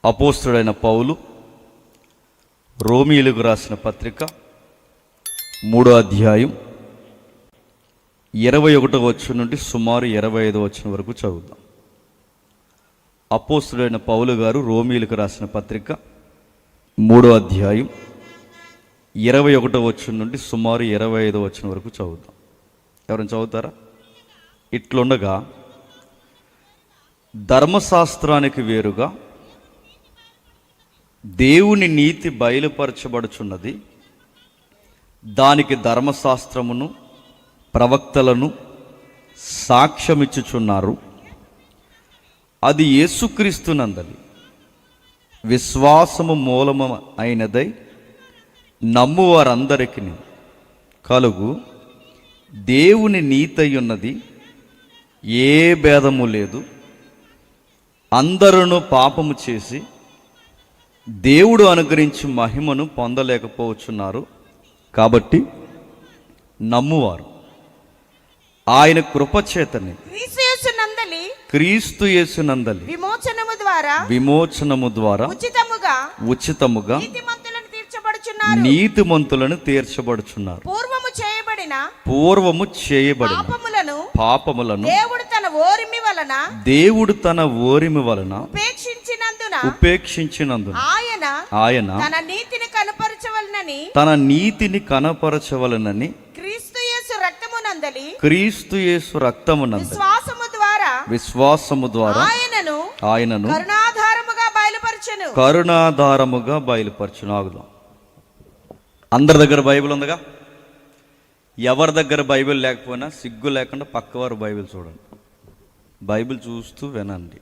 అపోస్తలుడైన పౌలు రోమీయులకు రాసిన పత్రిక 3వ అధ్యాయం 21వ వచనం నుండి సుమారు 25వ వచనం వరకు చదువుదాం. అపోస్తలుడైన పౌలు గారు రోమీయులకు రాసిన పత్రిక 3వ అధ్యాయం 21వ వచనం నుండి సుమారు 25వ వచనం వరకు చదువుదాం. ఎవరైనా చదువుతారా? ఇట్లుండగా ధర్మశాస్త్రానికి వేరుగా దేవుని నీతి బయలుపరచబడుచున్నది. దానికి ధర్మశాస్త్రమును ప్రవక్తలను సాక్ష్యమిచ్చుచున్నారు. అది యేసుక్రీస్తునందలి విశ్వాసము మూలము అయినదై నమ్మువారందరికి కలుగు దేవుని నీతి ఉన్నది. ఏ భేదము లేదు. అందరూ పాపము చేసి దేవుడు అనుగ్రహించి మహిమను పొందలేకపోవచ్చున్నారు. కాబట్టి నమ్మువారు ఆయన కృపచేతని క్రీస్తు యేసునందలి విమోచనము ద్వారా ఉచితముగా నీతిమంతులను తీర్చబడుచున్నారు. పూర్వము చేయబడిన పాపములను దేవుడు తన ఓరిమి వలన ఉపేక్షించినందున ఆయన తన నీతిని కనపరచవలనని క్రీస్తు యేసు రక్తమునందలి విశ్వాసము ద్వారా ఆయనను కరుణాధారముగా బయలుపరచును. ఆగుదాం. అందరి దగ్గర బైబిల్ ఉందిగా. ఎవరి దగ్గర బైబిల్ లేకపోయినా సిగ్గు లేకుండా పక్కవారు బైబిల్ చూడండి. బైబిల్ చూస్తూ వినండి.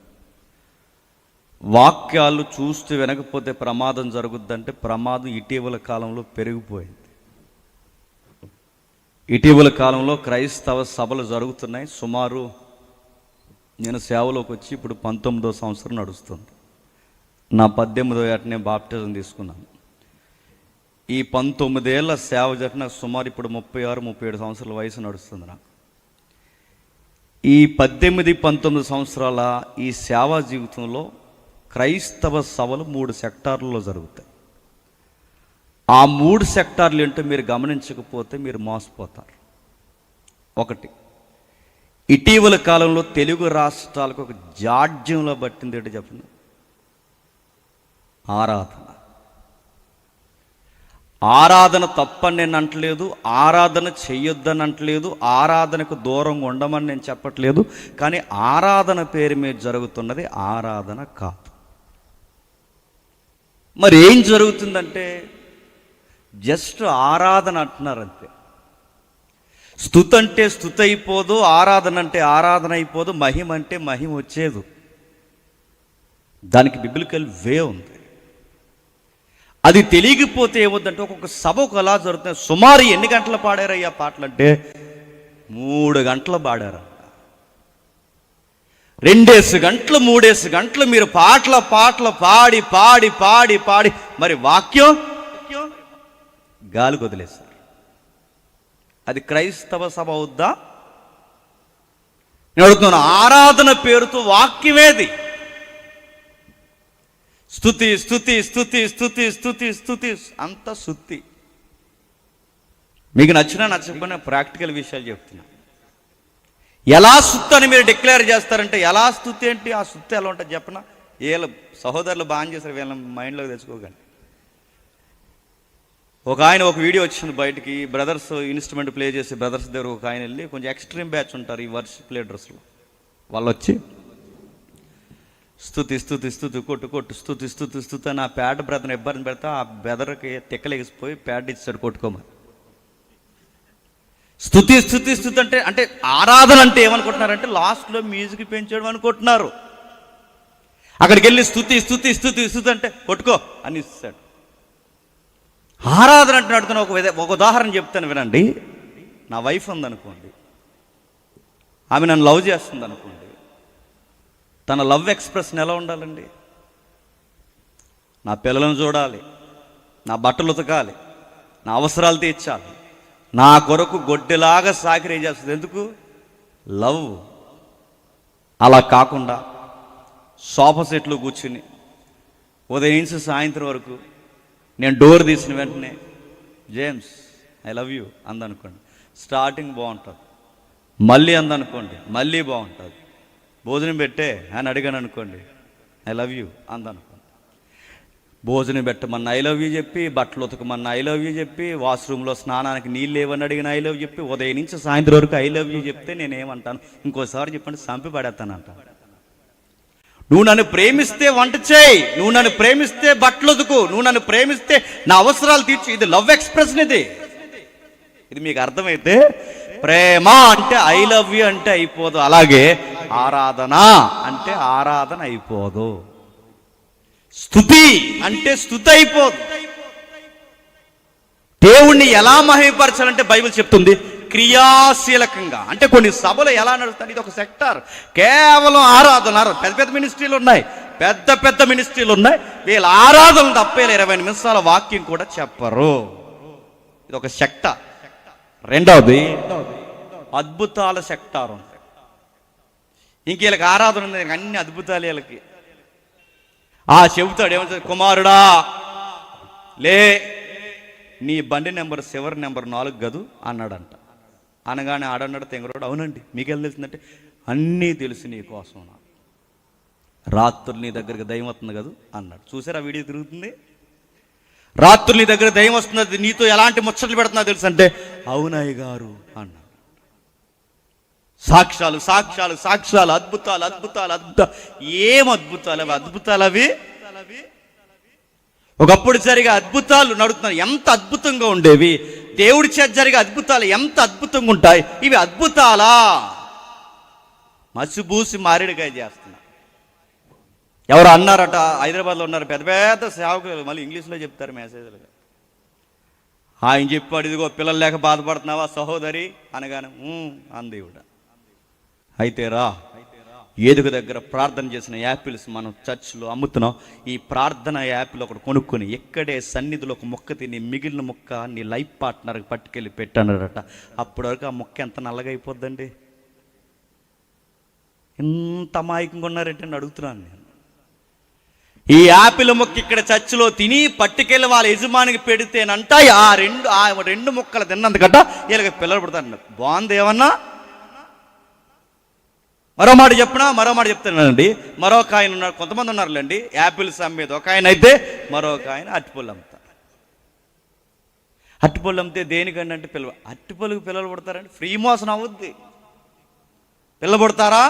వాక్యాలు చూస్తూ వినకపోతే ప్రమాదం జరుగుద్దంటే ప్రమాదం ఇటీవల కాలంలో పెరిగిపోయింది. ఇటీవల కాలంలో క్రైస్తవ సభలు జరుగుతున్నాయి. సుమారు నేను సేవలోకి వచ్చి ఇప్పుడు 19వ సంవత్సరం నడుస్తుంది. నా 18వ ఏటనే బాప్టిజం తీసుకున్నాను. ఈ 19 ఏళ్ళ సేవ జరిగిన సుమారు ఇప్పుడు 36-37 సంవత్సరాల వయసు నడుస్తుంది నాకు. ఈ 18-19 సంవత్సరాల ఈ సేవా జీవితంలో క్రైస్తవ సభలు 3 సెక్టార్లలో జరుగుతాయి. ఆ 3 సెక్టార్లు ఏంటో మీరు గమనించకపోతే మీరు మోసపోతారు. ఒకటి, ఇటీవల కాలంలో తెలుగు రాష్ట్రాలకు ఒక జాడ్యంలో పట్టింది ఏంటో చెప్పండి. ఆరాధన తప్పని నేను అంటలేదు, ఆరాధన చెయ్యొద్దని అంటలేదు, ఆరాధనకు దూరంగా ఉండమని నేను చెప్పట్లేదు. కానీ ఆరాధన పేరు మీద జరుగుతున్నది ఆరాధన కాదు. మరి ఏం జరుగుతుందంటే జస్ట్ ఆరాధన అంటున్నారు అంతే. స్తుతి అంటే స్తుతి అయిపోదు, ఆరాధన అంటే ఆరాధన అయిపోదు, మహిమ అంటే మహిమ వచ్చేదు. దానికి బిబ్లికల్ వే ఉంది. అది తెలియకపోతే ఏమవుతుందంటే ఒక్కొక్క సభ ఒకలా జరుగుతుంది. సుమారు ఎన్ని గంటలు పాడారయ్యా పాటలు అంటే 3 గంటలు పాడారు. 2 గంటలు 3 గంటలు మీరు పాటలు పాడి పాడి పాడి పాడి మరి వాక్యం గాలికి వదిలేశారు. అది క్రైస్తవ సభ అవుద్దా? నేను అడుగుతున్నాను. ఆరాధన పేరుతో వాక్యమేది? స్తుతి స్తుతి స్తుతి స్తుతి స్తుతి స్తుతి అంత స్తుతి. మీకు నచ్చినా నచ్చకపోయినా ప్రాక్టికల్ విషయాలు చెప్తున్నా. ఎలా స్తుతి అని మీరు డిక్లేర్ చేస్తారంటే ఎలా స్తుతి ఏంటి? ఆ స్తుతి ఎలా ఉంటుంది చెప్పనా? వీళ్ళ సహోదరులు బాగా చేశారు, వీళ్ళ మైండ్లోకి తెచ్చుకోకండి. ఒక ఆయన ఒక వీడియో వచ్చింది బయటికి. బ్రదర్స్ ఇన్స్ట్రుమెంట్ ప్లే చేసి బ్రదర్స్ దగ్గర ఒక ఆయన వెళ్ళి, కొంచెం ఎక్స్ట్రీమ్ బ్యాచ్ ఉంటారు ఈ వర్షిప్ లీడర్స్లో, వాళ్ళు వచ్చి స్తుతి స్తుతి స్తుతి కొట్టు కొట్టు స్తుతి స్తుతి స్తుతి అని ఆ ప్యాడ్ బ్రదర్ని ఇబ్బంది పెడతా ఆ బెదర్కి తెక్కలేసిపోయి ప్యాడ్ ఇచ్చాడు కొట్టుకోమని. స్తుతి స్తుతి స్తుతి అంటే ఆరాధన అంటే ఏమనుకుంటున్నారంటే లాస్ట్లో మ్యూజిక్ పెంచడం అనుకుంటున్నారు. అక్కడికి వెళ్ళి స్తుతి స్తుతి స్తుతి స్తుతి అంటే కొట్టుకో అని ఇస్తాడు. ఆరాధన అంటే అడుగుతున్నా. ఒక ఉదాహరణ చెప్తాను వినండి. నా వైఫ్ ఉందనుకోండి, ఆమె నన్ను లవ్ చేస్తుంది అనుకోండి. తన లవ్ ఎక్స్ప్రెషన్ ఎలా ఉండాలండి? నా పిల్లలను చూడాలి, నా బట్టలు ఉతకాలి, నా అవసరాలు తీర్చాలి, నా కొరకు గొడ్డెలాగా సాకిరీ చేస్తుంది. ఎందుకు? లవ్. అలా కాకుండా సోఫా సెట్లో కూర్చుని ఉదయం నుంచి సాయంత్రం వరకు నేను డోర్ తీసిన వెంటనే జేమ్స్ ఐ లవ్ యూ అందనుకోండి, స్టార్టింగ్ బాగుంటుంది. మళ్ళీ అందనుకోండి, మళ్ళీ బాగుంటుంది. భోజనం పెట్టే అని అడిగాను అనుకోండి, ఐ లవ్ యూ అందనుకోండి. భోజనం పెట్టమన్న ఐ లవ్ యూ చెప్పి, బట్టలు ఉతకమన్న ఐ లవ్ యూ చెప్పి, వాష్రూమ్లో స్నానానికి నీళ్ళు లేవని అడిగిన ఐ లవ్ చెప్పి, ఉదయం నుంచి సాయంత్రం వరకు ఐ లవ్ యూ చెప్తే నేనేమంటాను? ఇంకోసారి చెప్పండి, చంపి పడేస్తానంట. నువ్వు నన్ను ప్రేమిస్తే వంట చేయి, నువ్వు నన్ను ప్రేమిస్తే బట్టలు ఉతుకు, నువ్వు నన్ను ప్రేమిస్తే నా అవసరాలు తీర్చు. ఇది లవ్ ఎక్స్ప్రెషన్. ఇది మీకు అర్థమైతే ప్రేమ అంటే ఐ లవ్ యూ అంటే అయిపోదు. అలాగే ఆరాధన అంటే ఆరాధన అయిపోదు. స్తుతి అంటే స్తుతి అయిపోదు. దేవుణ్ణి ఎలా మహిమపరచాలంటే బైబిల్ చెప్తుంది క్రియాశీలకంగా. అంటే కొన్ని సభలు ఎలా నడుస్తాయి, ఇది ఒక సెక్టార్. కేవలం ఆరాధన. పెద్ద పెద్ద మినిస్ట్రీలు ఉన్నాయి, పెద్ద పెద్ద మినిస్ట్రీలు ఉన్నాయి. వీళ్ళ ఆరాధన తప్ప 20 నిమిషాల వాక్యం కూడా చెప్పరు. ఇది ఒక సెక్టార్. రెండవది అద్భుతాల సెక్టార్ ఉంది. ఇంక వీళ్ళకి ఆరాధన ఉంది, అన్ని అద్భుతాలు వీళ్ళకి. చెబుతాడు ఏమంటాడు, కుమారుడా లే, నీ బండి నెంబర్ చివరి నెంబర్ 4 గదు అన్నాడంట. అనగానే ఆడన్నాడు తెంగరోడు, అవునండి మీకెళ్ళి తెలిసిందంటే, అన్నీ తెలుసు నీ కోసం, రాత్రులు నీ దగ్గరికి దయ్యం వస్తుంది కదా అన్నాడు. చూసారా వీడియో తిరుగుతుంది? రాత్రులు నీ దగ్గర దయ్యం వస్తున్నది, నీతో ఎలాంటి ముచ్చట్లు పెడుతున్నా తెలుసు అంటే, అవునయ్య గారు అన్నాడు. సాక్ష్యాలు సాక్ష్యాలు సాక్ష్యాలు, అద్భుతాలు అద్భుతాలు అద్భుతాలు. ఏం అద్భుతాలు అవి? అద్భుతాలు అవి ఒకప్పుడు జరిగే అద్భుతాలు నడుతున్నాయి. ఎంత అద్భుతంగా ఉండేవి! దేవుడి చేత జరిగే అద్భుతాలు ఎంత అద్భుతంగా ఉంటాయి. ఇవి అద్భుతాలా? మసిబూసి మారేడుకాయ చేస్తున్నా. ఎవరు అన్నారట, హైదరాబాద్లో ఉన్నారు పెద్ద పెద్ద సేవకులు, మళ్ళీ ఇంగ్లీష్లో చెప్తారు మెసేజ్లుగా. ఆయన చెప్పాడు, ఇదిగో పిల్లలు లేక బాధపడుతున్నావా సహోదరి అనగానే అందేవుడా. అయితే రా, ఏదుగ దగ్గర ప్రార్థన చేసిన యాపిల్స్ మనం చర్చ్లో అమ్ముతున్నాం. ఈ ప్రార్థన యాపిల్ ఒకటి కొనుక్కొని ఇక్కడే సన్నిధిలో ఒక మొక్క తిని మిగిలిన మొక్క నీ లైఫ్ పార్ట్నర్కి పట్టుకెళ్ళి పెట్టానట. అప్పటి వరకు ఆ మొక్క ఎంత నల్లగా అయిపోద్దండి. ఎంత అమాయకంగా ఉన్నారంటే అడుగుతున్నాను నేను. ఈ యాపిల్ మొక్క ఇక్కడ చర్చిలో తిని పట్టుకెళ్ళి వాళ్ళ యజమానికి పెడితేనంట ఆ రెండు మొక్కలు తిన్నందుకట వీళ్ళకి పిల్లలు పుడతారు. బాగుంది ఏమన్నా? మరో మాట చెప్తానండి. మరొక ఆయన ఉన్నారు, కొంతమంది ఉన్నారులేండి యాపిల్స్ అమ్మేది. ఒక ఆయన అయితే మరొక ఆయన అరటిపళ్ళు అమ్ముతారు. అరటిపళ్ళు అమ్మితే దేనికండి అంటే అరటిపళ్ళకి పిల్లలు పుడతారండి. ఫ్రీ మోసం అవుద్ది. పిల్లలు పుడతారా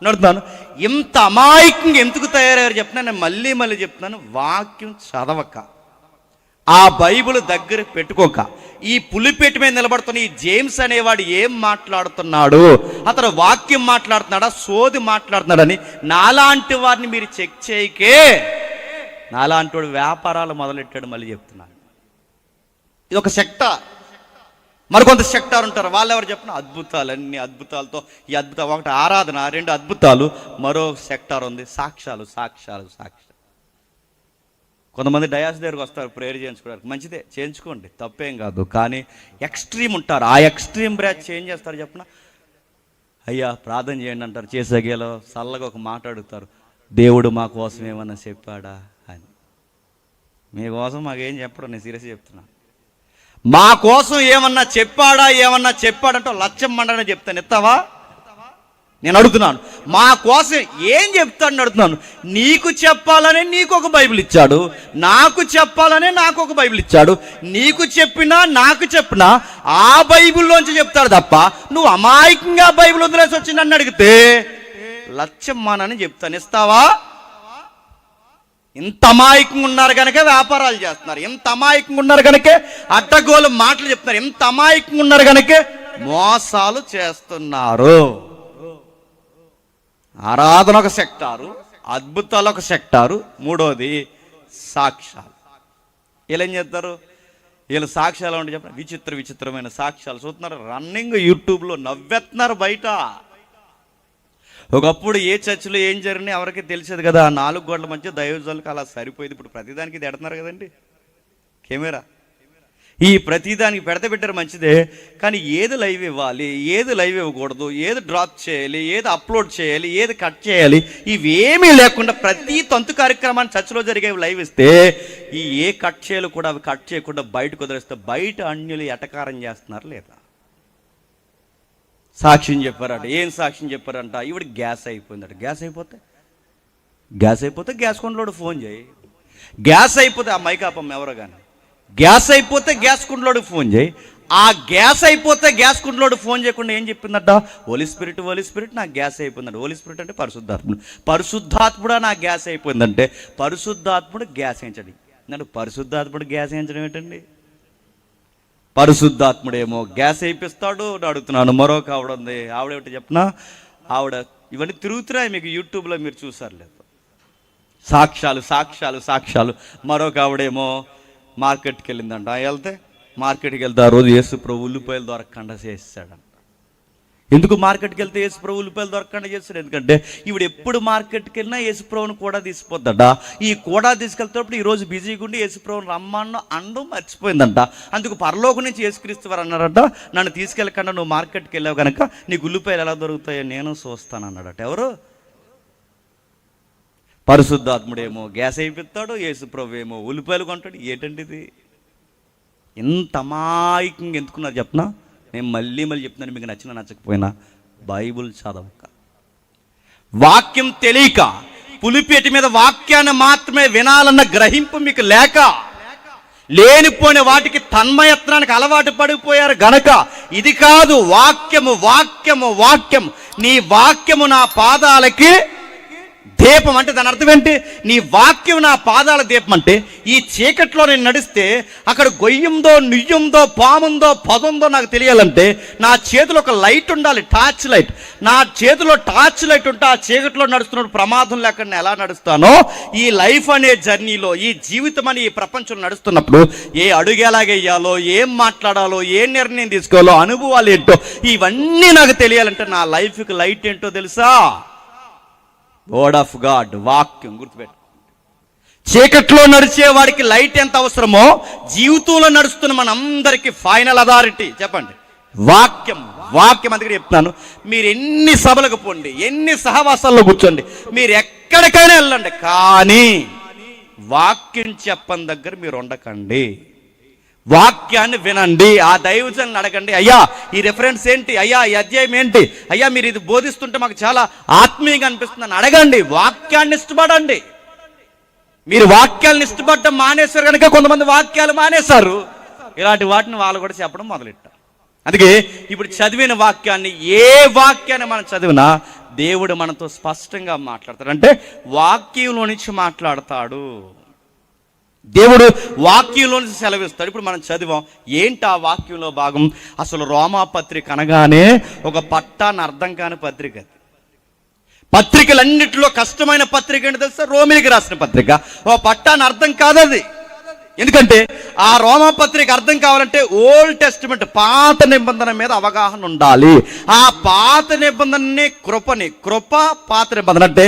నడుతున్నాను. ఇంత అమాయకంగా ఎందుకు తయారయ్యారు చెప్తున్నా, నేను మళ్ళీ చెప్తున్నాను. వాక్యం చదవక, ఆ బైబిల్ దగ్గర పెట్టుకోక, ఈ పులిపెట్టి మీద నిలబడుతున్న ఈ జేమ్స్ అనేవాడు ఏం మాట్లాడుతున్నాడు, అతను వాక్యం మాట్లాడుతున్నాడా సోది మాట్లాడుతున్నాడని నాలాంటి వారిని మీరు చెక్ చేయకే నాలాంటి వాడు వ్యాపారాలు మొదలెట్టాడు. మళ్ళీ చెప్తున్నాను, ఇది ఒక సెక్టార్. మరికొంత సెక్టార్ ఉంటారు, వాళ్ళు ఎవరు చెప్పిన అద్భుతాలు, అన్ని అద్భుతాలతో. ఈ అద్భుతం ఒకటి ఆరాధన, 2 అద్భుతాలు. మరో సెక్టార్ ఉంది సాక్ష్యాలు సాక్ష్యాలు సాక్ష్యాలు. కొంతమంది డయాస్ దగ్గరకు వస్తారు ప్రేయర్ చేయించుకోవడానికి. మంచిదే, చేయించుకోండి, తప్పేం కాదు. కానీ ఎక్స్ట్రీమ్ ఉంటారు. ఆ ఎక్స్ట్రీమ్ బ్రాచ్ ఏం చేస్తారు చెప్పిన, అయ్యా ప్రార్థన చేయండి అంటారు. చేసేగేలో చల్లగా ఒక మాట అడుగుతారు, దేవుడు మా కోసం ఏమన్నా చెప్పాడా అని. మీకోసం మాకేం చెప్పడం, నేను సీరియస్గా చెప్తున్నా. మా కోసం ఏమన్నా చెప్పాడంటే లక్ష్యం మండని చెప్తాను. ఎత్తావా? నేను అడుగుతున్నాను, మా కోసం ఏం చెప్తాడని అడుగుతున్నాను. నీకు చెప్పాలనే నీకు ఒక బైబిల్ ఇచ్చాడు, నాకు చెప్పాలనే నాకు ఒక బైబిల్ ఇచ్చాడు. నీకు చెప్పినా నాకు చెప్పినా ఆ బైబిల్లోంచి చెప్తాడు తప్ప, నువ్వు అమాయకంగా బైబిల్ వదిలేసి వచ్చి నన్ను అడిగితే లక్ష్యం మానని చెప్తాను. ఇస్తావా? ఇంత అమాయకంగా ఉన్నారు కనుక వ్యాపారాలు చేస్తున్నారు, ఇంత అమాయకంగా ఉన్నారు కనుకే అడ్డగోలు మాటలు చెప్తున్నారు, ఇంత అమాయకంగా ఉన్నారు కనుకే మోసాలు చేస్తున్నారు. ఆరాధన ఒక సెక్టారు, అద్భుతాలు ఒక సెక్టారు, మూడోది సాక్ష్యాలు. వీళ్ళు ఏం చేస్తారు, వీళ్ళు సాక్ష్యాలు అంటే చెప్పిన విచిత్రమైన సాక్ష్యాలు చూస్తున్నారు. రన్నింగ్ యూట్యూబ్లో నవ్వెత్తున్నారు బయట. ఒకప్పుడు ఏ చర్చిలో ఏం జరిగినా ఎవరికి తెలిసేది కదా, 4 గోడల మధ్య దైవజనులకు అలా సరిపోయేది. ఇప్పుడు ప్రతిదానికి ఇది ఎడుతున్నారు కదండి కెమెరా. ఈ ప్రతిదానికి పెట్టారు మంచిదే, కానీ ఏది లైవ్ ఇవ్వాలి, ఏది లైవ్ ఇవ్వకూడదు, ఏది డ్రాప్ చేయాలి, ఏది అప్లోడ్ చేయాలి, ఏది కట్ చేయాలి, ఇవేమీ లేకుండా ప్రతి తంతు కార్యక్రమాన్ని చర్చలో జరిగే లైవ్ ఇస్తే ఈ ఏ కట్ చేయాలి కూడా అవి కట్ చేయకుండా బయటకు వదిలేస్తే బయట అన్యులు ఎటకారం చేస్తున్నారు లేదా? సాక్ష్యం చెప్పారట. ఏం సాక్ష్యం చెప్పారంట? ఇవిడ గ్యాస్ అయిపోయిందట. గ్యాస్ అయిపోతే గ్యాస్ కొండలోడు ఫోన్ చేయి. గ్యాస్ అయిపోతే ఆ మైకాపమ్మ ఎవరో కానీ గ్యాస్ అయిపోతే గ్యాస్ కుండలోడు ఫోన్ చేయి. ఆ గ్యాస్ అయిపోతే గ్యాస్ కుండలోడు ఫోన్ చేయకుండా ఏం చెప్పిందట? హోలీ స్పిరిట్ నాకు గ్యాస్ అయిపోయిందంట. హోలీ స్పిరిట్ అంటే పరిశుద్ధాత్ముడా నాకు గ్యాస్ అయిపోయిందంటే పరిశుద్ధాత్ముడు గ్యాస్ వేయించండి. అంటే పరిశుద్ధాత్ముడు గ్యాస్ వేయించడం ఏంటండి? పరిశుద్ధాత్ముడేమో గ్యాస్ వేయిస్తాడు అడుగుతున్నాను. మరొక ఆవిడ ఉంది, ఆవిడేమిటి చెప్పినా, ఆవిడ ఇవన్నీ తిరుగుతున్నాయి, మీకు యూట్యూబ్లో మీరు చూసారు లేదు, సాక్ష్యాలు. మరొక ఆవిడేమో మార్కెట్కి వెళ్ళిందంట. మార్కెట్కి వెళ్తే ఆ రోజు యేసుప్రభు ఉల్లిపాయలు దొరకకుండా చేస్తాడంట. ఎందుకు మార్కెట్కి వెళ్తే యేసుప్రభు ఉల్లిపాయలు దొరకకుండా చేస్తాడు? ఎందుకంటే ఇవిడు ఎప్పుడు మార్కెట్కి వెళ్ళినా యేసుప్రభుని కూడా తీసుకుపోద్దట. ఈ కూడా తీసుకెళ్తేటప్పుడు ఈరోజు బిజీగా ఉండి యేసుప్రభుని రమ్మన్న అండం మర్చిపోయిందంట. అందుకు పరలోకం నుంచి యేసుక్రీస్తు వారు అన్నారట, నన్ను తీసుకెళ్ళకుండా నువ్వు మార్కెట్కి వెళ్ళావు కనుక నీకు ఉల్లిపాయలు ఎలా దొరుకుతాయో నేను చూస్తాను అన్నాడట. ఎవరు? పరిశుద్ధాత్ముడేమో గ్యాస్ అయిపోతాడు, యేసుప్రభు ఏమో ఉల్లిపాయలు కొంటాడు. ఏంటండి ఇది? ఇంత అమాయకంగా ఎందుకున్నారు చెప్పనా? నేను మళ్ళీ చెప్తున్నాను, మీకు నచ్చినా నచ్చకపోయినా బైబుల్ చదవక, వాక్యం తెలియక, పులిపేటి మీద వాక్యాన్ని మాత్రమే వినాలన్న గ్రహింపు మీకు లేక, లేనిపోయిన వాటికి తన్మయత్నానికి అలవాటు పడిపోయారు గనక, ఇది కాదు వాక్యము నీ వాక్యము నా పాదాలకి దీపం అంటే దాని అర్థం ఏంటి? నీ వాక్యం నా పాదాల దీపం అంటే ఈ చీకట్లో నేను నడిస్తే అక్కడ గొయ్యందో నుయ్యందో పాముందో పదుందో నాకు తెలియాలంటే నా చేతిలో ఒక లైట్ ఉండాలి, టార్చ్ లైట్. నా చేతిలో టార్చ్ లైట్ ఉంటే ఆ చీకట్లో నడుస్తున్నప్పుడు ప్రమాదం లేకుండా ఎలా నడుస్తానో ఈ లైఫ్ అనే జర్నీలో, ఈ జీవితం అనే ఈ ప్రపంచంలో నడుస్తున్నప్పుడు ఏ అడుగు ఎలాగేయాలో, ఏం మాట్లాడాలో, ఏ నిర్ణయం తీసుకోవాలో, అనుభవాలు ఏంటో ఇవన్నీ నాకు తెలియాలంటే నా లైఫ్కి లైట్ ఏంటో తెలుసా? వర్డ్ ఆఫ్ గాడ్, వాక్యం. గుర్తుపెట్టు. చీకట్లో నడిచే వాడికి లైట్ ఎంత అవసరమో జీవితంలో నడుస్తున్న మనందరికీ ఫైనల్ అథారిటీ చెప్పండి వాక్యం. అందుకే చెప్తున్నాను, మీరు ఎన్ని సభలకు పోండి, ఎన్ని సహవాసాల్లో కూర్చోండి, మీరు ఎక్కడికైనా వెళ్ళండి, కానీ వాక్యం చెప్పని దగ్గర మీరు ఉండకండి. వాక్యాన్ని వినండి. ఆ దైవజనుని అడగండి, అయ్యా ఈ రెఫరెన్స్ ఏంటి, అయ్యా ఈ అధ్యాయం ఏంటి, అయ్యా మీరు ఇది బోధిస్తుంటే మాకు చాలా ఆత్మీయంగా అనిపిస్తుంది అని అడగండి. వాక్యాన్ని ఇష్టపడండి. మీరు వాక్యాలను ఇష్టపడటం మానేశారు కనుక కొంతమంది వాక్యాలు మానేశారు. ఇలాంటి వాటిని వాళ్ళు కూడా చెప్పడం మొదలెట్టారు. అందుకే ఇప్పుడు చదివిన వాక్యాన్ని, ఏ వాక్యాన్ని మనం చదివినా దేవుడు మనతో స్పష్టంగా మాట్లాడతాడు. అంటే వాక్యంలో నుంచి మాట్లాడతాడు. దేవుడు వాక్యంలో నుంచి సెలవిస్తాడు. ఇప్పుడు మనం చదివాం, ఏంటి ఆ వాక్యంలో భాగం? అసలు రోమా పత్రిక అనగానే ఒక పట్టాన్ని అర్థం కాని పత్రిక. పత్రికలన్నింటిలో కష్టమైన పత్రిక ఏంటి తెలుసా? రోమిలికి రాసిన పత్రిక. ఓ పట్టాన్ని అర్థం కాదది. ఎందుకంటే ఆ రోమా పత్రిక అర్థం కావాలంటే ఓల్డ్ టెస్టిమెంట్, పాత నిబంధన మీద అవగాహన ఉండాలి. ఆ పాత నిబంధనని కృప పాత నిబంధన అంటే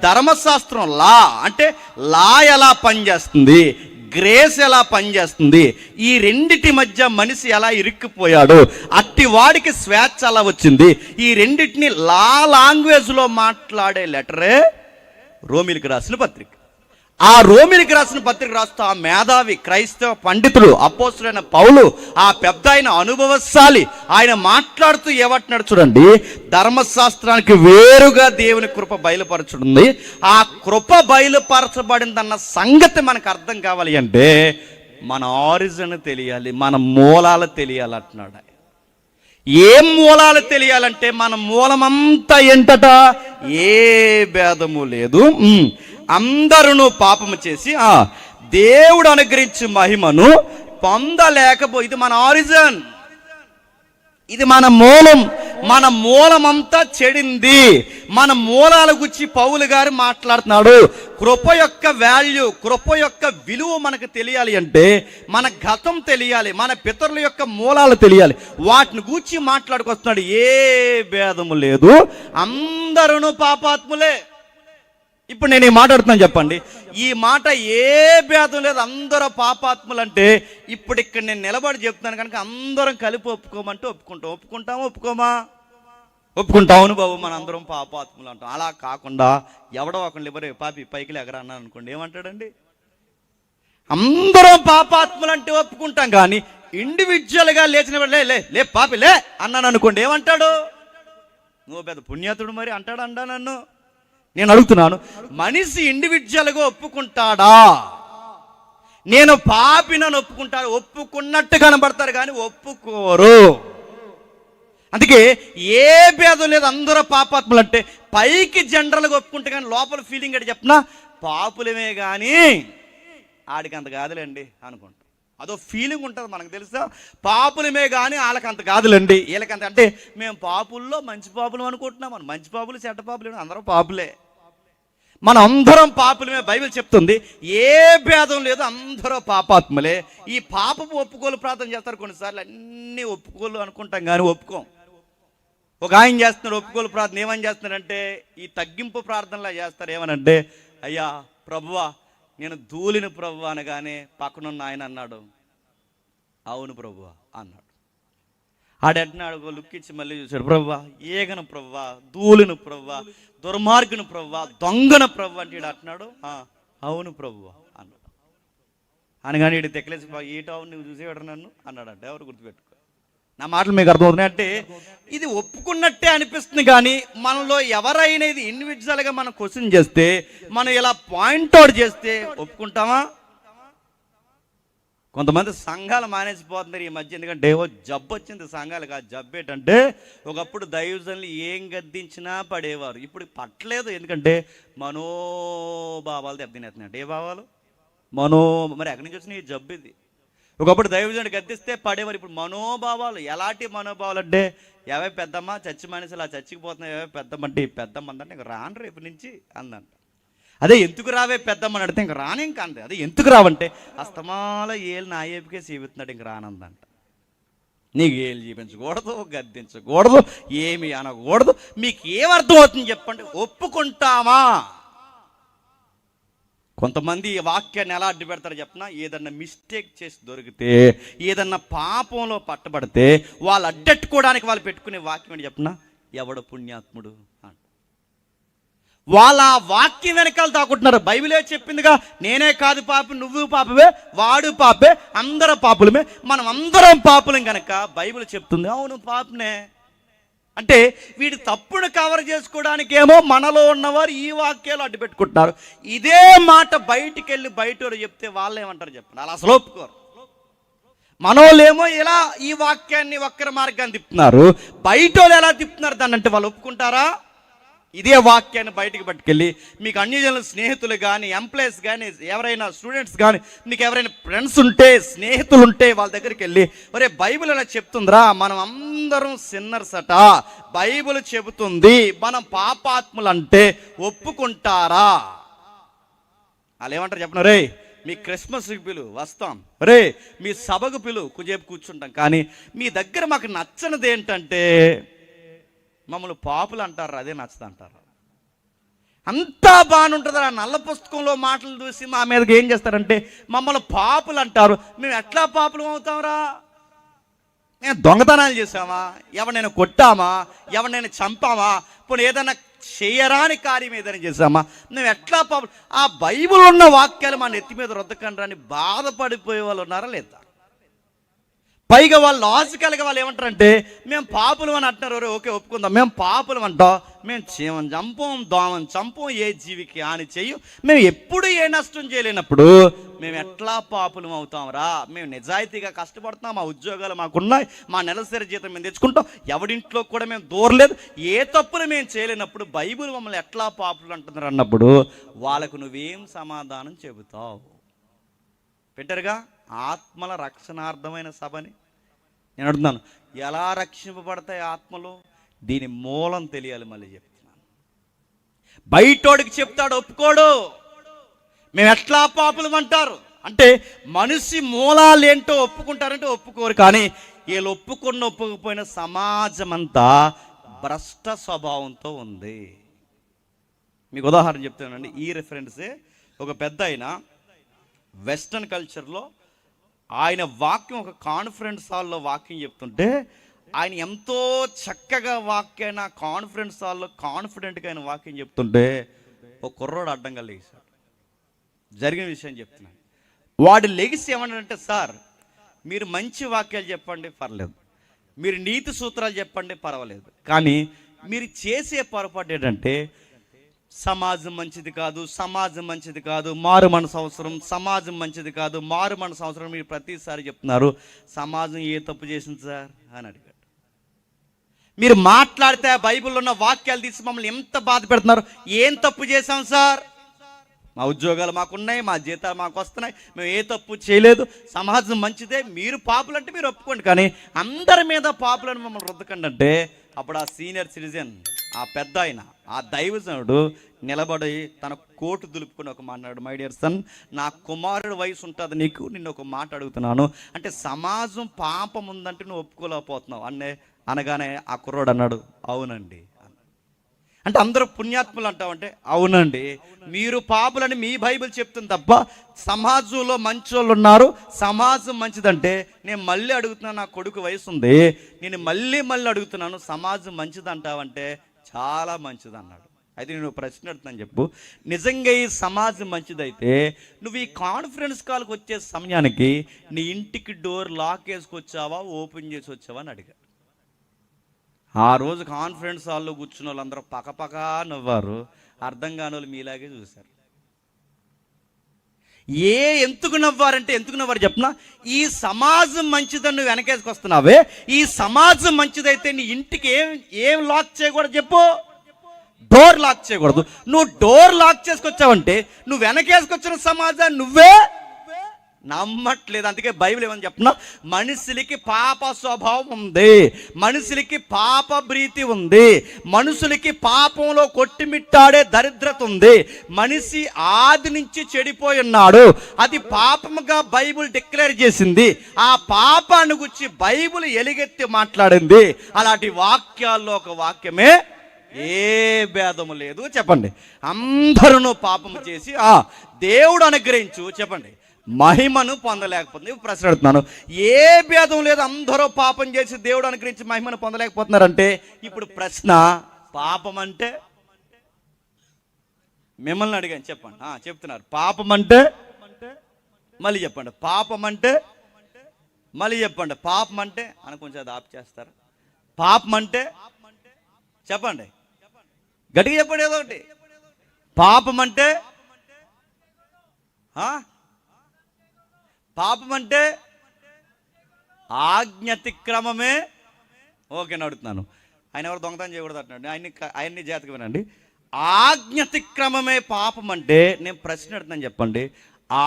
ధర్మశాస్త్రం, లా అంటే లా ఎలా పనిచేస్తుంది, గ్రేస్ ఎలా పనిచేస్తుంది, ఈ రెండిటి మధ్య మనిషి ఎలా ఇరుక్కుపోయాడు, అట్టి వాడికి స్వేచ్ఛ ఎలా వచ్చింది, ఈ రెండింటిని లాంగ్వేజ్లో మాట్లాడే లెటరే రోమిలికి రాసిన పత్రిక. ఆ రోమిలికి రాసిన పత్రిక రాస్తూ ఆ మేధావి క్రైస్తవ పండితుడు అపోస్తులైన పౌలు, ఆ పెద్ద ఆయన అనుభవశాలి, ఆయన మాట్లాడుతూ ఏమంటున్నాడు చూడండి, ధర్మశాస్త్రానికి వేరుగా దేవుని కృప బయలుపరచుంది. ఆ కృప బయలుపరచబడిందన్న సంగతి మనకు అర్థం కావాలి అంటే మన ఆరిజిన్ తెలియాలి, మన మూలాలు తెలియాలి అంటున్నాడు. ఏం మూలాలు తెలియాలంటే మన మూలమంతా ఏంటట? ఏ భేదము లేదు, అందరూ పాపము చేసి దేవుడు అనుగ్రహించే మహిమను పొందలేకపోయి. ఇది మన ఆరిజిన్, ఇది మన మూలం. మన మూలమంతా చెడింది. మన మూలాల గురించి పౌలు గారు మాట్లాడుతున్నాడు. కృప యొక్క వాల్యూ, కృప యొక్క విలువ మనకు తెలియాలి అంటే మన గతం తెలియాలి, మన పితరుల యొక్క మూలాలు తెలియాలి. వాటిని గూర్చి మాట్లాడుకొస్తున్నాడు. ఏ భేదము లేదు, అందరూ పాపాత్ములే. ఇప్పుడు నేను ఈ మాట్లాడుతున్నాను చెప్పండి, ఈ మాట ఏ భేదం లేదు, అందరూ పాపాత్ములు అంటే ఇప్పుడు ఇక్కడ నేను నిలబడి చెప్తున్నాను కనుక అందరం కలిపి ఒప్పుకోమంటే ఒప్పుకుంటాం. ఒప్పుకుంటామా ఒప్పుకోమా? ఒప్పుకుంటాం. అవును బాబు మన అందరం పాపాత్ములు అంటాం. అలా కాకుండా ఎవడో ఒకళ్ళు ఎవరు పాపి పైకి ఎగరా అన్నాను అనుకోండి, ఏమంటాడండి? అందరం పాపాత్ములు అంటే ఒప్పుకుంటాం, కానీ ఇండివిజువల్గా లేచిన లే లే లే పాపి లే అన్నాను అనుకోండి, ఏమంటాడు? నువ్వు పెద్ద పుణ్యాతుడు మరి అంటాడు నన్ను. నేను అడుగుతున్నాను, మనిషి ఇండివిజువల్గా ఒప్పుకుంటాడా? నేను పాపినని ఒప్పుకుంటాడు, ఒప్పుకున్నట్టు కనబడతారు కానీ ఒప్పుకోరు. అందుకే ఏ భేదం లేదు, అందరూ పాపాత్ములు అంటే పైకి జనరల్గా ఒప్పుకుంటే కానీ లోపల ఫీలింగ్ అంటే చెప్పినా పాపులమే కానీ ఆడికి అంత కాదులేండి అనుకుంటాం. అదో ఫీలింగ్ ఉంటుంది మనకు తెలుసా, పాపులమే కానీ వాళ్ళకి అంత కాదులేండి వీళ్ళకంత. అంటే మేము పాపుల్లో మంచి పాపులు అనుకుంటున్నాం, మనం మంచి పాపులు చెడ్డ పాపులు అందరూ పాపులే, మనం అందరం పాపులమే. బైబిల్ చెప్తుంది ఏ భేదం లేదు, అందరూ పాపాత్ములే. ఈ పాపపు ఒప్పుకోలు ప్రార్థన చేస్తారు కొన్నిసార్లు, అన్నీ ఒప్పుకోలు అనుకుంటాం కానీ ఒప్పుకోం. ఒక ఆయన చేస్తున్నాడు ఒప్పుకోలు ప్రార్థన, ఏమని చేస్తున్నాడంటే ఈ తగ్గింపు ప్రార్థనలా చేస్తారు. ఏమనంటే, అయ్యా ప్రభువా నేను ధూళిన ప్రభువా అనగానే పక్కనున్న ఆయన అన్నాడు, అవును ప్రభువా అన్నాడు. ఆడంటున్నాడు, లుక్ ఇచ్చి మళ్ళీ చూశాడు, ప్రభువా ఏగన ప్రభువా, ధూళిన ప్రభువా, దుర్మార్గుని ప్రభువా, దొంగన ప్రభు అంటే ఈడు అంటున్నాడు, అవును ప్రభువా అన్నాడు. అనగానే ఈడు తెక్కలేసి ఈట అవును నువ్వు చూసేవాడు నన్ను అన్నాడంటే, ఎవరు గుర్తుపెట్టుకో, నా మాటలు మీకు అర్థమవుతున్నాయి. అంటే ఇది ఒప్పుకున్నట్టే అనిపిస్తుంది, కానీ మనలో ఎవరైనా ఇది ఇండివిజువల్గా మనం క్వశ్చన్ చేస్తే, మనం ఇలా పాయింట్అవుట్ చేస్తే ఒప్పుకుంటామా? కొంతమంది సంఘాలు మానేసిపోతున్నారు ఈ మధ్య, ఎందుకంటే ఓ జబ్బు వచ్చింది సంఘాలకు. ఆ జబ్బు ఏంటంటే ఒకప్పుడు దైవజనులు ఏం గద్దించినా పడేవారు, ఇప్పుడు పట్టలేదు. ఎందుకంటే మనోభావాలు దెబ్బతినేస్తున్నాయి. ఏ భావాలు? మరి ఎక్కడి నుంచి వచ్చినాయి ఈ జబ్బు? ఇది ఒకప్పుడు దైవజనుడు గద్దిస్తే పడేవారు, ఇప్పుడు మనోభావాలు. ఎలాంటి మనోభావాలు అంటే, ఏవే పెద్దమ్మ చచ్చి మనిషిలు ఆ చచ్చికి పోతున్నాయి, ఏవే పెద్దమ్మంటే ఈ పెద్దమ్మ అంటే ఇంక రాను రేపు నుంచి అందంట. అదే ఎందుకు రావే పెద్దమ్మని అడితే ఇంక రాని ఇంక అంతే. అదే ఎందుకు రావంటే అస్తమాల ఏళ్ళు నా ఏపుకే చూపిస్తున్నాడు, ఇంక రానందంట. నీకు ఏళ్ళు చూపించకూడదు, గద్దించకూడదు, ఏమి అనకూడదు. మీకు ఏమర్థం అవుతుంది చెప్పండి? ఒప్పుకుంటామా? కొంతమంది ఈ వాక్యాన్ని ఎలా అడ్డు పెడతారో చెప్పినా, ఏదన్నా మిస్టేక్ చేసి దొరికితే, ఏదన్నా పాపంలో పట్టబడితే వాళ్ళు అడ్డెట్టుకోవడానికి వాళ్ళు పెట్టుకునే వాక్యం అని చెప్పినా, ఎవడు పుణ్యాత్ముడు అంట. వాళ్ళ ఆ వాక్యం వెనకాల తాకుంటున్నారు. బైబిలే చెప్పిందిగా, నేనే కాదు పాపి, నువ్వు పాపవే, వాడు పాపే, అందరూ పాపులమే, మనం అందరం పాపులం కనుక బైబిల్ చెప్తుంది అవును పాపనే. అంటే వీడి తప్పును కవర్ చేసుకోవడానికి ఏమో మనలో ఉన్నవారు ఈ వాక్యాలు అడ్డు పెట్టుకుంటున్నారు. ఇదే మాట బయటికి వెళ్ళి బయట చెప్తే వాళ్ళు ఏమంటారు చెప్పండి? అలా అసలు ఒప్పుకోరు. మనోళ్ళేమో ఇలా ఈ వాక్యాన్ని వక్ర మార్గాన్ని తిప్పుతున్నారు, బయట వాళ్ళు ఎలా తిప్పుతున్నారు దాన్ని అంటే వాళ్ళు ఒప్పుకుంటారా? ఇదే వాక్యాన్ని బయటికి పట్టుకెళ్ళి మీకు అన్యజనుల స్నేహితులు కానీ, ఎంప్లాయీస్ కానీ, ఎవరైనా స్టూడెంట్స్ కానీ, మీకు ఎవరైనా ఫ్రెండ్స్ ఉంటే, స్నేహితులు ఉంటే వాళ్ళ దగ్గరికి వెళ్ళి, ఒరే బైబిల్ అలా చెప్తుందిరా, మనం అందరం సిన్నర్స్ అట, బైబిల్ చెబుతుంది మనం పాపాత్ములు అంటే ఒప్పుకుంటారా? వాళ్ళు ఏమంటారు చెప్పను, రే మీ క్రిస్మస్కి పిలువు వస్తాం, రే మీ సభకు పిలువు కుజేపు కూర్చుంటాం, కానీ మీ దగ్గర మాకు నచ్చనిది ఏంటంటే మమ్మల్ని పాపులు అంటారు, అదే నచ్చదు అంటారు. అంతా బాగుంటుంది. ఆ నల్ల పుస్తకంలో మాటలు చూసి మా మీదకి ఏం చేస్తారంటే మమ్మల్ని పాపులు అంటారు. మేము ఎట్లా పాపులు అవుతాంరా? మేము దొంగతనాలు చేసామా, ఎవరినైనా కొట్టామా, ఎవరినైనా చంపామా, ఇప్పుడు ఏదైనా చేయరాని కార్యం ఏదైనా చేసామా, మేము ఎట్లా పాపులు? ఆ బైబిల్ ఉన్న వాక్యాలు మా నెత్తి మీద రుద్దకండి అని బాధపడిపోయే వాళ్ళు ఉన్నారా లేదా? పైగా వాళ్ళు లాజికల్గా వాళ్ళు ఏమంటారంటే మేము పాపులు అని అంటున్నారు. ఓకే ఒప్పుకుందాం, మేము పాపులు అంటాం, మేము చీమని చంపం, దోమని చంపం, ఏ జీవికి హాని చెయ్యం, మేము ఎప్పుడు ఏ నష్టం చేయలేనప్పుడు మేము ఎట్లా పాపులం అవుతాంరా? మేము నిజాయితీగా కష్టపడుతున్నాం, మా ఉద్యోగాలు మాకున్నాయి, మా నెలసరి జీతం మేము తెచ్చుకుంటాం, ఎవడింట్లో కూడా మేము దూరలేదు, ఏ తప్పులు మేము చేయలేనప్పుడు బైబిల్ మమ్మల్ని ఎట్లా పాపులు అంటున్నారు అన్నప్పుడు వాళ్ళకు నువ్వేం సమాధానం చెబుతావు? పెట్టరుగా ఆత్మల రక్షణార్థమైన సభని. నేను అడుగుతున్నాను, ఎలా రక్షింపబడతాయి ఆత్మలు? దీని మూలం తెలియాలి. మళ్ళీ చెప్తున్నాను, బయటోడికి చెప్తాడు ఒప్పుకోడు, మేము ఎట్లా పాపులం అంటారు అంటే మనిషి మూలాలు ఏంటో ఒప్పుకుంటారంటే ఒప్పుకోరు. కానీ వీళ్ళు ఒప్పుకపోయిన సమాజం అంతా భ్రష్ట స్వభావంతో ఉంది. మీకు ఉదాహరణ చెప్తానండి. ఈ రెఫరెన్సే ఒక పెద్ద ఆయన వెస్టర్న్ కల్చర్లో ఆయన వాక్యం ఒక కాన్ఫరెన్స్ హాల్లో వాక్యం చెప్తుంటే ఆయన ఎంతో చక్కగా వాక్యాన్ని కాన్ఫరెన్స్ హాల్లో కాన్ఫిడెంట్గా ఆయన వాక్యం చెప్తుంటే ఒక కుర్రోడు అడ్డంగా లేచాడు. జరిగిన విషయం చెప్తున్నాను. వాడు లెగిసి ఏమన్నాడంటే, సార్ మీరు మంచి వాక్యాలు చెప్పండి పర్లేదు, మీరు నీతి సూత్రాలు చెప్పండి పర్వాలేదు, కానీ మీరు చేసే పొరపాటు ఏంటంటే సమాజం మంచిది కాదు, సమాజం మంచిది కాదు, మారు మనసు అవసరం, సమాజం మంచిది కాదు, మారు మనసు అవసరం, మీరు ప్రతిసారి చెప్తున్నారు. సమాజం ఏ తప్పు చేసింది సార్ అని అడిగాడు. మీరు మాట్లాడితే బైబిల్లో ఉన్న వాక్యాలు తీసి మమ్మల్ని ఎంత బాధ పెడుతున్నారు. ఏం తప్పు చేశాం సార్? మా ఉద్యోగాలు మాకున్నాయి, మా జీతాలు మాకు వస్తున్నాయి, మేము ఏ తప్పు చేయలేదు, సమాజం మంచిదే, మీరు పాపులు అంటే మీరు ఒప్పుకోండి, కానీ అందరి మీద పాపులను మమ్మల్ని రుద్దకండి అంటే అప్పుడు ఆ సీనియర్ సిటిజన్, ఆ పెద్ద ఆయన, ఆ దైవజనుడు నిలబడి తన కోటు దులుపుకుని ఒక మాట్లాడు, మై డియర్ సన్, నా కుమారుడు వయసు ఉంటుంది నీకు, నిన్ను ఒక మాట అడుగుతున్నాను, అంటే సమాజం పాపం ఉందంటే నువ్వు ఒప్పుకోలేకపోతున్నావు అనగానే ఆ కుర్రోడు అన్నాడు, అవునండి. అంటే అందరూ పుణ్యాత్ములు అంటామంటే అవునండి, మీరు పాపులని మీ బైబిల్ చెప్తుంది తప్ప సమాజంలో మంచోళ్ళు ఉన్నారు, సమాజం మంచిదంటే నేను మళ్ళీ అడుగుతున్నాను, నా కొడుకు వయసు ఉంది, నేను మళ్ళీ అడుగుతున్నాను, సమాజం మంచిది అంటావంటే చాలా మంచిది అన్నాడు. అయితే నేను ప్రశ్న అడుగుతున్నాను, చెప్పు, నిజంగా ఈ సమాజం మంచిదైతే నువ్వు ఈ కాన్ఫరెన్స్ కాల్కి వచ్చే సమయానికి నీ ఇంటికి డోర్ లాక్ వేసుకొచ్చావా, ఓపెన్ చేసి వచ్చావా అని అడిగాడు. ఆ రోజు కాన్ఫరెన్స్ హాల్లో కూర్చున్న వాళ్ళందరూ పకపకా నవ్వారు. అర్థం కాని వాళ్ళు మీలాగే చూశారు. ఎందుకు నవ్వారు చెప్పనా? ఈ సమాజం మంచిదని నువ్వు వెనకేసుకొస్తున్నావే, ఈ సమాజం మంచిదైతే నీ ఇంటికి ఏం లాక్ చేయకూడదు చెప్పు? డోర్ లాక్ చేయకూడదు. నువ్వు డోర్ లాక్ చేసుకొచ్చావంటే నువ్వు వెనకేసుకొచ్చిన సమాజాన్ని నువ్వే నమ్మట్లేదు. అందుకే బైబిల్ ఏమని చెప్తున్నా, మనుషులకి పాప స్వభావం ఉంది, మనుషులకి పాప ప్రీతి ఉంది, మనుషులకి పాపంలో కొట్టిమిట్టాడే దరిద్రత ఉంది, మనిషి ఆది నుంచి చెడిపోయి ఉన్నాడు, అది పాపముగా బైబిల్ డిక్లేర్ చేసింది, ఆ పాపాన్ని గురించి బైబిల్ ఎలుగెత్తి మాట్లాడింది. అలాంటి వాక్యాల్లో ఒక వాక్యమే, ఏ భేదము లేదు చెప్పండి, అందరూ పాపము చేసి దేవుడు అనుగ్రహించు చెప్పండి మహిమను పొందలేకపోతుంది. ప్రశ్న అడుగుతున్నాను, ఏ భేదం లేదు, అందరూ పాపం చేసి దేవుడు అనుగ్రహించి మహిమను పొందలేకపోతున్నారంటే ఇప్పుడు ప్రశ్న, పాపం అంటే? మిమ్మల్ని అడిగాను చెప్పండి. చెప్తున్నారు పాపం అంటే, మళ్ళీ చెప్పండి పాపం అంటే, మళ్ళీ చెప్పండి పాపం అంటే అని కొంచెం అది ఆప్ చేస్తారు. పాపం అంటే చెప్పండి, గట్టిగా చెప్పండి ఏదో ఒకటి. పాపం అంటే పాపం అంటే ఆజ్ఞాతిక్రమమే. ఓకే అడుగుతున్నాను, ఆయన ఎవరు దొంగతనం చేయకూడదు అంటున్నాడు, ఆయన్ని జాతక వినండి. ఆజ్ఞాతిక్రమమే పాపం అంటే నేను ప్రశ్న అడుగుతున్నాను చెప్పండి,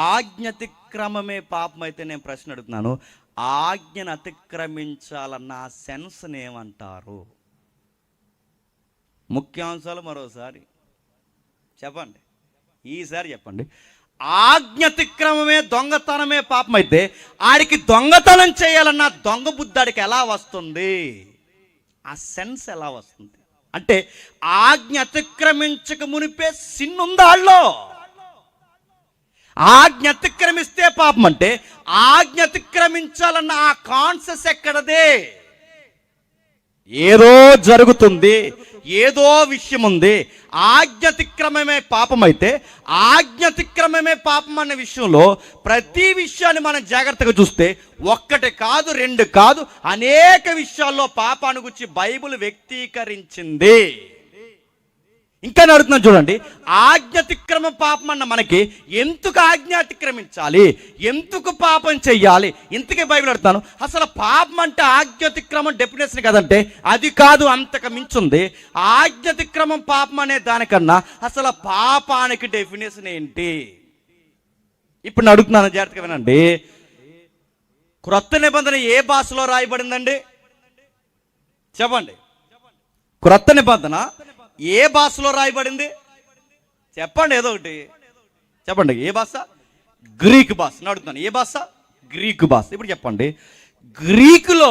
ఆజ్ఞాతిక్రమమే పాపం అయితే నేను ప్రశ్న అడుగుతున్నాను, ఆజ్ఞను అతిక్రమించాలన్న సెన్స్ని ఏమంటారు? ముఖ్యాంశాలు మరోసారి చెప్పండి, ఈసారి చెప్పండి. ఆజ్ఞాతిక్రమమే దొంగతనమే పాపం అయితే ఆడికి దొంగతనం చేయాలన్న దొంగ బుద్ధి ఆడికి ఎలా వస్తుంది? ఆ సెన్స్ ఎలా వస్తుంది అంటే ఆజ్ఞ అతిక్రమించక మునిపే సిన్ ఉందా ఆళ్ళో? ఆజ్ఞ అతిక్రమిస్తే పాపం అంటే ఆజ్ఞ అతిక్రమించాలన్న ఆ కాన్షియస్ ఎక్కడదే? ఏదో జరుగుతుంది, ఏదో విషయం ఉంది. ఆజ్ఞాతిక్రమమే పాపం అయితే ఆజ్ఞాతిక్రమమే పాపం అనే విషయంలో ప్రతి విషయాన్ని మనం జాగ్రత్తగా చూస్తే ఒక్కటి కాదు, రెండు కాదు, అనేక విషయాల్లో పాపాన్ని గురించి బైబిల్ వ్యక్తీకరించింది. ఇంకా అడుగుతున్నాను చూడండి, ఆజ్ఞాతిక్రమ పాపం అన్న మనకి ఎందుకు ఆజ్ఞాతిక్రమించాలి, ఎందుకు పాపం చెయ్యాలి? ఇంతకే బైబిల్ అడుగుతాను, అసలు పాపం అంటే ఆజ్ఞాతిక్రమం డెఫినేషన్ కదంటే అది కాదు, అంతకు మించుంది. ఆజ్ఞాతిక్రమం పాపం అనే దానికన్నా అసలు పాపానికి డెఫినేషన్ ఏంటి? ఇప్పుడు నేను అడుగుతున్నాను, జాగ్రత్తగా వినండి. క్రొత్త నిబంధన ఏ భాషలో రాయబడిందండి చెప్పండి? క్రొత్త నిబంధన ఏ భాషలో రాయబడింది చెప్పండి, ఏదో ఒకటి చెప్పండి. ఏ భాష? గ్రీకు భాష. అడుగుతున్నాను, ఏ భాష? గ్రీకు భాష. ఇప్పుడు చెప్పండి, గ్రీకులో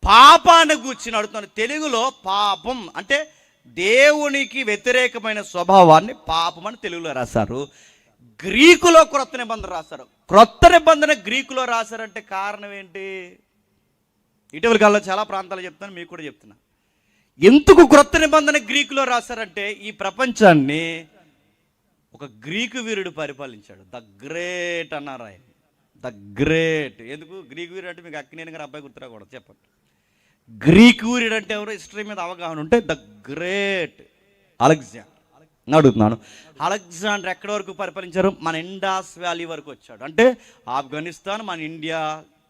పాపాన్ని గూర్చి అడుగుతున్నాను, తెలుగులో పాపం అంటే దేవునికి వ్యతిరేకమైన స్వభావాన్ని పాపం అని తెలుగులో రాశారు. గ్రీకులో క్రొత్త నిబంధన రాశారు. క్రొత్త నిబంధన గ్రీకులో రాశారంటే కారణం ఏంటి? ఇటీవల కాలంలో చాలా ప్రాంతాలు చెప్తాను, మీకు కూడా చెప్తున్నా. ఎందుకు క్రొత్త నిబంధన గ్రీకులో రాశారంటే ఈ ప్రపంచాన్ని ఒక గ్రీకు వీరుడు పరిపాలించాడు. ద గ్రేట్ అన్నారు ఆయన. The great. ఎందుకు గ్రీకు వీరుడు అంటే మీకు అక్కినేని గారు అబ్బాయి గుర్తురాకూడదు, చెప్పండి. గ్రీకు వీరుడు అంటే ఎవరో హిస్టరీ మీద అవగాహన ఉంటే ద గ్రేట్ అలెగ్జాండర్ అడుగుతున్నాను. అలెగ్జాండర్ ఎక్కడి వరకు పరిపాలించారు? మన ఇండాస్ వ్యాలీ వరకు వచ్చాడు. అంటే ఆఫ్ఘనిస్తాన్, మన ఇండియా,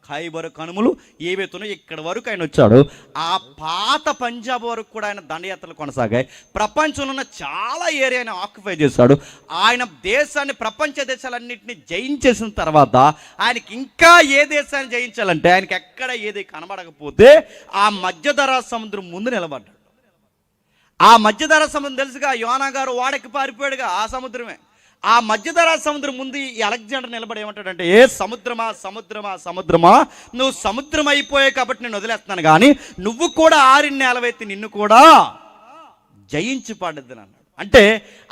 ఖైబర్ కనుమలు ఏవైతున్నాయో ఇక్కడ వరకు ఆయన వచ్చాడు. ఆ పాత పంజాబ్ వరకు కూడా ఆయన దండయాత్రలు కొనసాగాయి. ప్రపంచంలో ఉన్న చాలా ఏరియాని ఆక్యుపై చేశాడు. ఆయన దేశాన్ని, ప్రపంచ దేశాలన్నింటినీ జయించేసిన తర్వాత ఆయనకి ఇంకా ఏ దేశాన్ని జయించాలంటే ఆయనకి ఎక్కడ ఏది కనబడకపోతే ఆ మధ్యధరా సముద్రం ముందు నిలబడ్డాడు. ఆ మధ్యధరా సముద్రం తెలుసుగా, యోనా గారు వాడకి పారిపోయాడుగా, ఆ సముద్రమే. ఆ మధ్యధరా సముద్రం ముందు ఈ అలెగ్జాండర్ నిలబడి ఏమంటాడంటే, ఏ సముద్రమా సముద్రమా సముద్రమా, నువ్వు సముద్రం అయిపోయావు కాబట్టి నేను వదిలేస్తున్నాను, కానీ నువ్వు కూడా ఆరిన నేలవైతే నిన్ను కూడా జయించి పడద్దు అన్నాడు. అంటే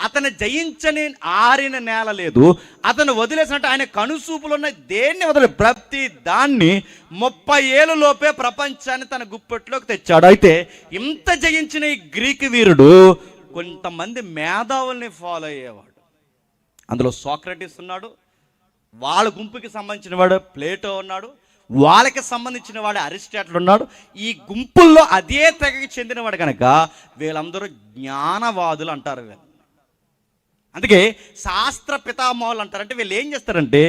అతను జయించని ఆరిన నేల లేదు, అతను వదిలేసినట్టు ఆయన కనుసూపులు ఉన్న దేన్ని వదిలే ప్రతి దాన్ని 30 ఏళ్ళ లోపే ప్రపంచాన్ని తన గుప్పెట్లోకి తెచ్చాడు. అయితే ఇంత జయించిన ఈ గ్రీకు వీరుడు కొంతమంది మేధావుల్ని ఫాలో అయ్యేవాడు. అందులో సోక్రటీస్ ఉన్నాడు, వాళ్ళ గుంపుకి సంబంధించిన వాడు ప్లేటో ఉన్నాడు, వాళ్ళకి సంబంధించిన వాడు అరిస్టాటిల్ ఉన్నాడు. ఈ గుంపుల్లో అదే తెగకి చెందినవాడు కనుక వీళ్ళందరూ జ్ఞానవాదులు అంటారు. వీళ్ళు అందుకే శాస్త్ర పితామహులు అంటారు. అంటే వీళ్ళు ఏం చేస్తారంటే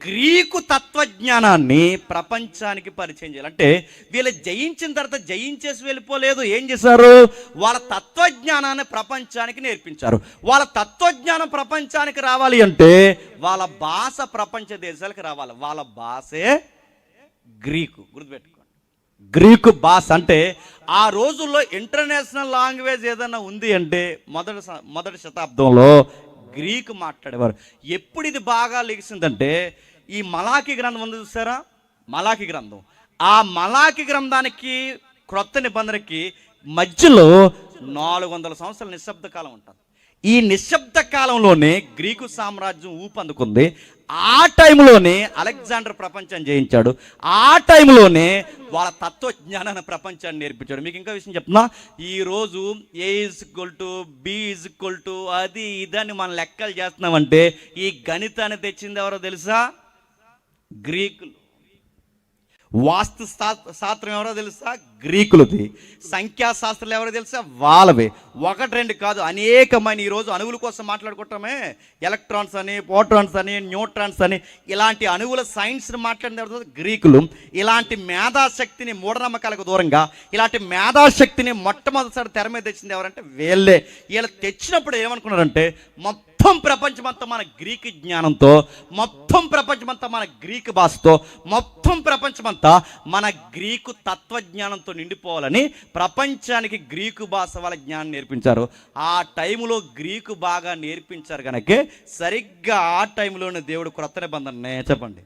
గ్రీకు తత్వజ్ఞానాన్ని ప్రపంచానికి పరిచయం చేయాలి. అంటే వీళ్ళు జయించిన తర్వాత జయించేసి వెళ్ళిపోలేదు, ఏం చేశారు? వాళ్ళ తత్వజ్ఞానాన్ని ప్రపంచానికి నేర్పించారు. వాళ్ళ తత్వజ్ఞానం ప్రపంచానికి రావాలి అంటే వాళ్ళ భాష ప్రపంచ దేశాలకు రావాలి. వాళ్ళ భాషే గ్రీకు. గుర్తుపెట్టుకోండి, గ్రీకు భాష. అంటే ఆ రోజుల్లో ఇంటర్నేషనల్ లాంగ్వేజ్ ఏదైనా ఉంది అంటే మొదటి శతాబ్దంలో గ్రీకు మాట్లాడేవారు. ఎప్పుడు ఇది బాగా లెగిసిందంటే ఈ మలాకి గ్రంథం ఉంది చూసారా, మలాకి గ్రంథం. ఆ మలాకి గ్రంథానికి క్రొత్త నిబంధనకి మధ్యలో 400 సంవత్సరాల నిశ్శబ్ద కాలం ఉంటుంది. ఈ నిశ్శబ్ద కాలంలోనే గ్రీకు సామ్రాజ్యం ఊపందుకుంది. ఆ టైంలోనే అలెగ్జాండర్ ప్రపంచాన్ని జయించాడు. ఆ టైంలోనే వాళ్ళ తత్వజ్ఞానాన్ని ప్రపంచాన్ని నేర్పించాడు. మీకు ఇంకా విషయం చెప్తున్నా, ఈరోజు A=B= అది ఇదని మనం లెక్కలు చేస్తున్నామంటే ఈ గణితాన్ని తెచ్చింది ఎవరో తెలుసా? గ్రీకులు. వాస్తు శాస్త్రం ఎవరో తెలుసా? గ్రీకులది. సంఖ్యాశాస్త్రాలు ఎవరో తెలుసా? వాళ్ళవే. 1, 2 కాదు, అనేకమైన ఈరోజు అణువుల కోసం మాట్లాడుకుంటామే, ఎలక్ట్రాన్స్ అని, ప్రోటాన్స్ అని, న్యూట్రాన్స్ అని, ఇలాంటి అణువుల సైన్స్ని మాట్లాడిన ఎవరో గ్రీకులు. ఇలాంటి మేధాశక్తిని, మూఢనమ్మకాలకు దూరంగా ఇలాంటి మేధాశక్తిని మొట్టమొదటిసారి తెర మీద తెచ్చింది ఎవరంటే వీళ్ళే. వీళ్ళు తెచ్చినప్పుడు ఏమనుకున్నారంటే మొత్తం ప్రపంచమంతా మన గ్రీకు జ్ఞానంతో, మొత్తం ప్రపంచమంతా మన గ్రీకు భాషతో, మొత్తం ప్రపంచమంతా మన గ్రీకు తత్వజ్ఞానంతో నిండిపోవాలని ప్రపంచానికి గ్రీకు భాష వాళ్ళ జ్ఞానం నేర్పించారు. ఆ టైంలో గ్రీకు బాగా నేర్పించారు కనుక సరిగ్గా ఆ టైంలోనే దేవుడు క్రొత్త నిబంధననే చెప్పండి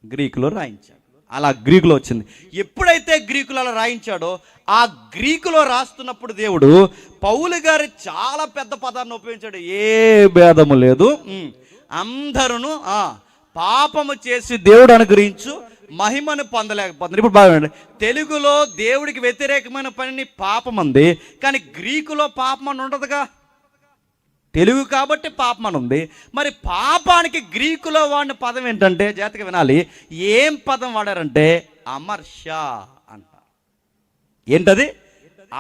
గ్రీకులో రాయించాడు. అలా గ్రీకులో వచ్చింది. ఎప్పుడైతే గ్రీకులో అలా రాయించాడో ఆ గ్రీకులో రాస్తున్నప్పుడు దేవుడు పౌలు గారు చాలా పెద్ద పదాన్ని ఉపయోగించాడు. ఏ భేదము లేదు, అందరూ పాపము చేసి దేవుడు అనుగ్రహించు మహిమను పొందలేకపోతున్నారు. ఇప్పుడు బాగా తెలుగులో దేవుడికి వ్యతిరేకమైన పనిని పాపం అంది, కానీ గ్రీకులో పాపం అని ఉండదుగా. తెలుగు కాబట్టి పాపం అని ఉంది. మరి పాపానికి గ్రీకులో వాడిన పదం ఏంటంటే, జాగ్రత్తగా వినాలి, ఏం పదం వాడారంటే అమర్ష అంట. ఏంటది?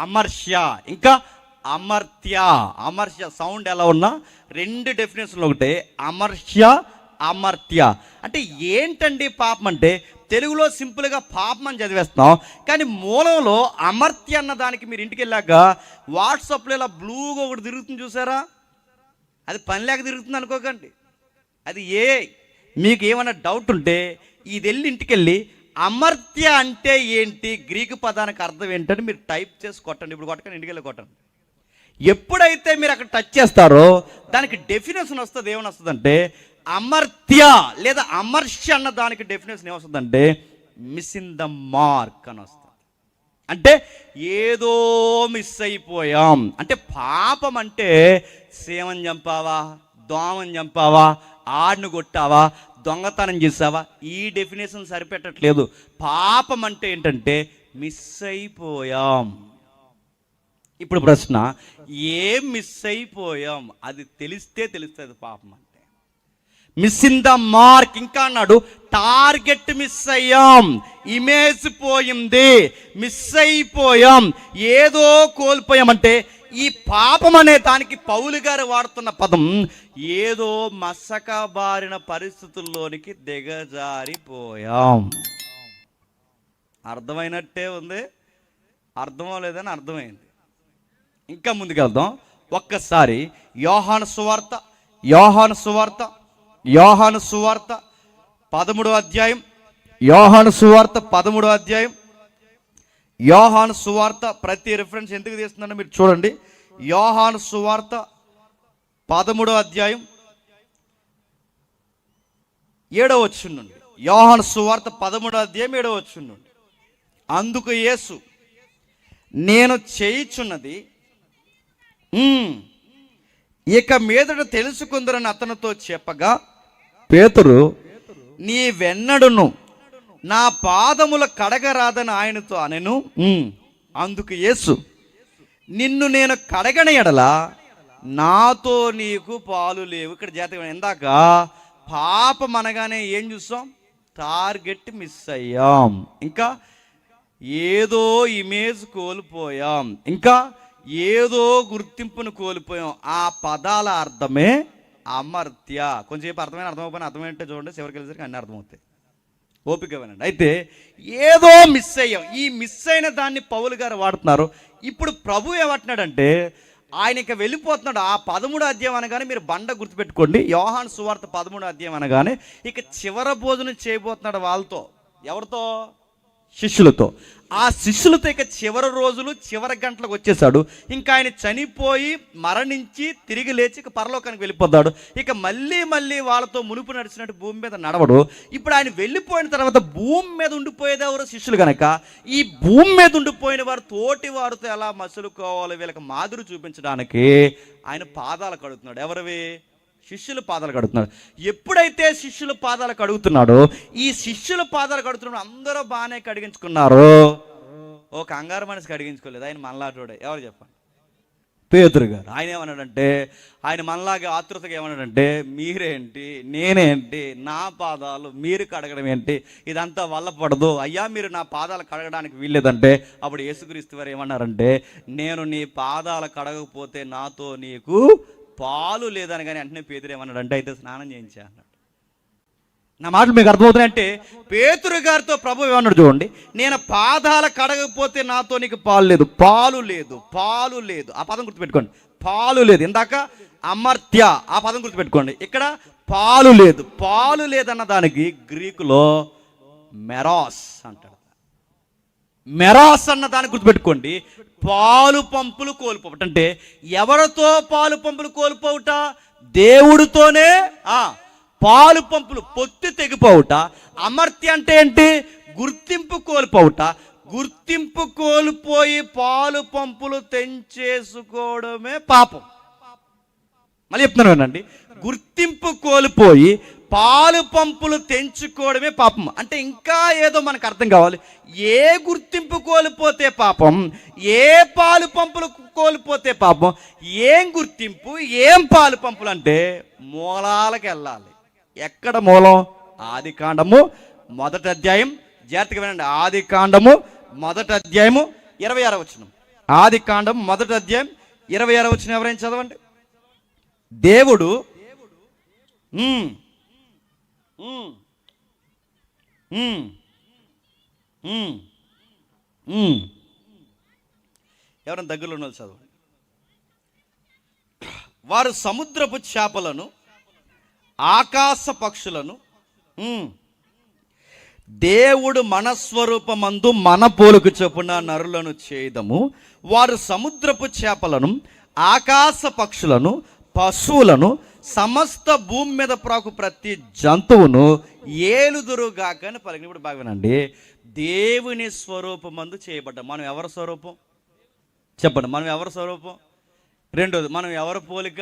అమర్ష. ఇంకా అమర్త్య. అమర్ష సౌండ్ ఎలా ఉన్నా 2 డెఫినేషన్లు ఒకటే, అమర్ష అమర్త్య. అంటే ఏంటండి పాపం అంటే తెలుగులో సింపుల్గా పాపం అని చదివేస్తాం, కానీ మూలంలో అమర్త్య అన్న దానికి మీరు ఇంటికి వెళ్ళాక వాట్సాప్లో ఇలా బ్లూగా ఒకటి తిరుగుతుంది చూసారా, అది పని లేక తిరుగుతుంది అనుకోకండి. అది మీకు ఏమైనా డౌట్ ఉంటే ఇది వెళ్ళి ఇంటికి వెళ్ళి అమర్త్య అంటే ఏంటి, గ్రీకు పదానికి అర్థం ఏంటని మీరు టైప్ చేసి కొట్టండి. ఇప్పుడు కొట్టకండి, ఇంటికి వెళ్ళి కొట్టండి. ఎప్పుడైతే మీరు అక్కడ టచ్ చేస్తారో దానికి డెఫినేషన్ వస్తుంది. ఏమని వస్తుందంటే అమర్త్య లేదా అమర్ష అన్న దానికి డెఫినేషన్ ఏమొస్తుందంటే మిస్సింగ్ ద మార్క్ అని వస్తుంది. అంటే ఏదో మిస్ అయిపోయాం. అంటే పాపం అంటే సేమని చంపావా, దోమని చంపావా, ఆడును కొట్టావా, దొంగతనం చేసావా, ఈ డెఫినేషన్ సరిపెట్టట్లేదు. పాపం అంటే ఏంటంటే మిస్ అయిపోయాం. ఇప్పుడు ప్రశ్న, ఏం మిస్ అయిపోయాం? అది తెలిస్తే తెలుస్తుంది పాపం అంటే. Miss in the mark. ఇంకా అన్నాడు టార్గెట్ మిస్ అయ్యాం, ఇమేజ్ పోయింది, మిస్ అయిపోయాం, ఏదో కోల్పోయామంటే ఈ పాపం అనే దానికి పౌలు గారు వాడుతున్న పదం ఏదో మసకబారిన పరిస్థితుల్లోనికి దిగజారిపోయాం. అర్థమైనట్టే ఉంది, అర్థం లేదని అర్థమైంది. ఇంకా ముందుకెళ్దాం. ఒక్కసారి యోహాను సువార్త 13వ అధ్యాయం, యోహాను సువార్త ప్రతి రిఫరెన్స్ ఎందుకు తీస్తుందంటే మీరు చూడండి. యోహాను సువార్త 13వ అధ్యాయం 7వ వచనం నుండి. యోహాను సువార్త 13వ అధ్యాయం 7వ వచనం నుండి. అందుకు యేసు, నేను చేయుచున్నది ఇక మీదట తెలుసుకుందరని అతనితో చెప్పగా, పేతురు, నీ వెన్నడును నా పాదముల కడగరాదని ఆయనతో అనెను. అందుకు యేసు, నిన్ను నేను కడగని ఎడల నాతో నీకు పాలు లేవు. ఇక్కడ జాతకం ఇందాక పాపం అనగానే ఏం చూసాం? టార్గెట్ మిస్ అయ్యాం, ఇంకా ఏదో ఇమేజ్ కోల్పోయాం, ఇంకా ఏదో గుర్తింపును కోల్పోయాం. ఆ పదాల అర్థమే అమర్త్య. కొంచెంసేపు అర్థమైపోయిన అర్థమైంటే చూడండి, చివరికి వెళ్ళేసరికి అన్నీ అర్థమవుతాయి. ఓపిక వినండి. అయితే ఏదో మిస్ అయ్యాం. ఈ మిస్ అయిన దాన్ని పౌలు గారు వాడుతున్నారు. ఇప్పుడు ప్రభు ఏమంటున్నాడంటే ఆయన ఇక వెళ్ళిపోతున్నాడు. ఆ 13వ అధ్యాయం అనగానే మీరు బండ గుర్తుపెట్టుకోండి. యోహాను సువార్త 13వ అధ్యాయం అనగానే ఇక చివరి భోజనం చేయబోతున్నాడు వాళ్ళతో. ఎవరితో? శిష్యులతో. ఆ శిష్యులతో ఇక చివరి రోజులు, చివరి గంటలకు వచ్చేసాడు. ఇంకా ఆయన చనిపోయి మరణించి తిరిగి లేచి ఇక పరలోకానికి వెళ్ళిపోతాడు. ఇక మళ్ళీ వాళ్ళతో మునుపు నడిచినట్టు భూమి మీద నడవడు. ఇప్పుడు ఆయన వెళ్ళిపోయిన తర్వాత భూమి మీద ఉండిపోయేది ఎవరు? శిష్యులు కనుక ఈ భూమి మీద ఉండిపోయిన వారు తోటి వారితో ఎలా మసులుకోవాలో వీళ్ళకి మాదిరి చూపించడానికి ఆయన పాదాలు కడుగుతున్నాడు. ఎవరివి? శిష్యుల పాదాలు కడుగుతున్నాడు. ఎప్పుడైతే శిష్యుల పాదాలు కడుగుతున్నాడో, ఈ శిష్యుల పాదాలు కడుగుతున్నాడు అందరూ బాగానే కడిగించుకున్నారు. ఓ కంగారు మనిషి కడిగించుకోలేదు. ఆయన మనలాటోడే. ఎవరు చెప్పండి? పేతురు గారు. ఆయన ఏమన్నాడంటే, ఆయన మనలాగా ఆతృతగా ఏమన్నాడంటే, మీరేంటి, నేనేంటి, నా పాదాలు మీరు కడగడం ఏంటి, ఇదంతా వల్ల పడదు అయ్యా, మీరు నా పాదాలు కడగడానికి వీల్లేదంటే అప్పుడు యేసుక్రీస్తు వారు ఏమన్నారంటే, నేను నీ పాదాలు కడగకపోతే నాతో నీకు పాలు లేదని. కానీ వెంటనే పేతురు ఏమన్నాడంటే, అయితే స్నానం చేయించా అన్నాడు. నా మాటలు మీకు అర్థమవుతున్నాయంటే పేతురు గారితో ప్రభు ఏమన్నాడు చూడండి, నేను పాదాల కడగకపోతే నాతో నీకు పాలు లేదు. ఆ పదం గుర్తుపెట్టుకోండి. పాలు లేదు. ఇందాక అమర్త్య, ఆ పదం గుర్తుపెట్టుకోండి. ఇక్కడ పాలు లేదన్న దానికి గ్రీకులో మెరాస్ అంటాడు. మెరాస్ అన్న దాన్ని గుర్తుపెట్టుకోండి. పాలు పంపులు కోల్పోవట అంటే ఎవరితో పాలు పంపులు కోల్పోవుట? దేవుడితోనే పాలు పంపులు పొత్తి తెగిపోవుట. అమర్త్య అంటే ఏంటి? గుర్తింపు కోల్పోవుట. గుర్తింపు కోల్పోయి పాలు పంపులు తెంచేసుకోవడమే పాపం. మళ్ళీ చెప్తున్నాను వినండి. గుర్తింపు కోల్పోయి పాలు పంపులు తెంచుకోవడమే పాపం. అంటే ఇంకా ఏదో మనకు అర్థం కావాలి. ఏ గుర్తింపు కోల్పోతే పాపం, ఏ పాలు పంపులు కోల్పోతే పాపం, ఏం గుర్తింపు, ఏం పాలు పంపులు అంటే మూలాలకు వెళ్ళాలి. ఎక్కడ మూలం? ఆదికాండము 1వ అధ్యాయం. జాగ్రత్తగా వినండి. ఆదికాండము 1వ అధ్యాయము 26వ వచనం. ఆదికాండం 1వ అధ్యాయం 26వ వచనం ఎవరైనా చదవండి. దేవుడు ఎవరైనా దగ్గరలో ఉన్న చదవండి. వారు సముద్రపు చేపలను, ఆకాశ పక్షులను దేవుడు మనస్వరూపమందు మన పోలుకు చొప్పున నరులను చేయదము. వారు సముద్రపు చేపలను, ఆకాశ పక్షులను, పశువులను, సమస్త భూమి మీద ప్రాకు ప్రతి జంతువును ఏలుదురుగాక అని పలికిన. ఇప్పుడు బాగా వినండి, దేవుని స్వరూపమందు చేయబడ్డాం. మనం ఎవరి స్వరూపం చెప్పండి? మనం ఎవరి స్వరూపం? రెండోది, మనం ఎవరి పోలిక?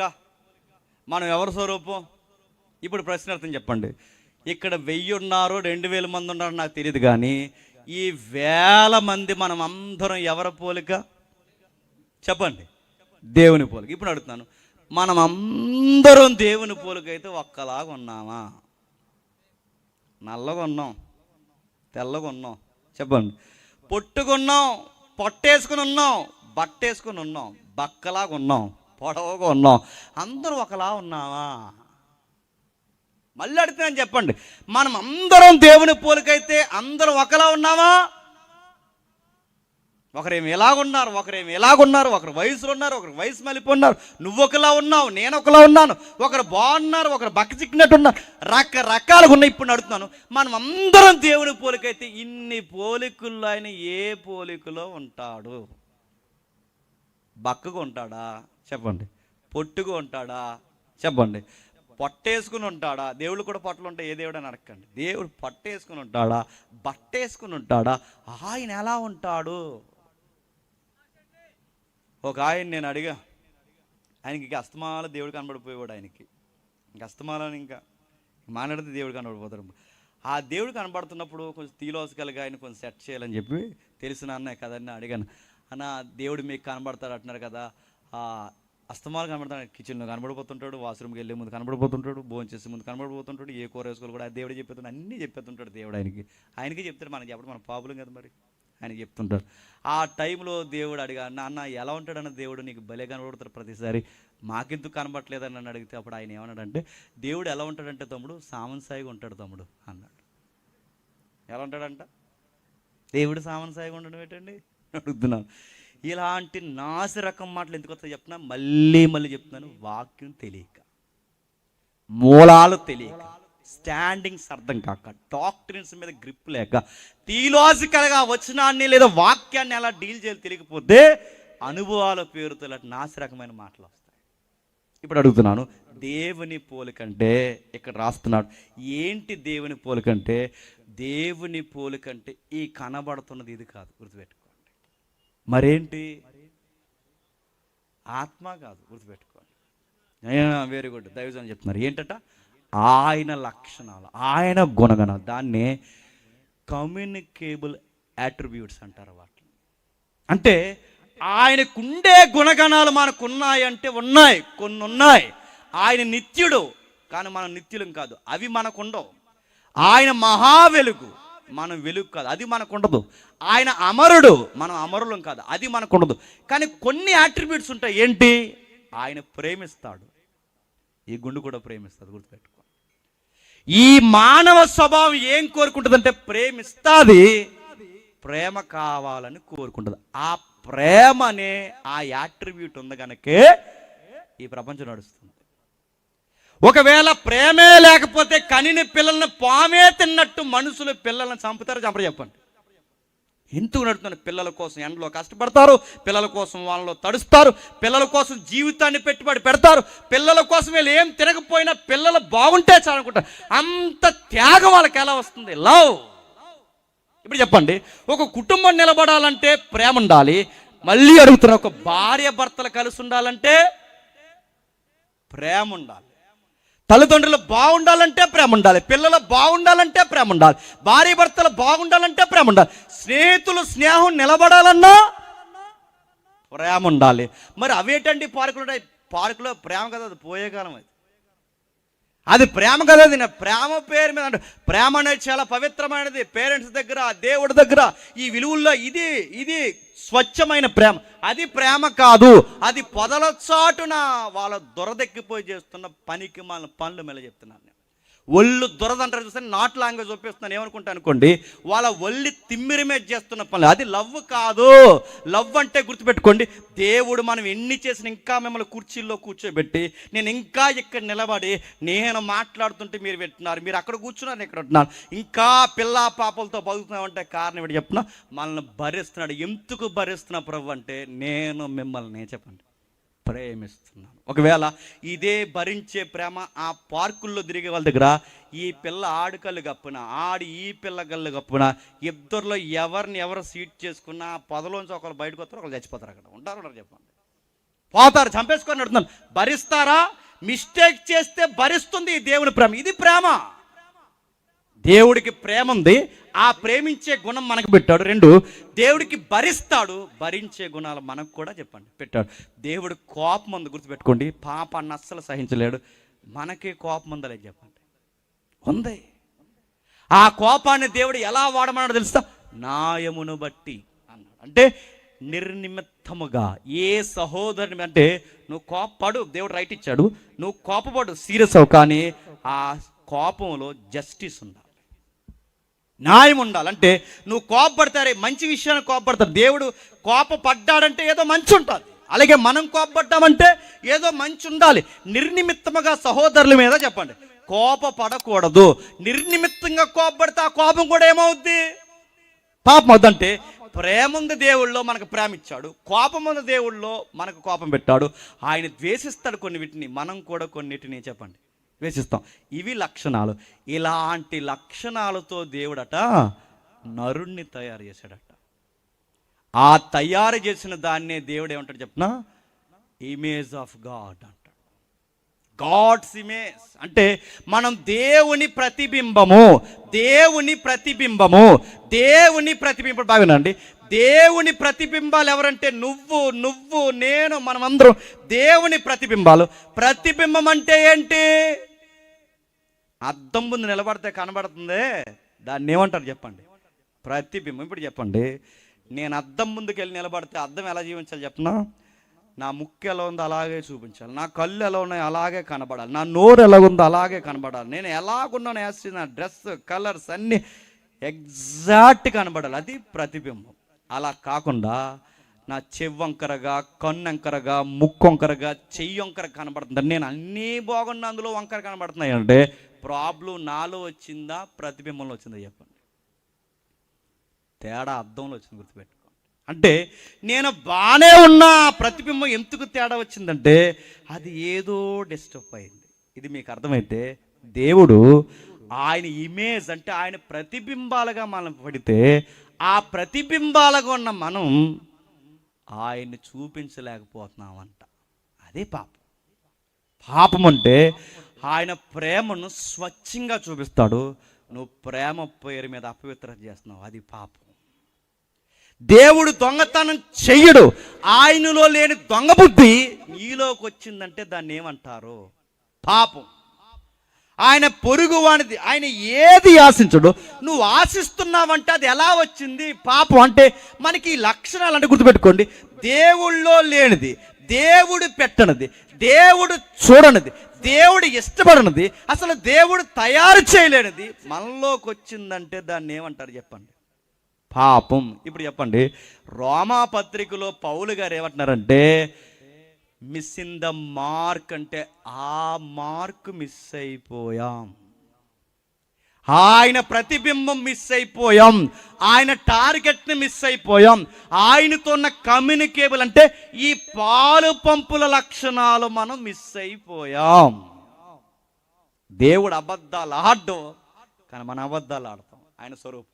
మనం ఎవరి స్వరూపం? ఇప్పుడు ప్రశ్నార్థం చెప్పండి. ఇక్కడ 1000 ఉన్నారు, 2000 మంది ఉన్నారు నాకు తెలియదు, కానీ ఈ 1000 మంది మనం అందరం ఎవరి పోలిక చెప్పండి? దేవుని పోలిక. ఇప్పుడు అడుగుతున్నాను, మనం అందరం దేవుని పోలిక అయితే ఒక్కలాగా ఉన్నామా? నల్లగా ఉన్నాం, తెల్లగా ఉన్నాం చెప్పండి, పొట్టుకున్నాం, పొట్టేసుకుని ఉన్నాం, బట్టేసుకుని ఉన్నాం, బక్కలాగా ఉన్నాం, పొడవుగా ఉన్నాం, అందరూ ఒకలా ఉన్నావా? మళ్ళీ అడుగుతున్నాను చెప్పండి, మనం అందరం దేవుని పోలికైతే అందరం ఒకలా ఉన్నావా? ఒకరేమి ఎలాగున్నారు, ఒకరేమి ఎలాగున్నారు, ఒకరు వయసులో ఉన్నారు, ఒకరు వయసు మళ్ళీపోన్నారు, నువ్వు ఒకలా ఉన్నావు, నేను ఒకలా ఉన్నాను, ఒకరు బాగున్నారు, ఒకరు బక్క చిక్కినట్టు ఉన్నారు, రకరకాలుగా ఉన్నాయి. ఇప్పుడు అడుగుతున్నాను, మనం అందరం దేవుని పోలికైతే ఇన్ని పోలికల్లో ఆయన ఏ పోలికలో ఉంటాడు? బక్కగా ఉంటాడా చెప్పండి? పొట్టుగా ఉంటాడా చెప్పండి? పొట్టేసుకుని ఉంటాడా? దేవుడు కూడా పొట్టలు ఉంటాయి, ఏ దేవుడు అని అడగండి. దేవుడు పొట్టేసుకుని ఉంటాడా, బట్టేసుకుని ఉంటాడా? ఆయన ఎలా ఉంటాడు? ఒక ఆయన నేను అడిగా, ఆయనకి అస్తమాల దేవుడు కనబడిపోయేవాడు. ఆయనకి ఇంకా అస్తమాలని ఇంకా మాట్లాడితే దేవుడు కనబడిపోతాడు. ఆ దేవుడు కనబడుతున్నప్పుడు కొంచెం థియలాజికల్గా ఆయన కొంచెం సెట్ చేయాలని చెప్పి తెలిసిన అన్నయ్య కదని అడిగాను. అన్న, దేవుడు మీకు కనబడతాడు అంటున్నారు కదా, అస్తమాలు కనబడతాడు, కిచెన్లో కనబడిపోతుంటాడు, వాష్రూమ్కి వెళ్ళే ముందు కనబడిపోతుంటాడు, భోజనం చేసే ముందు కనబడిపోతుంటాడు, ఏ కూర వేసుకోవాలి కూడా దేవుడు చెప్పేస్తాడు, అన్నీ చెప్పేస్తుంటాడు దేవుడు. ఆయనకి చెప్తాడు, మనకి చెప్పడం మన పాపులం కదా, మరి ఆయనకి చెప్తుంటాడు. ఆ టైంలో దేవుడు అడిగా, అన్న ఎలా ఉంటాడన్న దేవుడు నీకు భలే కనబడతాడు ప్రతిసారి, మాకెందుకు కనబడలేదని నన్ను అడిగితే అప్పుడు ఆయన ఏమన్నాడంటే, దేవుడు ఎలా ఉంటాడంటే తమ్ముడు సామన్ సాయిగా ఉంటాడు తమ్ముడు అన్నాడు. ఎలా ఉంటాడంట దేవుడు? సామన్ సాయిగా ఉండడం ఏంటండి అడుగుతున్నాను. ఇలాంటి నాసి రకం మాటలు ఎందుకు వస్తాయి చెప్తున్నా, మళ్ళీ చెప్తున్నాను, వాక్యం తెలియక, మూలాలు తెలియక, స్టాండింగ్స్ అర్థం కాక, డాక్టరీన్స్ మీద గ్రిప్ లేక, థియలాజికల్గా వచనాన్ని లేదా వాక్యాన్ని ఎలా డీల్ చేయాలి తెలియకపోతే అనుభవాల పేరుతో ఇలాంటి నాసి రకమైన మాటలు వస్తాయి. ఇప్పుడు అడుగుతున్నాను, దేవుని పోలికంటే ఇక్కడ రాస్తున్నాడు, ఏంటి దేవుని పోలికంటే? దేవుని పోలికంటే ఈ కనబడుతున్నది ఇది కాదు, గుర్తుపెట్టుకోండి. మరేంటి? ఆత్మ కాదు, గుర్తుపెట్టుకోండి. వెరీ గుడ్, దైవజనం చెప్తున్నారు. ఏంటట? ఆయన లక్షణాలు, ఆయన గుణగణాలు, దాన్నే కమ్యూనికేబుల్ అట్రిబ్యూట్స్ అంటారు వాటిని. అంటే ఆయనకుండే గుణగణాలు మనకున్నాయంటే ఉన్నాయి, కొన్ని ఉన్నాయి. ఆయన నిత్యుడు, కానీ మనం నిత్యులం కాదు, అవి మనకుండవు. ఆయన మహా వెలుగు, మనం వెలుగు కాదు, అది మనకు ఉండదు. ఆయన అమరుడు, మనం అమరులం కాదు, అది మనకు ఉండదు. కానీ కొన్ని అట్రిబ్యూట్స్ ఉంటాయి. ఏంటి? ఆయన ప్రేమిస్తాడు, ఈ గుండు కూడా ప్రేమిస్తుంది, గుర్తుపెట్టుకో. ఈ మానవ స్వభావం ఏం కోరుకుంటుందంటే ప్రేమిస్తుంది, ప్రేమ కావాలని కోరుకుంటుంది. ఆ ప్రేమనే ఆ యాట్రిబ్యూట్ ఉంది కనుకే ఈ ప్రపంచం నడుస్తుంది. ఒకవేళ ప్రేమే లేకపోతే కనిని పిల్లల్ని పామే తిన్నట్టు మనుషులు పిల్లల్ని చంపుతారు, చంపరు చెప్పండి? ఎందుకు నడుతున్నారు? పిల్లల కోసం ఎండలో కష్టపడతారు, పిల్లల కోసం వాళ్ళలో తడుస్తారు, పిల్లల కోసం జీవితాన్ని పెట్టుబడి పెడతారు, పిల్లల కోసం వీళ్ళు ఏం తినకపోయినా పిల్లలు బాగుంటే చాలనుకుంటారు. అంత త్యాగం వాళ్ళకి ఎలా వస్తుంది? లవ్. ఇప్పుడు చెప్పండి, ఒక కుటుంబం నిలబడాలంటే ప్రేమ ఉండాలి. మళ్ళీ అడుగుతున్నా, ఒక భార్య భర్తలు కలిసి ఉండాలంటే ప్రేమ ఉండాలి. తల్లిదండ్రులు బాగుండాలంటే ప్రేమ ఉండాలి, పిల్లలు బాగుండాలంటే ప్రేమ ఉండాలి, భార్య భర్తలు బాగుండాలంటే ప్రేమ ఉండాలి, స్నేహితులు స్నేహం నిలబడాలన్నా ప్రేమ ఉండాలి. మరి అవేటండి పార్కులు? పార్కులో ప్రేమ కదా, అది పోయే కాలం, అది ప్రేమ కదా. అది ప్రేమ పేరు మీద అంటే ప్రేమ అనేది చాలా పవిత్రమైనది. పేరెంట్స్ దగ్గర, దేవుడి దగ్గర, ఈ విలువల్లో ఇది స్వచ్ఛమైన ప్రేమ. అది ప్రేమ కాదు, అది పొదల చాటున వాళ్ళ దొరదెక్కిపోయి చేస్తున్న పనికి మన పనులు మెల్ల చెప్తున్నాను నేను. ఒళ్ళు దొరదంటారు చూస్తే నాట్ లాంగ్వేజ్ ఒప్పిస్తున్నాను, ఏమనుకుంటా అనుకోండి, వాళ్ళ ఒళ్ళి తిమ్మిరిమే చేస్తున్న పనులు. అది లవ్ కాదు. లవ్ అంటే గుర్తుపెట్టుకోండి, దేవుడు మనం ఎన్ని చేసిన ఇంకా మిమ్మల్ని కుర్చీల్లో కూర్చోబెట్టి, నేను ఇంకా ఇక్కడ నిలబడి నేను మాట్లాడుతుంటే మీరు వింటున్నారు, మీరు అక్కడ కూర్చున్నారు, నేను ఇక్కడ ఉంటున్నాను, ఇంకా పిల్ల పాపలతో బతుకుతున్నామంటే కారణం ఇప్పుడు చెప్తున్నా, మనల్ని భరిస్తున్నాడు. ఎందుకు భరిస్తున్నా ప్రభు అంటే, నేను మిమ్మల్ని చెప్పండి ప్రేమిస్తున్నాను. ఒకవేళ ఇదే భరించే ప్రేమ ఆ పార్కుల్లో తిరిగే వాళ్ళ దగ్గర ఈ పిల్ల ఆడు కళ్ళు కప్పున ఆడి ఈ పిల్ల కళ్ళు కప్పున ఇద్దరిలో ఎవరిని ఎవరు సీట్ చేసుకున్నా ఆ పొదలోంచి ఒకరు బయటకు వస్తారు, ఒకరు చచ్చిపోతారు. అక్కడ ఉంటారు చెప్పండి, పోతారు, చంపేసుకొని అడుగుతున్నాను. భరిస్తారా? మిస్టేక్ చేస్తే భరిస్తుంది ఈ దేవుని ప్రేమ. ఇది ప్రేమ. దేవుడికి ప్రేమ ఉంది, ఆ ప్రేమించే గుణం మనకు పెట్టాడు. రెండు, దేవుడికి భరిస్తాడు, భరించే గుణాలు మనకు కూడా చెప్పండి పెట్టాడు. దేవుడు కోపం ఉంది, గుర్తుపెట్టుకోండి. పాపాన్ని అస్సలు సహించలేడు. మనకి కోపం ఉందలేదు చెప్పండి, ఉంది. ఆ కోపాన్ని దేవుడు ఎలా వాడమన్నాడు తెలుసా? న్యాయమును బట్టి అన్నాడు. అంటే నిర్నిమిత్తముగా ఏ సహోదరుని, అంటే నువ్వు కోపపడు, దేవుడు రైట్ ఇచ్చాడు, నువ్వు కోపపడు, సీరియస్ అవు, కానీ ఆ కోపంలో జస్టిస్ ఉండాలి, న్యాయం ఉండాలి. అంటే నువ్వు కోపపడతారే మంచి విషయాన్ని కోపపడతారు. దేవుడు కోపపడ్డాడంటే ఏదో మంచి ఉంటుంది, అలాగే మనం కోపపడ్డామంటే ఏదో మంచి ఉండాలి. నిర్నిమిత్తముగా సహోదరుల మీద చెప్పండి కోపపడకూడదు. నిర్నిమిత్తంగా కోపపడితే ఆ కోపం కూడా ఏమవుద్ది? పాపం అవుద్దంటే ప్రేమ ఉంది దేవుళ్ళో, మనకు ప్రేమ ఇచ్చాడు. కోపం ఉంది దేవుళ్ళో, మనకు కోపం పెట్టాడు. ఆయన ద్వేషిస్తాడు కొన్ని వీటిని, మనం కూడా కొన్నిటిని చెప్పండి ద్వేషిస్తాం. ఇవి లక్షణాలు. ఇలాంటి లక్షణాలతో దేవుడట నరుణ్ణి తయారు చేశాడట. ఆ తయారు చేసిన దాన్నే దేవుడు ఏమంటాడు చెప్పనా? ఇమేజ్ ఆఫ్ గాడ్ అంటాడు. గాడ్స్ ఇమేజ్ అంటే మనం దేవుని ప్రతిబింబము, దేవుని ప్రతిబింబము, దేవుని ప్రతిబింబం. బాగునండి, దేవుని ప్రతిబింబాలు ఎవరంటే నువ్వు నేను, మనమందరం దేవుని ప్రతిబింబాలు. ప్రతిబింబం అంటే ఏంటి? అద్దం ముందు నిలబడితే కనబడుతుందే, దాన్ని ఏమంటారు చెప్పండి? ప్రతిబింబం. ఇప్పుడు చెప్పండి, నేను అద్దం ముందుకు వెళ్ళి నిలబడితే అద్దం ఎలా జీవించాలి చెప్పనా? నా ముక్కు ఎలా ఉందో అలాగే చూపించాలి, నా కళ్ళు ఎలా ఉన్నాయో అలాగే కనబడాలి, నా నోరు ఎలా ఉందో అలాగే కనబడాలి, నేను ఎలాగున్నాను వేసి నా డ్రెస్ కలర్స్ అన్నీ ఎగ్జాక్ట్ కనబడాలి. అది ప్రతిబింబం. అలా కాకుండా నా చెవ్వంకరగా, కన్నంకరగా, ముక్కొంకరగా, చెయ్యొంకర కనబడుతుంది. నేను అన్నీ బాగున్నా అందులో వంకర కనబడుతున్నాయి అంటే ప్రాబ్లం నాలో వచ్చిందా ప్రతిబింబంలో వచ్చిందా చెప్పండి? తేడా అద్దంలో వచ్చింది, గుర్తుపెట్టుకోండి. అంటే నేను బాగానే ఉన్నా, ప్రతిబింబం ఎందుకు తేడా వచ్చిందంటే అది ఏదో డిస్టర్బ్ అయింది. ఇది మీకు అర్థమైతే దేవుడు ఆయన ఇమేజ్ అంటే ఆయన ప్రతిబింబాలుగా మనం పడితే ఆ ప్రతిబింబాలుగా ఉన్న మనం ఆయన్ని చూపించలేకపోతున్నామంట. అదే పాపం. పాపం అంటే ఆయన ప్రేమను స్వచ్ఛంగా చూపిస్తాడు, నువ్వు ప్రేమ పేరు మీద అపవిత్రత చేస్తున్నావు, అది పాపం. దేవుడు దొంగతనం చెయ్యడు, ఆయనలో లేని దొంగ బుద్ధి నీలోకి వచ్చిందంటే దాన్ని ఏమంటారు? పాపం. ఆయన పొరుగువానిది ఆయన ఏది ఆశించడు, నువ్వు ఆశిస్తున్నావంటే అది ఎలా వచ్చింది? పాపం. అంటే మనకి ఈ లక్షణాలు అంటే గుర్తుపెట్టుకోండి, దేవుళ్ళో లేనిది, దేవుడు పెట్టనిది, దేవుడు చూడనిది, దేవుడు ఇష్టపడనిది, అసలు దేవుడు తయారు చేయలేనిది మనలోకి వచ్చిందంటే దాన్ని ఏమంటారు చెప్పండి? పాపం. ఇప్పుడు చెప్పండి, రోమాపత్రికలో పౌలు గారు ఏమంటున్నారంటే మిస్ ఇన్ ద మార్క్, అంటే ఆ మార్క్ మిస్ అయిపోయాం, ఆయన ప్రతిబింబం మిస్ అయిపోయాం, ఆయన టార్గెట్ని మిస్ అయిపోయాం, ఆయనతో ఉన్న కమ్యూనికేబుల్ అంటే ఈ పాలు పంపుల లక్షణాలు మనం మిస్ అయిపోయాం. దేవుడు అబద్ధాలు ఆడడం, కానీ మన అబద్ధాలు ఆడతాం. ఆయన స్వరూపం.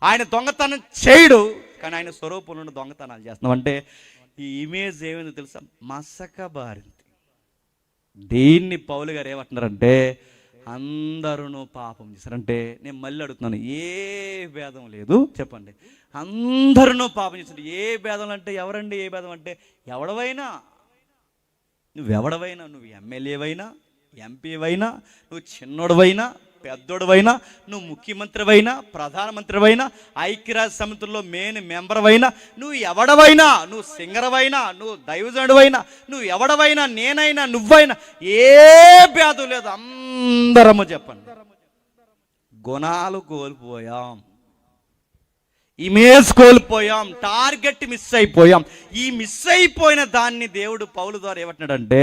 ఆయన దొంగతనం చేయడు, కానీ ఆయన స్వరూపం నుండి దొంగతనాలు చేస్తున్నాం. అంటే ఈ ఇమేజ్ ఏమైందో తెలుసా? మసక బారింది. దీన్ని పౌలు గారు ఏమంటున్నారంటే అందరూ పాపం చేశారంటే, నేను మళ్ళీ అడుగుతున్నాను, ఏ భేదం లేదు చెప్పండి. అందరూ పాపం చేశారు. ఏ భేదం అంటే ఎవరండి? ఏ భేదం అంటే ఎవడవైనా, నువ్వెవడవైనా, నువ్వు ఎమ్మెల్యేవైనా, ఎంపీవైనా, నువ్వు చిన్నోడువైనా, పెద్దోడువైనా, నువ్వు ముఖ్యమంత్రివైనా, ప్రధానమంత్రివైనా, ఐక్యరాజ్య సమితిలో మెయిన్ మెంబర్వైనా, నువ్వు ఎవడవైనా, నువ్వు సింగర్వైనా, నువ్వు దైవజనుడివైనా, నువ్వు ఎవడవైనా, నేనైనా, నువ్వైనా, ఏ భేదం లేదు. అందరము చెప్పండి, గుణాలు కోల్పోయాం, ఇమేజ్ కోల్పోయాం, టార్గెట్ మిస్ అయిపోయాం. ఈ మిస్ అయిపోయిన దాన్ని దేవుడు పౌలు ద్వారా ఏమంటున్నాడంటే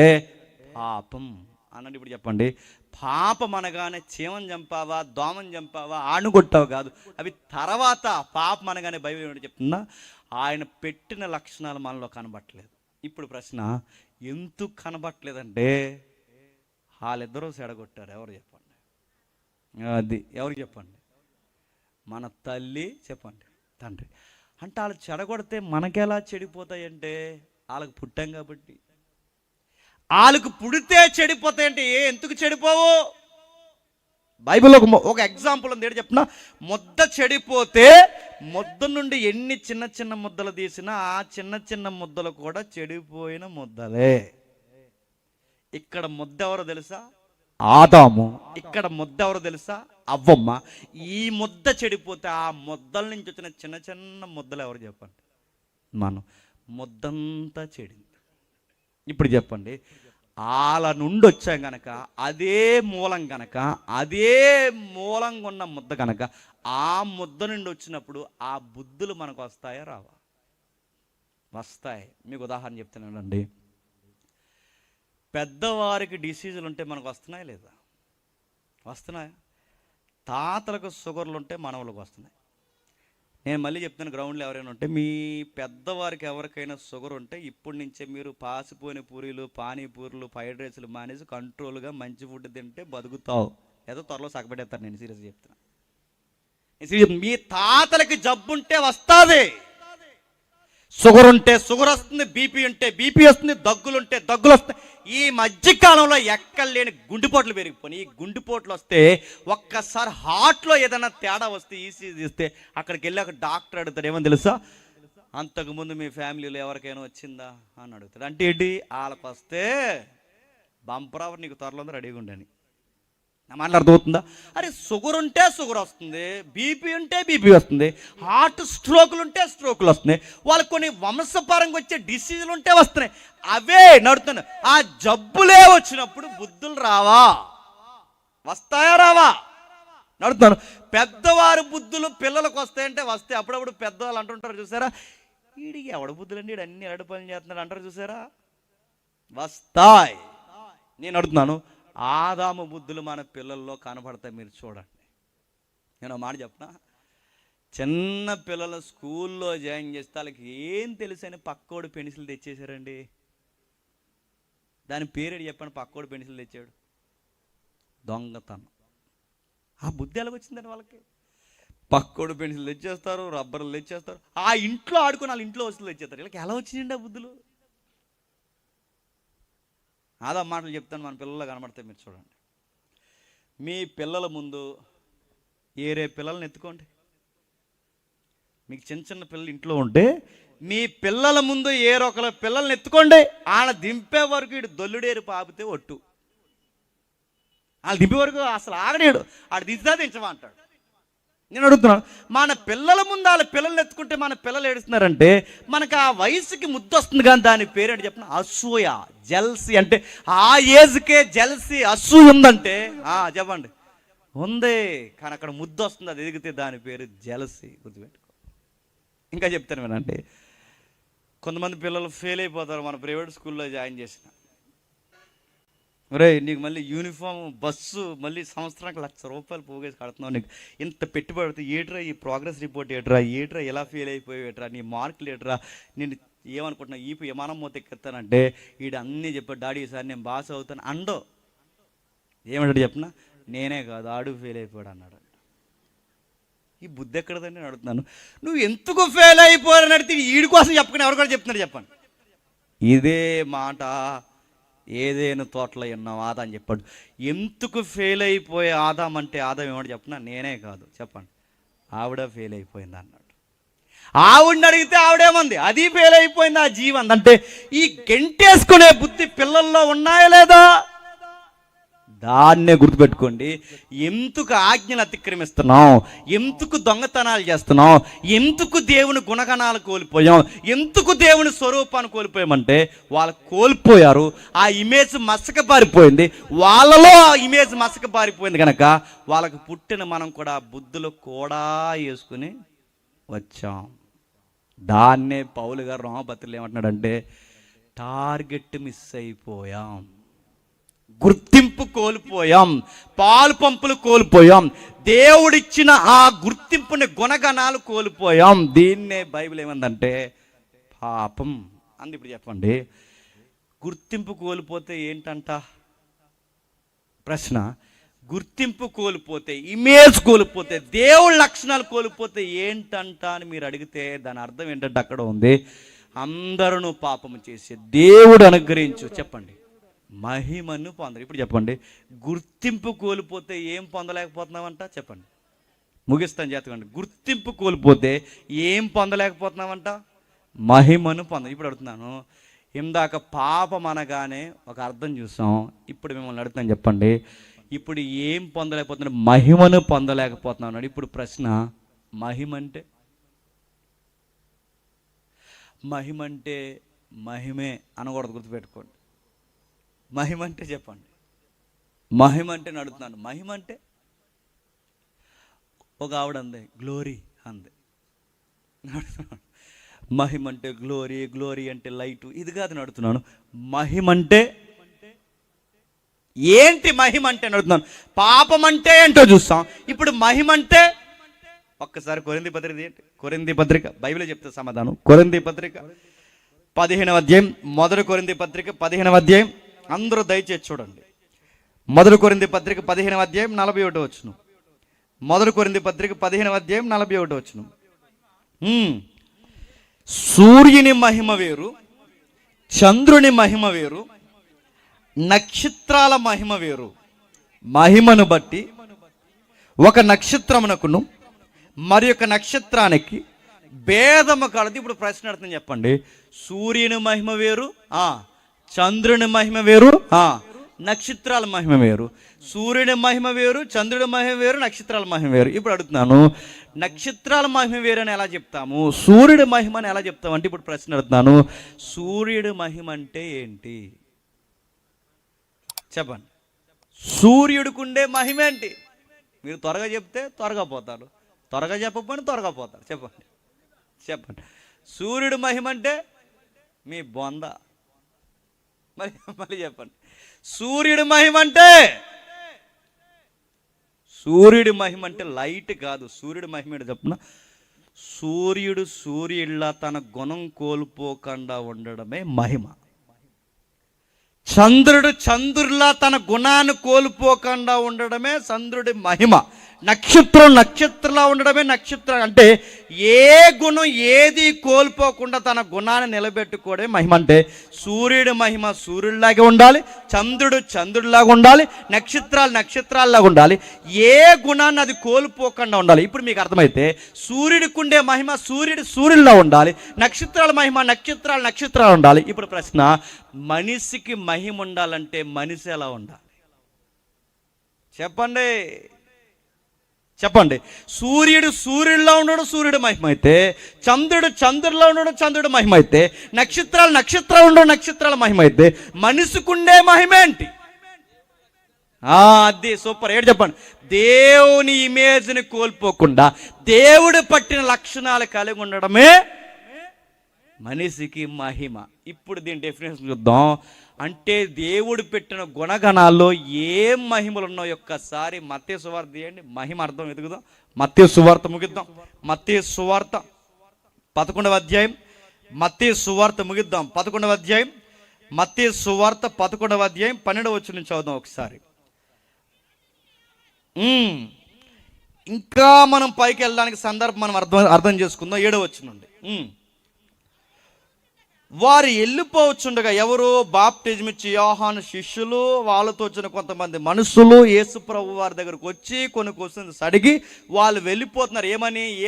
పాపం అన్నాడు. ఇప్పుడు చెప్పండి, పాపం అనగానే చీమను చంపావా, దోమను చంపావా, ఆణుగొట్టావు కాదు, అవి తర్వాత. పాపం అనగానే బైబిల్ ఏమిటి చెప్తుందా? ఆయన పెట్టిన లక్షణాలు మనలో కనబట్టలేదు. ఇప్పుడు ప్రశ్న, ఎందుకు కనబట్టలేదంటే వాళ్ళిద్దరూ చెడగొట్టారు. ఎవరు చెప్పండి? అది ఎవరు చెప్పండి? మన తల్లి, చెప్పండి తండ్రి. అంటే వాళ్ళు చెడగొడితే మనకెలా చెడిపోతాయంటే వాళ్ళకి పుట్టాం కాబట్టి. వాళ్ళకు పుడితే చెడిపోతాయంటే ఎందుకు చెడిపోవు? బైబిల్లో ఒక ఎగ్జాంపుల్ ఉంది, ఏంటి చెప్పిన? ముద్ద చెడిపోతే ముద్ద నుండి ఎన్ని చిన్న చిన్న ముద్దలు తీసినా ఆ చిన్న చిన్న ముద్దలు కూడా చెడిపోయిన ముద్దలే. ఇక్కడ ముద్ద ఎవరో తెలుసా? ఆదాము. ఇక్కడ ముద్ద ఎవరో తెలుసా? అవ్వమ్మ. ఈ ముద్ద చెడిపోతే ఆ ముద్దల నుంచి వచ్చిన చిన్న చిన్న ముద్దలు ఎవరు చెప్పండి? మనం. ముద్దంతా చెడింది. ఇప్పుడు చెప్పండి, వాళ్ళ నుండి వచ్చాం గనక, అదే మూలం గనక, అదే మూలంగా ఉన్న ముద్ద గనక, ఆ ముద్ద నుండి వచ్చినప్పుడు ఆ బుద్ధులు మనకు వస్తాయా రావా? వస్తాయి. మీకు ఉదాహరణ చెప్తున్నానండి. పెద్దవారికి డిసీజులు ఉంటే మనకు వస్తున్నాయా లేదా? వస్తున్నాయా? తాతలకు షుగర్లు ఉంటే మనవలకు వస్తున్నాయి. నేను మళ్ళీ చెప్తాను, గ్రౌండ్లో ఎవరైనా ఉంటే మీ పెద్దవారికి ఎవరికైనా షుగర్ ఉంటే ఇప్పటి నుంచే మీరు పాసిపోయిన పూరీలు, పానీపూరీలు, ఫ్రైడ్ రైస్లు మానేసి కంట్రోల్గా మంచి ఫుడ్ తింటే బతుకుతావు. ఏదో త్వరలో సగపెట్టేస్తాను. నేను సీరియస్ చెప్తున్నా. మీ తాతలకి జబ్బు ఉంటే వస్తుంది, షుగర్ ఉంటే షుగర్ వస్తుంది, బీపీ ఉంటే బీపీ వస్తుంది, దగ్గులు ఉంటే దగ్గులు వస్తాయి. ఈ మధ్యకాలంలో ఎక్కడ లేని గుండెపోట్లు పెరిగిపోయి, ఈ గుండెపోట్లు వస్తే ఒక్కసారి హార్ట్లో ఏదైనా తేడా వస్తే ఈసీజీ తీస్తే అక్కడికి వెళ్ళి ఒక డాక్టర్ అడుగుతాడు, ఏమని తెలుసా? అంతకుముందు మీ ఫ్యామిలీలో ఎవరికైనా వచ్చిందా అని అడుగుతాడు. అంటే ఏంటి? వాళ్ళకి వస్తే బంపరావర్ నీకు త్వరలో రెడీగా ఉండని. నా మాటలు అర్థమవుతుందా? అరే షుగర్ ఉంటే షుగర్ వస్తుంది, బీపీ ఉంటే బీపీ వస్తుంది, హార్ట్ స్ట్రోకులు ఉంటే స్ట్రోకులు వస్తున్నాయి, వాళ్ళకి కొన్ని వంశపరంగా వచ్చే డిసీజులు ఉంటే వస్తున్నాయి. అవే నడుతున్నాయి. ఆ జబ్బులే వచ్చినప్పుడు బుద్ధులు రావా? వస్తాయా రావా? నడుతున్నాను. పెద్దవారి బుద్ధులు పిల్లలకు వస్తాయంటే వస్తాయి. అప్పుడప్పుడు పెద్దవాళ్ళు అంటుంటారు చూసారా, వీడికి ఎవడ బుద్ధులండి, వీడు అన్ని ఎరడు పనులు చేస్తున్నాడు అంటారు చూసారా. వస్తాయి. నేను అడుగుతున్నాను, ఆదాము బుద్ధులు మన పిల్లల్లో కనబడతాయి. మీరు చూడండి. నేను మాట చెప్పనా, చిన్న పిల్లలు స్కూల్లో జాయిన్ చేస్తే వాళ్ళకి ఏం తెలుసు అని పక్కోడు పెన్సిల్ తెచ్చేసారండి. దాని పేరేడు చెప్పండి. పక్కోడు పెన్సిల్ తెచ్చాడు. దొంగతనం. ఆ బుద్ధి ఎలాగొచ్చిందండి వాళ్ళకి? పక్కోడు పెన్సిల్ తెచ్చేస్తారు, రబ్బర్లు తెచ్చేస్తారు, ఆ ఇంట్లో ఆడుకొని వాళ్ళ ఇంట్లో వస్తువులు తెచ్చేస్తారు. వీళ్ళకి ఎలా వచ్చిందండి ఆ బుద్ధులు? ఆదా మాటలు చెప్తాను, మన పిల్లల్లో కనబడతాయి. మీరు చూడండి. మీ పిల్లల ముందు ఏరే పిల్లల్ని ఎత్తుకోండి. మీకు చిన్న చిన్న పిల్లలు ఇంట్లో ఉంటే మీ పిల్లల ముందు ఏరొకల పిల్లల్ని ఎత్తుకోండి. ఆడ దింపే వరకు ఇటు దొల్లుడేరు పాపితే ఒట్టు. వాళ్ళు దింపే వరకు అసలు ఆగనేడు. ఆడు దించుదా దించవా అంటాడు. నేను అడుగుతున్నాను, మన పిల్లల ముందు వాళ్ళ పిల్లల్ని ఎత్తుకుంటే మన పిల్లలు ఏడుస్తున్నారంటే మనకు ఆ వయసుకి ముద్దు వస్తుంది. కానీ దాని పేరేంటి చెప్పిన? అసూయ, జెల్సీ. అంటే ఆ ఏజ్కే జెల్సీ, అసూయ ఉందంటే చెప్పండి ఉంది. కానీ అక్కడ ముద్దు వస్తుంది, అది ఎదిగితే దాని పేరు జెల్సీ. గుర్తుపెట్టుకో. ఇంకా చెప్తాను వినండి. కొంతమంది పిల్లలు ఫెయిల్ అయిపోతారు. మన ప్రైవేట్ స్కూల్లో జాయిన్ చేసిన, ఒరే నీకు మళ్ళీ యూనిఫామ్, బస్సు, మళ్ళీ సంవత్సరానికి ₹1,00,000 పోగేసి కడుతున్నావు, నీకు ఇంత పెట్టుబడి ఏట్రా, ఈ ప్రోగ్రెస్ రిపోర్ట్ ఏట్రా ఎలా ఫెయిల్ అయిపోయావు ఏట్రా, నీ మార్కులు ఏట్రా, నేను ఏమనుకుంటున్నావు, ఈ విమానం మూత ఎక్కిస్తానంటే వీడు అన్నీ చెప్పాడు, డాడీ సార్ నేను బాస్ అవుతాను అండో. ఏమంటాడు చెప్పిన? నేనే కాదు ఆడు ఫెయిల్ అయిపోయాడు అన్నాడు. ఈ బుద్ధి ఎక్కడదండి నేను అడుగుతున్నాను. నువ్వు ఎందుకు ఫెయిల్ అయిపోయారని అడిగితే వీడి కోసం చెప్పుకుని ఎవరు కూడా చెప్తున్నాడు చెప్పండి. ఇదే మాట ఏదేను తోటలో ఉన్నాం ఆదా అని చెప్పాడు. ఎందుకు ఫెయిల్ అయిపోయే ఆదాం అంటే ఆదాం ఏమంటే చెప్పినా నేనే కాదు, చెప్పండి ఆవిడ ఫెయిల్ అయిపోయింది అన్నాడు. ఆవిడని అడిగితే ఆవిడేమంది? అది ఫెయిల్ అయిపోయింది ఆ జీవం. అంటే ఈ గెంటేసుకునే బుద్ధి పిల్లల్లో ఉన్నాయా లేదా? దాన్నే గుర్తుపెట్టుకోండి. ఎందుకు ఆజ్ఞలు అతిక్రమిస్తున్నాం, ఎందుకు దొంగతనాలు చేస్తున్నాం, ఎందుకు దేవుని గుణగణాలు కోల్పోయాం, ఎందుకు దేవుని స్వరూపాన్ని కోల్పోయామంటే వాళ్ళు కోల్పోయారు. ఆ ఇమేజ్ మసకబారిపోయింది, వాళ్ళలో ఆ ఇమేజ్ మసకబారిపోయింది కనుక వాళ్ళకి పుట్టిన మనం కూడా బుద్ధులు కూడా వేసుకుని వచ్చాం. దాన్నే పౌలు గారు రోమపత్రికలో ఏమంటున్నాడంటే టార్గెట్ మిస్ అయిపోయాం, గుర్తింపు కోల్పోయాం, పాలు పంపులు కోల్పోయాం, దేవుడిచ్చిన ఆ గుర్తింపుని గుణగణాలు కోల్పోయాం. దీన్నే బైబిల్ ఏమందంటే పాపం అంది. ఇప్పుడు చెప్పండి, గుర్తింపు కోల్పోతే ఏంటంట? ప్రశ్న. గుర్తింపు కోల్పోతే, ఇమేజ్ కోల్పోతే, దేవుడి లక్షణాలు కోల్పోతే ఏంటంట అని మీరు అడిగితే దాని అర్థం ఏంటంటే అక్కడ ఉంది, అందరూ పాపము చేసి దేవుడు అనుగ్రహించు చెప్పండి మహిమను పొందరు. ఇప్పుడు చెప్పండి, గుర్తింపు కోల్పోతే ఏం పొందలేకపోతున్నామంట? చెప్పండి, ముగిస్తాను చేతకండి. గుర్తింపు కోల్పోతే ఏం పొందలేకపోతున్నామంట? మహిమను పొంద. ఇప్పుడు అడుగుతున్నాను, ఇందాక పాపం అనగానే ఒక అర్థం చూసాం, ఇప్పుడు మిమ్మల్ని అడుగుతాను చెప్పండి, ఇప్పుడు ఏం పొందలేకపోతున్నాడు? మహిమను పొందలేకపోతున్నాడు. ఇప్పుడు ప్రశ్న, మహిమంటే? మహిమంటే మహిమే అనకూడదు, గుర్తుపెట్టుకోండి. మహిమంటే చెప్పండి, మహిమంటే అడుగుతున్నాను. మహిమంటే ఒక ఆవిడ అంది గ్లోరీ అంది. మహిమంటే గ్లోరీ, గ్లోరీ అంటే లైటు, ఇది కాదు నడుతున్నాను. మహిమంటే ఏంటి? మహిమంటే నడుతున్నాను. పాపం అంటే ఏంటో చూస్తాం. ఇప్పుడు మహిమంటే ఒక్కసారి కొరింథీ పత్రిక ఏంటి? కొరింథీ పత్రిక బైబిల్ చెప్తే సమాధానం. కొరింథీ పత్రిక 15వ అధ్యాయం, మొదటి కొరింథీ పత్రిక 15వ అధ్యాయం, అందరూ దయచేసి చూడండి. మొదటి కొరింథీ పత్రిక 15వ అధ్యాయం 41వ వచనం. మొదటి కొరింథీ పత్రిక 15వ అధ్యాయం 41వ వచనం. సూర్యుని మహిమ వేరు, చంద్రుని మహిమ వేరు, నక్షత్రాల మహిమ వేరు. మహిమను బట్టి ఒక నక్షత్రమునకును మరి ఒక నక్షత్రానికి భేదము కలదు. ఇప్పుడు ప్రశ్న అడుగుతుంది చెప్పండి, సూర్యుని మహిమ వేరు, చంద్రుని మహిమ వేరు, నక్షత్రాల మహిమ వేరు. సూర్యుని మహిమ వేరు, చంద్రుడి మహిమ వేరు, నక్షత్రాల మహిమ వేరు. ఇప్పుడు అడుగుతున్నాను, నక్షత్రాల మహిమ వేరు అని ఎలా చెప్తాము, సూర్యుడి మహిమ అని ఎలా చెప్తాము అంటే, ఇప్పుడు ప్రశ్న అడుగుతున్నాను, సూర్యుడి మహిమ అంటే ఏంటి చెప్పండి. సూర్యుడికి ఉండే మహిమ ఏంటి? మీరు త్వరగా చెప్తే త్వరగా పోతారు, త్వరగా చెప్పకపోయినా త్వరగా పోతారు. చెప్పండి చెప్పండి. సూర్యుడి మహిమ అంటే మీ బొంద. మళ్ళీ చెప్పండి, సూర్యుడి మహిమ అంటే, సూర్యుడి మహిమ అంటే లైట్ కాదు. సూర్యుడి మహిమ ఏంటో చెప్పిన, సూర్యుడు సూర్యుడిలా తన గుణం కోల్పోకుండా ఉండడమే మహిమ. చంద్రుడు చంద్రుడిలా తన గుణాన్ని కోల్పోకుండా ఉండడమే చంద్రుడి మహిమ. నక్షత్రం నక్షత్రంలా ఉండడమే నక్షత్రం. అంటే ఏ గుణం ఏది కోల్పోకుండా తన గుణాన్ని నిలబెట్టుకోవడమే మహిమ. అంటే సూర్యుడి మహిమ సూర్యుడిలాగే ఉండాలి, చంద్రుడు చంద్రుడిలాగా ఉండాలి, నక్షత్రాలు నక్షత్రాల్లాగా ఉండాలి. ఏ గుణాన్ని అది కోల్పోకుండా ఉండాలి. ఇప్పుడు మీకు అర్థమైతే సూర్యుడికి ఉండే మహిమ సూర్యుడిలా ఉండాలి, నక్షత్రాల మహిమ నక్షత్రాలు ఉండాలి. ఇప్పుడు ప్రశ్న, మనిషికి మహిమ ఉండాలంటే మనిషి ఎలా ఉండాలి చెప్పండి చెప్పండి. సూర్యుడు సూర్యుడిలో ఉండడం సూర్యుడి మహిమ అయితే, చంద్రుడు చంద్రుడిలో ఉండడం చంద్రుడి మహిమ అయితే, నక్షత్రాలు ఉండడం నక్షత్రాల మహిమ అయితే, మనిషికుండే మహిమ ఏంటి? అది సూపర్. ఏంటి చెప్పండి. దేవుని ఇమేజ్ని కోల్పోకుండా దేవుడు పట్టిన లక్షణాలు కలిగి ఉండడమే మనిషికి మహిమ. ఇప్పుడు దీని డెఫినేషన్ చూద్దాం. అంటే దేవుడు పెట్టిన గుణగణాల్లో ఏం మహిమలు ఉన్నాయో ఒక్కసారి మత్తయి సువార్త తీయండి, మహిమ అర్థం ఎదుగుదాం. మత్తయి సువార్త ముగిద్దాం. మత్తయి సువార్త 11వ అధ్యాయం, మత్తయి సువార్త ముగిద్దాం. 11వ అధ్యాయం, మత్తయి సువార్త 11వ అధ్యాయం 12వ వచనం నుంచి చదువుదాం ఒకసారి. ఇంకా మనం పైకి వెళ్ళడానికి సందర్భం మనం అర్థం చేసుకుందాం. 7వ వచనం నుండి, వారు వెళ్ళిపోవచ్చుండగా ఎవరు? బాప్టిజం ఇచ్చి యోహాను శిష్యులు, వాళ్ళతో వచ్చిన కొంతమంది మనుషులు యేసు ప్రభు వారి దగ్గరకు వచ్చి కొన్ని క్వశ్చన్స్ అడిగి వాళ్ళు వెళ్ళిపోతున్నారు.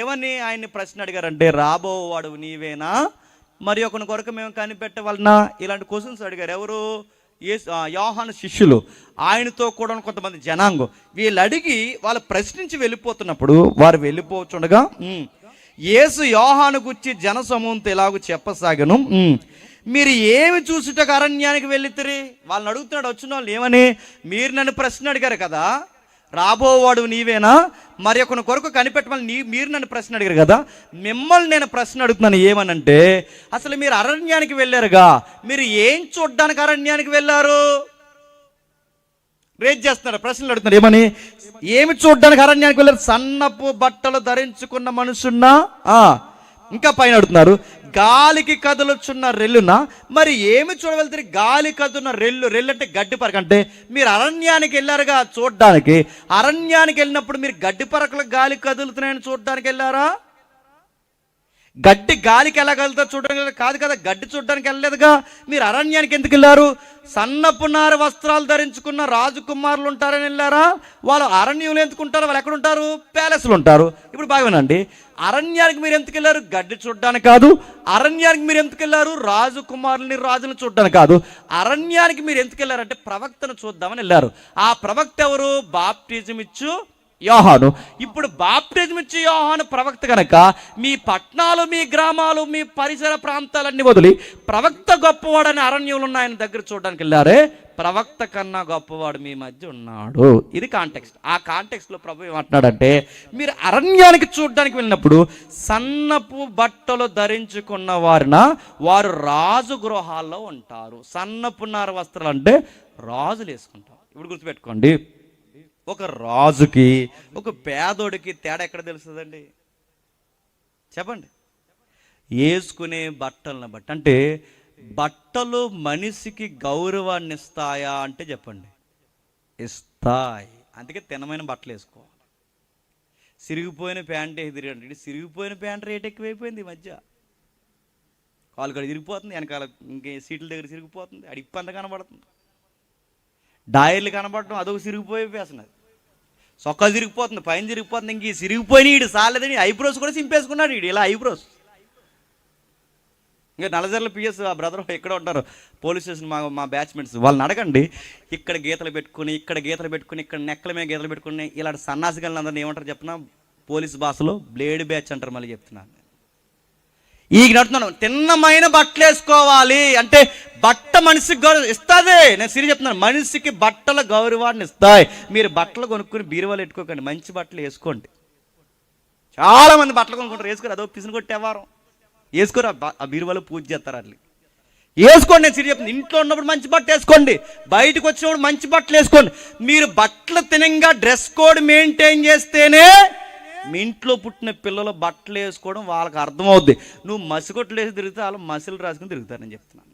ఏమని ఆయన్ని ప్రశ్న అడిగారంటే, రాబోవాడు నీవేనా, మరి ఒకని కొరకు మేము కనిపెట్టవలనా, ఇలాంటి క్వశ్చన్స్ అడిగారు. ఎవరు? యోహాను శిష్యులు, ఆయనతో కూడా కొంతమంది జనాంగం. వీళ్ళు అడిగి వాళ్ళు ప్రశ్నించి వెళ్ళిపోతున్నప్పుడు వారు వెళ్ళిపోవచ్చుండగా యేసు యోహాను గురించి జనసమూహంతో ఎలాగో చెప్పసాగను, మీరు ఏమి చూసుటకు అరణ్యానికి వెళ్ళితిరి? వాళ్ళని అడుగుతున్నాడు వచ్చిన వాళ్ళు ఏమని, మీరు నన్ను ప్రశ్న అడిగారు కదా, రాబోవాడు నీవేనా, మరి ఒకని కొరకు కనిపెట్టమని మీరు నన్ను ప్రశ్న అడిగారు కదా, మిమ్మల్ని నేను ప్రశ్న అడుగుతున్నాను ఏమనంటే, అసలు మీరు అరణ్యానికి వెళ్ళారుగా, మీరు ఏం చూడ్డానికి అరణ్యానికి వెళ్ళారు? రేట్ చేస్తున్నారు, ప్రశ్నలు అడుగుతున్నారు. ఏమని? ఏమి చూడ్డానికి అరణ్యానికి వెళ్ళారు? సన్నపు బట్టలు ధరించుకున్న మనుషున్నా, ఇంకా పైన అడుగుతున్నారు, గాలికి కదులుచున్న రెల్లునా? మరి ఏమి చూడవెళ్తారు? గాలి కదులున్న రెల్లు అంటే గడ్డి పరక. అంటే మీరు అరణ్యానికి వెళ్ళారుగా చూడడానికి. అరణ్యానికి వెళ్ళినప్పుడు మీరు గడ్డి పరకలు గాలి కదులుతున్నాయని చూడడానికి వెళ్ళారా? గడ్డి గాలికి ఎలా కదులుతా చూడడానికి కాదు కదా, గడ్డి చూడడానికి వెళ్ళలేదుగా. మీరు అరణ్యానికి ఎందుకు వెళ్ళారు? సన్నపు నార వస్త్రాలు ధరించుకున్న రాజకుమారులు ఉంటారని వెళ్ళారా? వాళ్ళు అరణ్యంలో ఎందుకుంటారు? వాళ్ళు ఎక్కడ ఉంటారు? ప్యాలెస్లు ఉంటారు. ఇప్పుడు బాగా వినండి, అరణ్యానికి మీరు ఎందుకు వెళ్ళారు? గడ్డి చూడడానికి కాదు. అరణ్యానికి మీరు ఎందుకు వెళ్ళారు? రాజకుమారులని రాజులను చూడడానికి కాదు. అరణ్యానికి మీరు ఎందుకు వెళ్ళారంటే ప్రవక్తను చూద్దామని వెళ్ళారు. ఆ ప్రవక్త ఎవరు? బాప్టిజం ఇచ్చు యోహాను. ఇప్పుడు బాప్టిజం ఇచ్చే యోహాను ప్రవక్త కనుక మీ పట్టణాలు, మీ గ్రామాలు, మీ పరిసర ప్రాంతాలన్నీ వదిలి ప్రవక్త గొప్పవాడని అరణ్యంలో ఉన్న ఆయన దగ్గర చూడడానికి వెళ్ళారే. ప్రవక్త కన్నా గొప్పవాడు మీ మధ్య ఉన్నాడు. ఇది కాంటెక్స్ట్. ఆ కాంటెక్స్ట్లో ప్రభు ఏమంటున్నాడంటే, మీరు అరణ్యానికి చూడడానికి వెళ్ళినప్పుడు సన్నపు బట్టలు ధరించుకున్న వారు రాజు గృహాల్లో ఉంటారు. సన్నపు నార వస్త్రాలు అంటే రాజులు వేసుకుంటారు. ఇప్పుడు గుర్తుపెట్టుకోండి, ఒక రాజుకి ఒక పేదోడికి తేడా ఎక్కడ తెలుస్తుందండి? చెప్పండి. వేసుకునే బట్టలను బట్టి. అంటే బట్టలు మనిషికి గౌరవాన్ని ఇస్తాయా అంటే చెప్పండి, ఇస్తాయి. అందుకే తినమైన బట్టలు వేసుకోవాలి. సిరిగిపోయిన ప్యాంట్ ఎదురండి. సిరిగిపోయిన ప్యాంట్ రేట్ ఎక్కువైపోయింది ఈ మధ్య. కాలు కడ తిరిగిపోతుంది, వెనకాల ఇంకే సీట్ల దగ్గర సిరిగిపోతుంది, అడి ఇప్పంత కనబడుతుంది. డైర్లు కనబడటం అదొక సిరిగిపోయే వేసినది. సొక్క తిరిగిపోతుంది, పైన తిరిగిపోతుంది. ఇంక ఈ సిరిగిపోయిన ఈడు సాలేదని ఐబ్రోస్ కూడా సింపేసుకున్నాడు. ఈడు ఇలా ఐబ్రోస్. ఇంకా నల్లజర్ల పిఎస్ ఆ బ్రదర్ ఎక్కడ ఉంటారు పోలీస్ స్టేషన్, మా బ్యాచ్మెంట్స్, వాళ్ళని అడగండి. ఇక్కడ గీతలు పెట్టుకుని, ఇక్కడ గీతలు పెట్టుకుని, ఇక్కడ నెక్కల మీద గీతలు పెట్టుకుని ఇలాంటి సన్నాసిగలను అందరినీ ఏమంటారు చెప్పిన? పోలీస్ భాషలో బ్లేడ్ బ్యాచ్ అంటారు. మళ్ళీ చెప్తున్నాను, ఈ నడుతున్నాను. తిన్నమైన బట్టలు వేసుకోవాలి. అంటే బట్ట మనిషికి గౌరవం ఇస్తుంది. నేను సిరి చెప్తున్నాను, మనిషికి బట్టల గౌరవాన్ని ఇస్తాయి. మీరు బట్టలు కొనుక్కుని బీరువాలు పెట్టుకోకండి, మంచి బట్టలు వేసుకోండి. చాలా మంది బట్టలు కొనుక్కుంటారు, వేసుకోరు. అదో పిసిని కొట్టేవారం వేసుకోరు. ఆ బీరువాలో పూజ చేస్తారు. అట్లా వేసుకోండి. నేను సిరి చెప్తున్నాను, ఇంట్లో ఉన్నప్పుడు మంచి బట్ట వేసుకోండి, బయటకు వచ్చినప్పుడు మంచి బట్టలు వేసుకోండి. మీరు బట్టలు తినంగా డ్రెస్ కోడ్ మెయింటైన్ చేస్తేనే మీ ఇంట్లో పుట్టిన పిల్లలు బట్టలు వేసుకోవడం వాళ్ళకి అర్థమవుద్ది. నువ్వు మసిగొట్లు వేసి తిరిగితే వాళ్ళు మసిలు రాసుకుని తిరుగుతారని చెప్తున్నాను.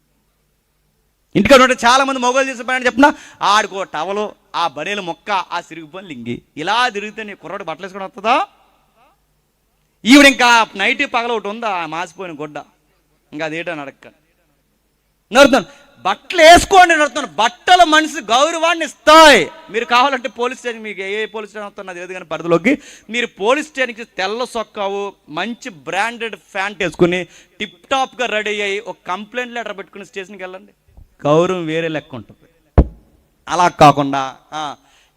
ఇంటికాడ ఉంటే చాలా మంది మొగలు చేసే పని చెప్తున్నా, ఆడుకో టవలు, ఆ బనీల మొక్క, ఆ సిరిగిపోయిన లింగి, ఇలా తిరిగితే నీ కుర్రోడు బట్టలు వేసుకోవడం వస్తుందా? ఈవిడ ఇంకా నైట్ పగల ఒకటి ఉందా, మాసిపోయిన గుడ్డ, ఇంకా అదేటని అడగండి. నడుతున్నాను, బట్టలు వేసుకోండి. నడుతున్నాను, బట్టలు మనిషి గౌరవాన్ని ఇస్తాయి. మీరు కావాలంటే పోలీస్ స్టేషన్, మీకు ఏ పోలీస్ స్టేషన్ వస్తున్నా అది కానీ పరిధిలోకి మీరు పోలీస్ స్టేషన్కి తెల్ల సొక్కావు, మంచి బ్రాండెడ్ ప్యాంట్ వేసుకుని టిప్ టాప్గా రెడీ అయ్యి ఒక కంప్లైంట్ లెటర్ పెట్టుకుని స్టేషన్కి వెళ్ళండి. గౌరవం వేరే లెక్క ఉంటుంది. అలా కాకుండా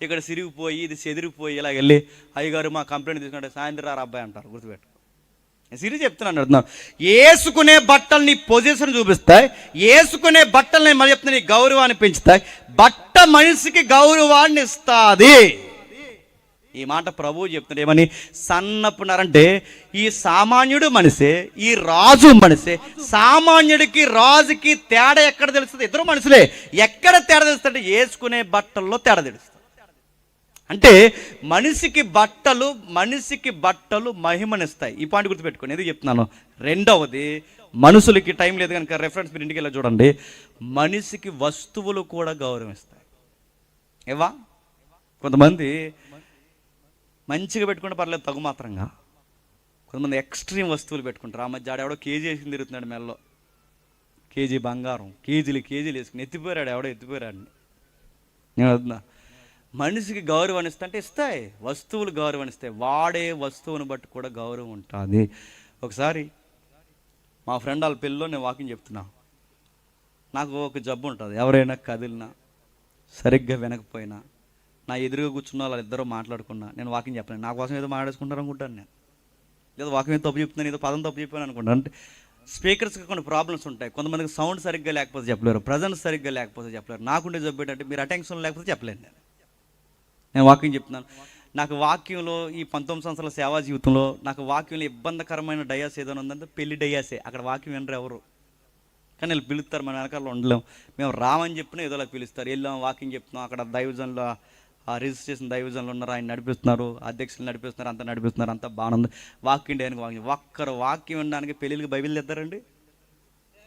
ఇక్కడ సిరిగిపోయి ఇది చెదిరిపోయి ఇలా వెళ్ళి అయ్యగారు మా కంప్లైంట్ తీసుకుంటే సాయంత్రం రారు అబ్బాయి అంటారు. గుర్తుపెట్టు, సిరి చెప్తున్నాను. అడుగుతున్నాను, వేసుకునే బట్టలు నీ పొజిషన్ చూపిస్తాయి. వేసుకునే బట్టలు నేను మళ్ళీ చెప్తున్నా, నీ గౌరవాన్ని పెంచుతాయి. బట్ట మనిషికి గౌరవాన్ని ఇస్తుంది. ఈ మాట ప్రభువు చెప్తున్నాడు. ఏమని? సన్నపు నారంటే ఈ సామాన్యుడు మనిషే, ఈ రాజు మనిషే. సామాన్యుడికి రాజుకి తేడా ఎక్కడ తెలుస్తుంది? ఇద్దరు మనుషులే. ఎక్కడ తేడా తెలుస్తుంది? వేసుకునే బట్టల్లో తేడా తెలుస్తుంది. అంటే మనిషికి బట్టలు మహిమనిస్తాయి. ఈ పాయింట్ గుర్తుపెట్టుకోండి. ఎందుకు చెప్తున్నాను? రెండవది, మనుషులకి టైం లేదు కనుక రెఫరెన్స్ మీరు ఇంటికి వెళ్ళి చూడండి. మనిషికి వస్తువులు కూడా గౌరవిస్తాయి. ఏవా? కొంతమంది మంచిగా పెట్టుకుంటే పర్లేదు, తగు మాత్రంగా. కొంతమంది ఎక్స్ట్రీమ్ వస్తువులు పెట్టుకుంటారు. ఆ మధ్య ఆడెవడో కేజీ వేసుకుని తిరుగుతున్నాడు మెల్లో. కేజీ బంగారం, కేజీలు వేసుకుని ఎత్తిపోయాడు. ఎవడో ఎత్తిపోయాడు. నేను వద్దా, మనిషికి గౌరవాన్ని ఇస్తా అంటే ఇస్తాయి. వస్తువులు గౌరవాన్నిస్తాయి. వాడే వస్తువుని బట్టి కూడా గౌరవం ఉంటుంది. ఒకసారి మా ఫ్రెండ్ వాళ్ళ పెళ్ళిలో నేను వాకింగ్ చెప్తున్నా. నాకు ఒక జబ్బు ఉంటుంది, ఎవరైనా కదిలినా సరిగ్గా వినకపోయినా నా ఎదురుగా కూర్చున్న వాళ్ళిద్దరూ మాట్లాడుకున్నా నేను వాకింగ్ చెప్పలేను. నా కోసం ఏదో మాట్లాడుకుంటారు అనుకుంటాను. నేను ఏదో వాకింగ్ తప్పు చెప్తున్నాను, ఏదో పదం తప్పు చెప్పాను అనుకుంటాను. అంటే స్పీకర్స్కి కొన్ని ప్రాబ్లమ్స్ ఉంటాయి. కొంతమందికి సౌండ్ సరిగ్గా లేకపోతే చెప్పలేరు, ప్రజెన్స్ సరిగ్గా లేకపోతే చెప్పలేరు. నాకుండే జబ్బు ఏంటంటే మీరు అటెన్షన్ లేకపోతే చెప్పలేను. నేను వాకింగ్ చెప్తున్నాను. నాకు వాక్యంలో ఈ 19 సంవత్సరాల సేవా జీవితంలో నాకు వాక్యంలో ఇబ్బందికరమైన డయాస్ ఏదైనా ఉందంటే పెళ్లి డయాసే. అక్కడ వాక్యం వినరు ఎవరు, కానీ వీళ్ళు పిలుస్తారు. మన వెనకాల ఉండలేం. మేము రామని చెప్పినా ఏదోలా పిలుస్తారు. వెళ్ళాం వాకింగ్ చెప్తున్నాం, అక్కడ దైవజన్లో ఆ రిజిస్ట్రేషన్ దైవజనులు ఉన్నారు, ఆయన నడిపిస్తున్నారు, అధ్యక్షులు నడిపిస్తున్నారు, అంతా నడిపిస్తున్నారు, అంతా బాగుంది. వాక్యం డేనికి వాక్యం, ఒక్కరు వాక్యం వినడానికి పెళ్ళిళ్ళకి బైబిల్ తెస్తారండి.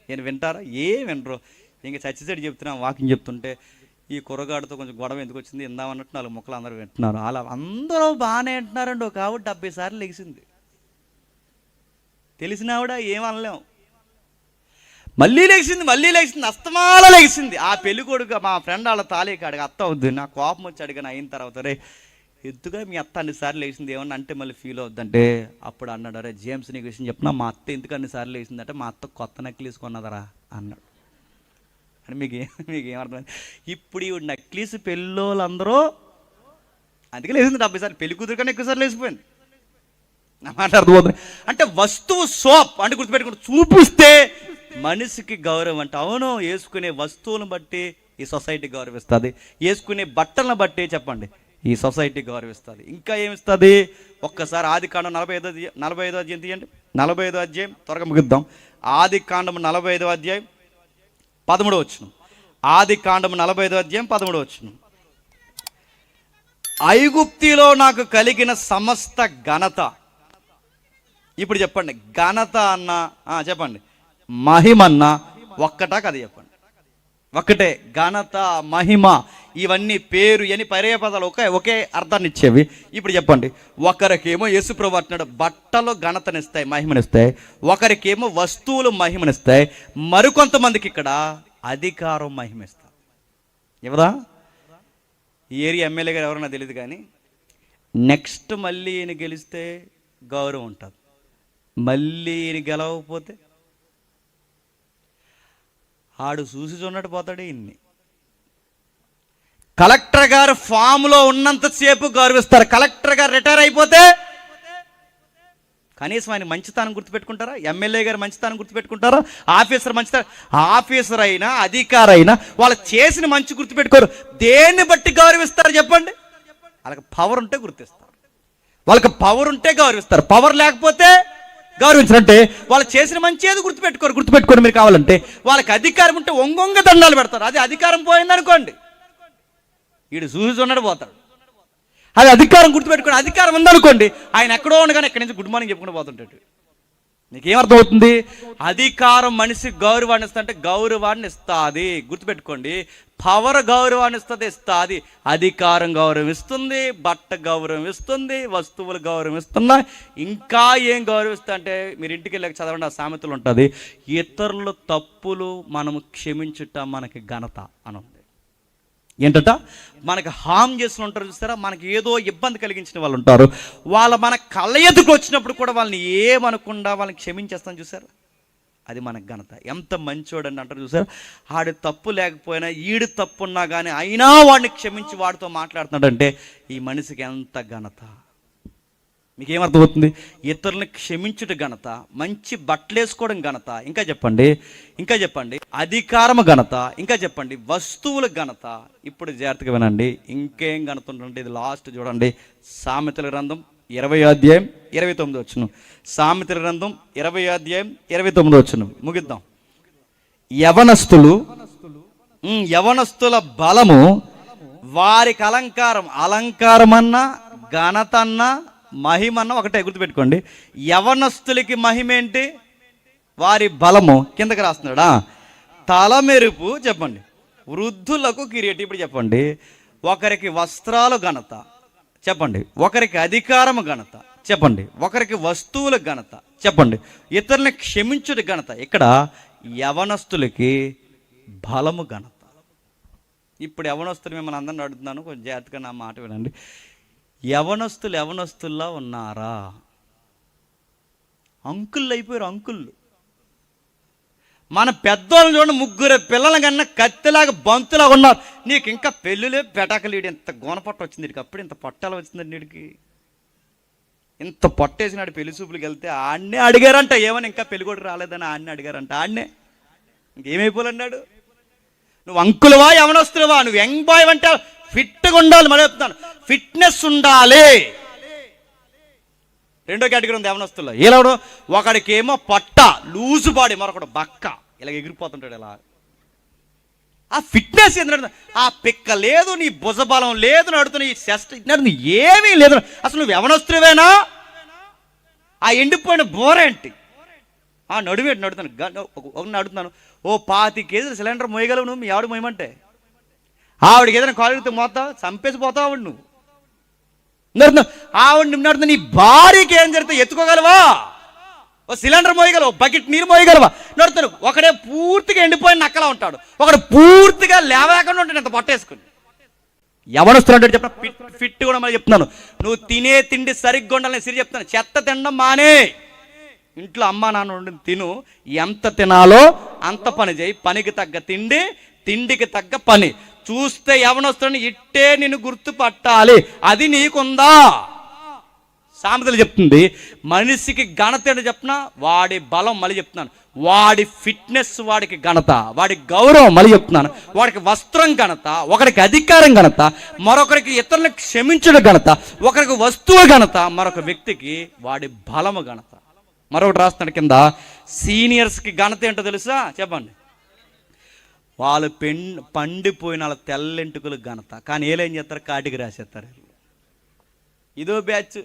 నేను వింటారా? ఏం వినరు. ఇంక చచ్చిసైడ్ చెప్తున్నాను వాక్యం చెప్తుంటే ఈ కుర్రగాడితో కొంచెం గొడవ ఎందుకు వచ్చింది ఇందామన్నట్టు 4 ముక్కలు అందరూ వింటున్నారు. అలా అందరూ బాగానే వింటున్నారండి. ఒక ఆవిడ 70 సార్లు లెగిసింది. తెలిసిన ఆవిడ ఏమనలేం. మళ్ళీ లేచింది అస్తమాల లేచింది. ఆ పెళ్లి కొడుకు మా ఫ్రెండ్ వాళ్ళ తాళీకాడికి అత్త అవుద్ది. నా కోపం వచ్చి అడిగాను అయిన తర్వాత, రే ఎత్తుగా మీ అత్త అన్నిసార్లు లేచింది ఏమన్నా అంటే మళ్ళీ ఫీల్ అవుద్దంటే అప్పుడు అన్నాడు, అరే జేమ్స్ నీకు విషయం చెప్పినా మా అత్త ఎందుకు అన్నిసార్లు లేచిందంటే మా అత్త కొత్త నెక్లెస్ కొన్నదరా అన్నాడు. అని మీకు ఏమర్థం? ఇప్పుడు ఈ నెక్లెస్ పెళ్ళోళ్ళందరూ అందుకే లేచింది 70 సార్లు. పెళ్లి కూతురు కన్నా ఎక్కువ సార్లు లేచిపోయింది. నా మాట అర్థమవుతుంది. అంటే వస్తువు సోప్ అంటే గుర్తుపెట్టుకుంటే చూపిస్తే మనిషికి గౌరవం. అంటే అవును, వేసుకునే వస్తువులను బట్టి ఈ సొసైటీ గౌరవిస్తుంది, వేసుకునే బట్టలను బట్టి చెప్పండి ఈ సొసైటీ గౌరవిస్తుంది. ఇంకా ఏమిస్తుంది? ఒక్కసారి ఆదికాండం 45వ అధ్యాయం తీయండి. 45వ అధ్యాయం త్వరగా ముగిద్దాం. ఆదికాండం 45వ అధ్యాయం 13వ వచనం. ఆదికాండం 45వ అధ్యాయం 13వ వచనం. ఐగుప్తిలో నాకు కలిగిన సమస్త ఘనత. ఇప్పుడు చెప్పండి, ఘనత అన్న చెప్పండి, మహిమన్న ఒక్కటా కదా? చెప్పండి. ఒక్కటే. ఘనత, మహిమ ఇవన్నీ పేరు అని పర్యాపదాలు ఒకే అర్థాన్ని ఇచ్చేవి. ఇప్పుడు చెప్పండి, ఒకరికేమో యేసుప్రభు అంటున్నాడు బట్టలు ఘనతనిస్తాయి, మహిమనిస్తాయి. ఒకరికేమో వస్తువులు మహిమనిస్తాయి. మరికొంతమందికి ఇక్కడ అధికారం మహిమిస్తారు. ఇవ్వదా? ఈ ఏరియా ఎమ్మెల్యే గారు ఎవరన్నా తెలియదు కానీ నెక్స్ట్ మళ్ళీ ఈయన గెలిస్తే గౌరవం ఉంటుంది. మళ్ళీ ఈయన గెలవకపోతే ఆడు చూసి చూన్నట్టు పోతాడు. ఇన్ని కలెక్టర్ గారు ఫామ్లో ఉన్నంతసేపు గౌరవిస్తారు. కలెక్టర్ గారు రిటైర్ అయిపోతే కనీసం ఆయన మంచితనం గుర్తుపెట్టుకుంటారా? ఎమ్మెల్యే గారు మంచితనం గుర్తుపెట్టుకుంటారా? ఆఫీసర్ మంచితనం, ఆఫీసర్ అయినా అధికారి అయినా వాళ్ళు చేసిన మంచి గుర్తుపెట్టుకోరు. దేన్ని బట్టి గౌరవిస్తారు చెప్పండి? వాళ్ళకి పవర్ ఉంటే గుర్తిస్తారు, వాళ్ళకి పవర్ ఉంటే గౌరవిస్తారు. పవర్ లేకపోతే గౌరవించాలంటే వాళ్ళు చేసిన మంచి ఏది గుర్తుపెట్టుకోరు. మీరు కావాలంటే వాళ్ళకి అధికారం ఉంటే ఒంగొంగ దండాలు పెడతారు. అది అధికారం పోయిందనుకోండి, వీడు చూసి ఉన్నాడు పోతాడు. అది అధికారం గుర్తుపెట్టుకోండి. అధికారం ఉందనుకోండి, ఆయన ఎక్కడో ఉండగానే ఎక్కడి నుంచి గుడ్ మార్నింగ్ చెప్పుకుంటూ పోతుంటాడు. నీకేమర్థం అవుతుంది? అధికారం మనిషికి గౌరవాన్ని ఇస్తా అంటే గౌరవాన్ని ఇస్తుంది. గుర్తుపెట్టుకోండి, పవర్ గౌరవాన్ని ఇస్తుంది. అధికారం గౌరవం ఇస్తుంది, బట్ట గౌరవం ఇస్తుంది, వస్తువులు గౌరవం ఇస్తున్నాయి. ఇంకా ఏం గౌరవిస్తా అంటే మీరు ఇంటికి వెళ్ళి చదవండి, ఆ సామెతలు ఉంటుంది. ఇతరుల తప్పులు మనము క్షమించుట మనకి ఘనత అని ఉంది. ఏంటట? మనకు హామ్ చేసిన ఉంటారు చూస్తారా, మనకి ఏదో ఇబ్బంది కలిగించిన వాళ్ళు ఉంటారు. మన కళ్ళ ఎదుకు వచ్చినప్పుడు కూడా వాళ్ళని ఏమనకుండా వాళ్ళని క్షమించేస్తాను చూసారు, అది మనకు ఘనత. ఎంత మంచోడని అంటారు చూసారు. ఆడి తప్పు లేకపోయినా ఈడు తప్పు ఉన్నా కానీ అయినా వాడిని క్షమించి వాడితో మాట్లాడుతున్నాడంటే ఈ మనిషికి ఎంత ఘనత. మీకేమర్థమవుతుంది? ఇతరులను క్షమించుట ఘనత, మంచి బట్టలు వేసుకోవడం ఘనత, ఇంకా చెప్పండి అధికారము ఘనత, ఇంకా చెప్పండి వస్తువుల ఘనత. ఇప్పుడు జాగ్రత్తగా వినండి, ఇంకేం ఘనత ఉంటుందంటే ఇది లాస్ట్ చూడండి. సామెతల గ్రంథం 20వ అధ్యాయం 29వ వచనం. సామెతల గ్రంథం 20వ అధ్యాయం 29వ వచనం ముగిద్దాం. యవనస్తుల బలము వారికి అలంకారమన్నా ఘనతన్నా మహిమన్న ఒకటే. గుర్తుపెట్టుకోండి, యవనస్తులకి మహిమ ఏంటి? వారి బలము. కిందకి రాస్తున్నాడా? తలమెరుపు. చెప్పండి, వృద్ధులకు కిరీటం. ఇప్పుడు చెప్పండి, ఒకరికి వస్త్రాలు ఘనత, చెప్పండి ఒకరికి అధికారము ఘనత, చెప్పండి ఒకరికి వస్తువుల ఘనత, చెప్పండి ఇతరులని క్షమించుట ఘనత. ఇక్కడ యవనస్తులకి బలము ఘనత. ఇప్పుడు యవనస్తులు మిమ్మల్ని అందరిని అడుగుతున్నాను, కొంచెం జాగ్రత్తగా నా మాట వినండి. యవనస్తుల్లా ఉన్నారా? అంకుళ్ళు అయిపోయారు. అంకుళ్ళు మన పెద్దోళ్ళని చూడండి, 3 పిల్లల కన్నా కత్తిలాగా బంతులాగా ఉన్నారు. నీకు ఇంకా పెళ్ళిలే పెటాకలీడు. ఇంత గోనపట్ట వచ్చింది వీడికి, అప్పుడు ఇంత పొట్టాలు వచ్చిందండి వీడికి. ఇంత పొట్టేసినాడు. పెళ్లి చూపులకు వెళ్తే ఆడనే అడిగారంట, ఏమని ఇంకా పెళ్లి కూడా రాలేదని ఆడనే అడిగారంట. ఆడనే ఇంకేమైపోలన్నాడు, నువ్వు అంకులువా యవనస్తులువా? నువ్వు యంగ్ బాయ్ అంటే ఫిట్గా ఉండాలి. మళ్ళీ చెప్తాను, ఫిట్నెస్ ఉండాలి. 2వ కేటగిరీ ఉంది యవనస్తుల్లో. ఏలవడు? ఒకడికేమో పట్ట లూజు బాడీ, మరొకడు బక్క ఇలా ఎగిరిపోతుంటాడు. ఇలా ఆ ఫిట్నెస్ ఏంటంటే ఆ పిక్క లేదు, నీ భుజబలం లేదు, నడుతున్న ఈ చెస్ట్ ఏమీ లేదు. అసలు నువ్వు యవనస్తువేనా? ఆ ఎండిపోయిన బోరేంటి? ఆ నడువేంటి? నడుతున్నాను ఓ 25 కేజీలు సిలిండర్ మోయగలవు నువ్వు. మీ ఆవిడ మోయమంటే ఆవిడకి ఏదైనా కాలుతో మోతావు, చంపేసి పోతావు ఆవిడ. నువ్వు నడుతున్నావు ఆవిడ నడుతున్నా. నీ భార్యకి ఏం జరిగితే ఎత్తుకోగలవా? ఓ సిలిండర్ మోయగలవు, బకెట్ నీరు మోయగలవా? నడుతాడు. ఒకడే పూర్తిగా ఎండిపోయిన నక్కలా ఉంటాడు, ఒకడు పూర్తిగా లేవలేకుండా ఉంటాడు ఇంత పట్టేసుకుని. ఎవడొస్తున్నాడు చెప్పిన ఫిట్ కూడా మళ్ళీ చెప్తున్నాను. నువ్వు తినే తిండి సరిగ్గా ఉండాలని సిరి చెప్తాను. చెత్త తినడం మానే. ఇంట్లో అమ్మా నాన్న ఉండి తిను, ఎంత తినాలో అంత పని చేయి. పనికి తగ్గ తిండి, తిండికి తగ్గ పని. చూస్తే ఎవనొస్తాడని ఇట్టే నిన్ను గుర్తుపట్టాలి. అది నీకుందా? సామెతలు చెప్తుంది. మనిషికి ఘనత ఏంటో చెప్తున్నా, వాడి బలం మళ్ళీ చెప్తున్నాను, వాడి ఫిట్నెస్ వాడికి ఘనత, వాడి గౌరవం మళ్ళీ చెప్తున్నాను, వాడికి వస్త్రం ఘనత, ఒకరికి అధికారం ఘనత, మరొకరికి ఇతరులను క్షమించడం ఘనత, ఒకరికి వస్తువు ఘనత, మరొక వ్యక్తికి వాడి బలము ఘనత. మరొకటి రాస్తున్నాడు కింద, సీనియర్స్కి ఘనత ఏంటో తెలుసా? చెప్పండి. వాళ్ళు పండిపోయిన వాళ్ళ తెల్లెంటుకలు ఘనత. కానీ ఏం చేస్తారు? కాటికి రాసేస్తారు. ఇదో బ్యాచ్.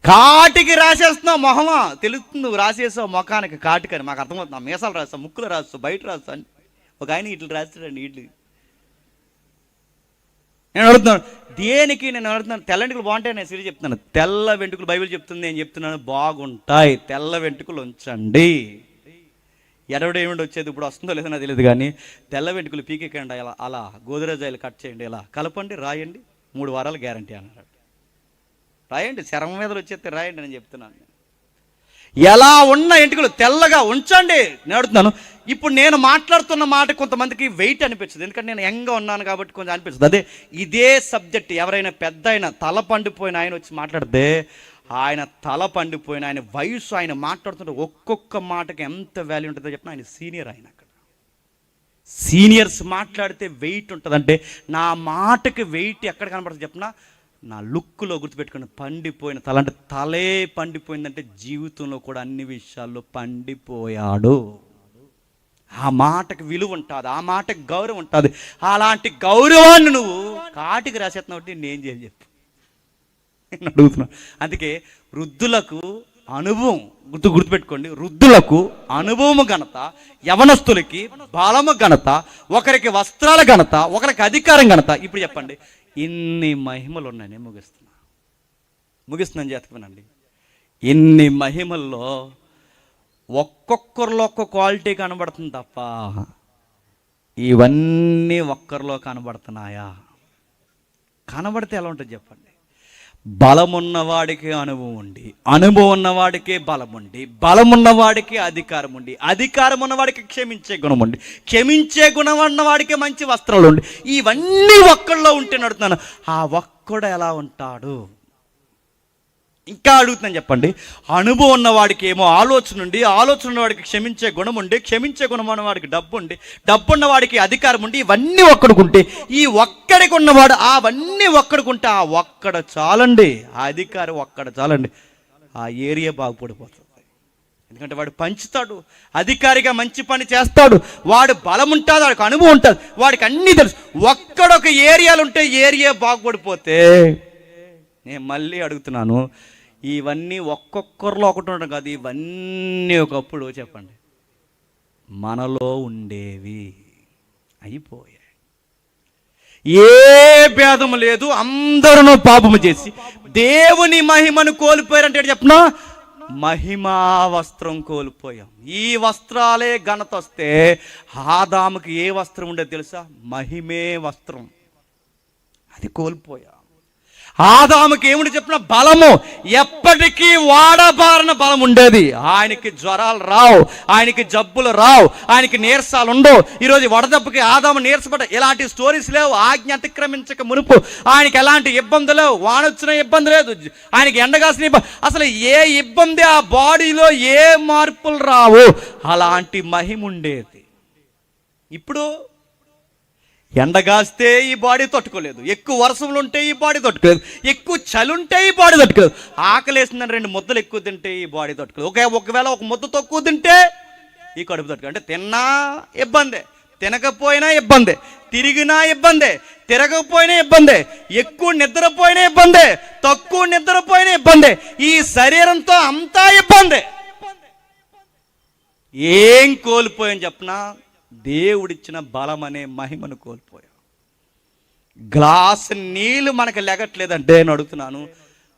కాటికి రాసేస్తున్నావు మొహమా, తెలుస్తుంది నువ్వు రాసేసావు మొఖానికి కాటికని. మాకు అర్థమవుతుంది. మీసాలు రాస్తావు, ముక్కులు రాస్తావు, బయట రాస్తావు అని. ఒక ఆయన ఇట్లు రాస్తాడండి. ఇట్లు నేను అడుగుతున్నాను దేనికి? నేను అడుగుతున్నాను తెల్ల వెంట్రుకలు బాగుంటాయి. నేను సిరి చెప్తున్నాను, తెల్ల వెంట్రుకలు బైబిల్ చెప్తుంది, నేను చెప్తున్నాను బాగుంటాయి. తెల్ల వెంట్రుకలు ఉంచండి. ఎడవడ ఏమిటి వచ్చేది ఇప్పుడు వస్తుందో లేదో నాకు తెలియదు, కానీ తెల్ల వెంట్రుకలు పీకేకండి, అలా గోదరేజాయిలు కట్ చేయండి, ఇలా కలపండి, రాయండి, 3 వారాలు గ్యారంటీ అన్నాడు. రాయండి, శరం మీద వచ్చేస్తే రాయండి నేను చెప్తున్నాను. ఎలా ఉన్న ఎంటుకలు తెల్లగా ఉంచండి. నేను అడుగుతున్నాను. ఇప్పుడు నేను మాట్లాడుతున్న మాట కొంతమందికి వెయిట్ అనిపించదు, ఎందుకంటే నేను యంగ్గా ఉన్నాను కాబట్టి కొంచెం అనిపిస్తుంది. అదే ఇదే సబ్జెక్ట్ ఎవరైనా పెద్ద అయినా తల పండిపోయిన ఆయన వచ్చి మాట్లాడితే, ఆయన తల పండిపోయిన ఆయన వయసు, ఆయన మాట్లాడుతుంటే ఒక్కొక్క మాటకి ఎంత వాల్యూ ఉంటుందో చెప్పిన ఆయన సీనియర్. ఆయన అక్కడ సీనియర్స్ మాట్లాడితే వెయిట్ ఉంటుంది. అంటే నా మాటకి వెయిట్ ఎక్కడ కనబడుతుంది చెప్పిన, నా లుక్లో గుర్తుపెట్టుకుని. పండిపోయిన తల అంటే తలే పండిపోయిందంటే జీవితంలో కూడా అన్ని విషయాల్లో పండిపోయాడు. ఆ మాటకు విలువ ఉంటుంది, ఆ మాటకు గౌరవం ఉంటుంది. అలాంటి గౌరవాన్ని నువ్వు కాటికి రాసేస్తున్నావు అంటే నేను చేయాలి చెప్పు, నేను అడుగుతున్నా. అందుకే వృద్ధులకు అనుభవం గుర్తుపెట్టుకోండి. వృద్ధులకు అనుభవము ఘనత, యవనస్తులకి బలము ఘనత, ఒకరికి వస్త్రాల ఘనత, ఒకరికి అధికారం ఘనత. ఇప్పుడు చెప్పండి, ఇన్ని మహిమలు ఉన్నాయి. నేను ముగిస్తున్నాను జాతకమేనండి. ఇన్ని మహిమల్లో ఒక్కొక్కరిలో ఒక్కొక్క క్వాలిటీ కనబడుతుంది తప్ప ఇవన్నీ ఒక్కరిలో కనబడుతున్నాయా? కనబడితే ఎలా ఉంటుంది చెప్పండి. బలమున్నవాడికి అనుభవం ఉండి, అనుభవం ఉన్నవాడికి బలం ఉండి, బలం ఉన్నవాడికి అధికారం ఉండి, అధికారం ఉన్నవాడికి క్షమించే గుణం ఉండి, క్షమించే గుణం ఉన్నవాడికి మంచి వస్త్రాలు ఉండి, ఇవన్నీ ఒక్కడిలో ఉంటే నడుతున్నాను. ఆ ఒక్కడు ఎలా ఉంటాడు? ఇంకా అడుగుతున్నాను చెప్పండి. అనుభవం ఉన్నవాడికి ఏమో ఆలోచన ఉండి, ఆలోచన ఉన్నవాడికి క్షమించే గుణం ఉండి, క్షమించే గుణం ఉన్నవాడికి డబ్బు ఉండి, డబ్బు ఉన్నవాడికి అధికారం ఉండి, ఇవన్నీ ఒక్కడుకుంటే, ఈ ఒక్కడికి ఉన్నవాడు అవన్నీ ఒక్కడుకుంటే, ఆ ఒక్కడ చాలండి, ఆ అధికారం ఒక్కడ చాలండి, ఆ ఏరియా బాగుపడిపోతుంది. ఎందుకంటే వాడు పంచుతాడు, అధికారిగా మంచి పని చేస్తాడు, వాడు బలం ఉంటుంది, వాడికి అనుభవం ఉంటుంది, వాడికి అన్నీ తెలుసు. ఒక్కడొక ఏరియాలు ఉంటే ఏరియా బాగుపడిపోతే, నేను మళ్ళీ అడుగుతున్నాను, ఇవన్నీ ఒక్కొక్కరిలో ఒకటి ఉండడం కాదు, ఇవన్నీ ఒకప్పుడు చెప్పండి మనలో ఉండేవి, అయిపోయాయి. ఏ భేదము లేదు, అందరూ పాపము చేసి దేవుని మహిమను కోల్పోయారంటే చెప్పనా, మహిమా వస్త్రం కోల్పోయాం. ఈ వస్త్రాలే ఘనత వస్తే ఆదాముకి ఏ వస్త్రం ఉండేది తెలుసా? మహిమే వస్త్రం. అది కోల్పోయాం. ఆదాముకి ఏమిటి చెప్పిన బలము, ఎప్పటికీ వాడబారిన బలం ఉండేది. ఆయనకి జ్వరాలు రావు, ఆయనకి జబ్బులు రావు, ఆయనకి నీరసాలు ఉండవు. ఈరోజు వడదెబ్బకి ఆదాము నీరసపడ్డ ఇలాంటి స్టోరీస్ లేవు. ఆజ్ఞ అతిక్రమించక మునుపు ఆయనకి ఎలాంటి ఇబ్బంది లేవు, వానొచ్చిన ఇబ్బంది లేదు, ఆయనకి ఎండగాసిన ఇబ్బంది, అసలు ఏ ఇబ్బంది ఆ బాడీలో ఏ మార్పులు రావు. అలాంటి మహిమ ఉండేది. ఇప్పుడు ఎండగాస్తే ఈ బాడీ తట్టుకోలేదు, ఎక్కువ వర్షంలో ఉంటే ఈ బాడీ తట్టుకోలేదు, ఎక్కువ చలి ఉంటే ఈ బాడీ తట్టుకోలేదు, ఆకలి వేసిందని 2 ముద్దలు ఎక్కువ తింటే ఈ బాడీ తట్టుకోలేదు, ఒకవేళ ఒక ముద్ద తక్కువ తింటే ఈ కడుపు తట్టుకోలేదు. అంటే తిన్నా ఇబ్బందే, తినకపోయినా ఇబ్బందే, తిరిగినా ఇబ్బందే, తిరగకపోయినా ఇబ్బందే, ఎక్కువ నిద్రపోయినా ఇబ్బందే, తక్కువ నిద్రపోయినా ఇబ్బందే, ఈ శరీరంతో అంతా ఇబ్బందే. ఏం కోల్పోయాం చెప్పనా? దేవుడిచ్చిన బలం అనే మహిమను కోల్పోయాం. గ్లాసు నీళ్ళు మనకు లెగట్లేదంటే నేను అడుగుతున్నాను,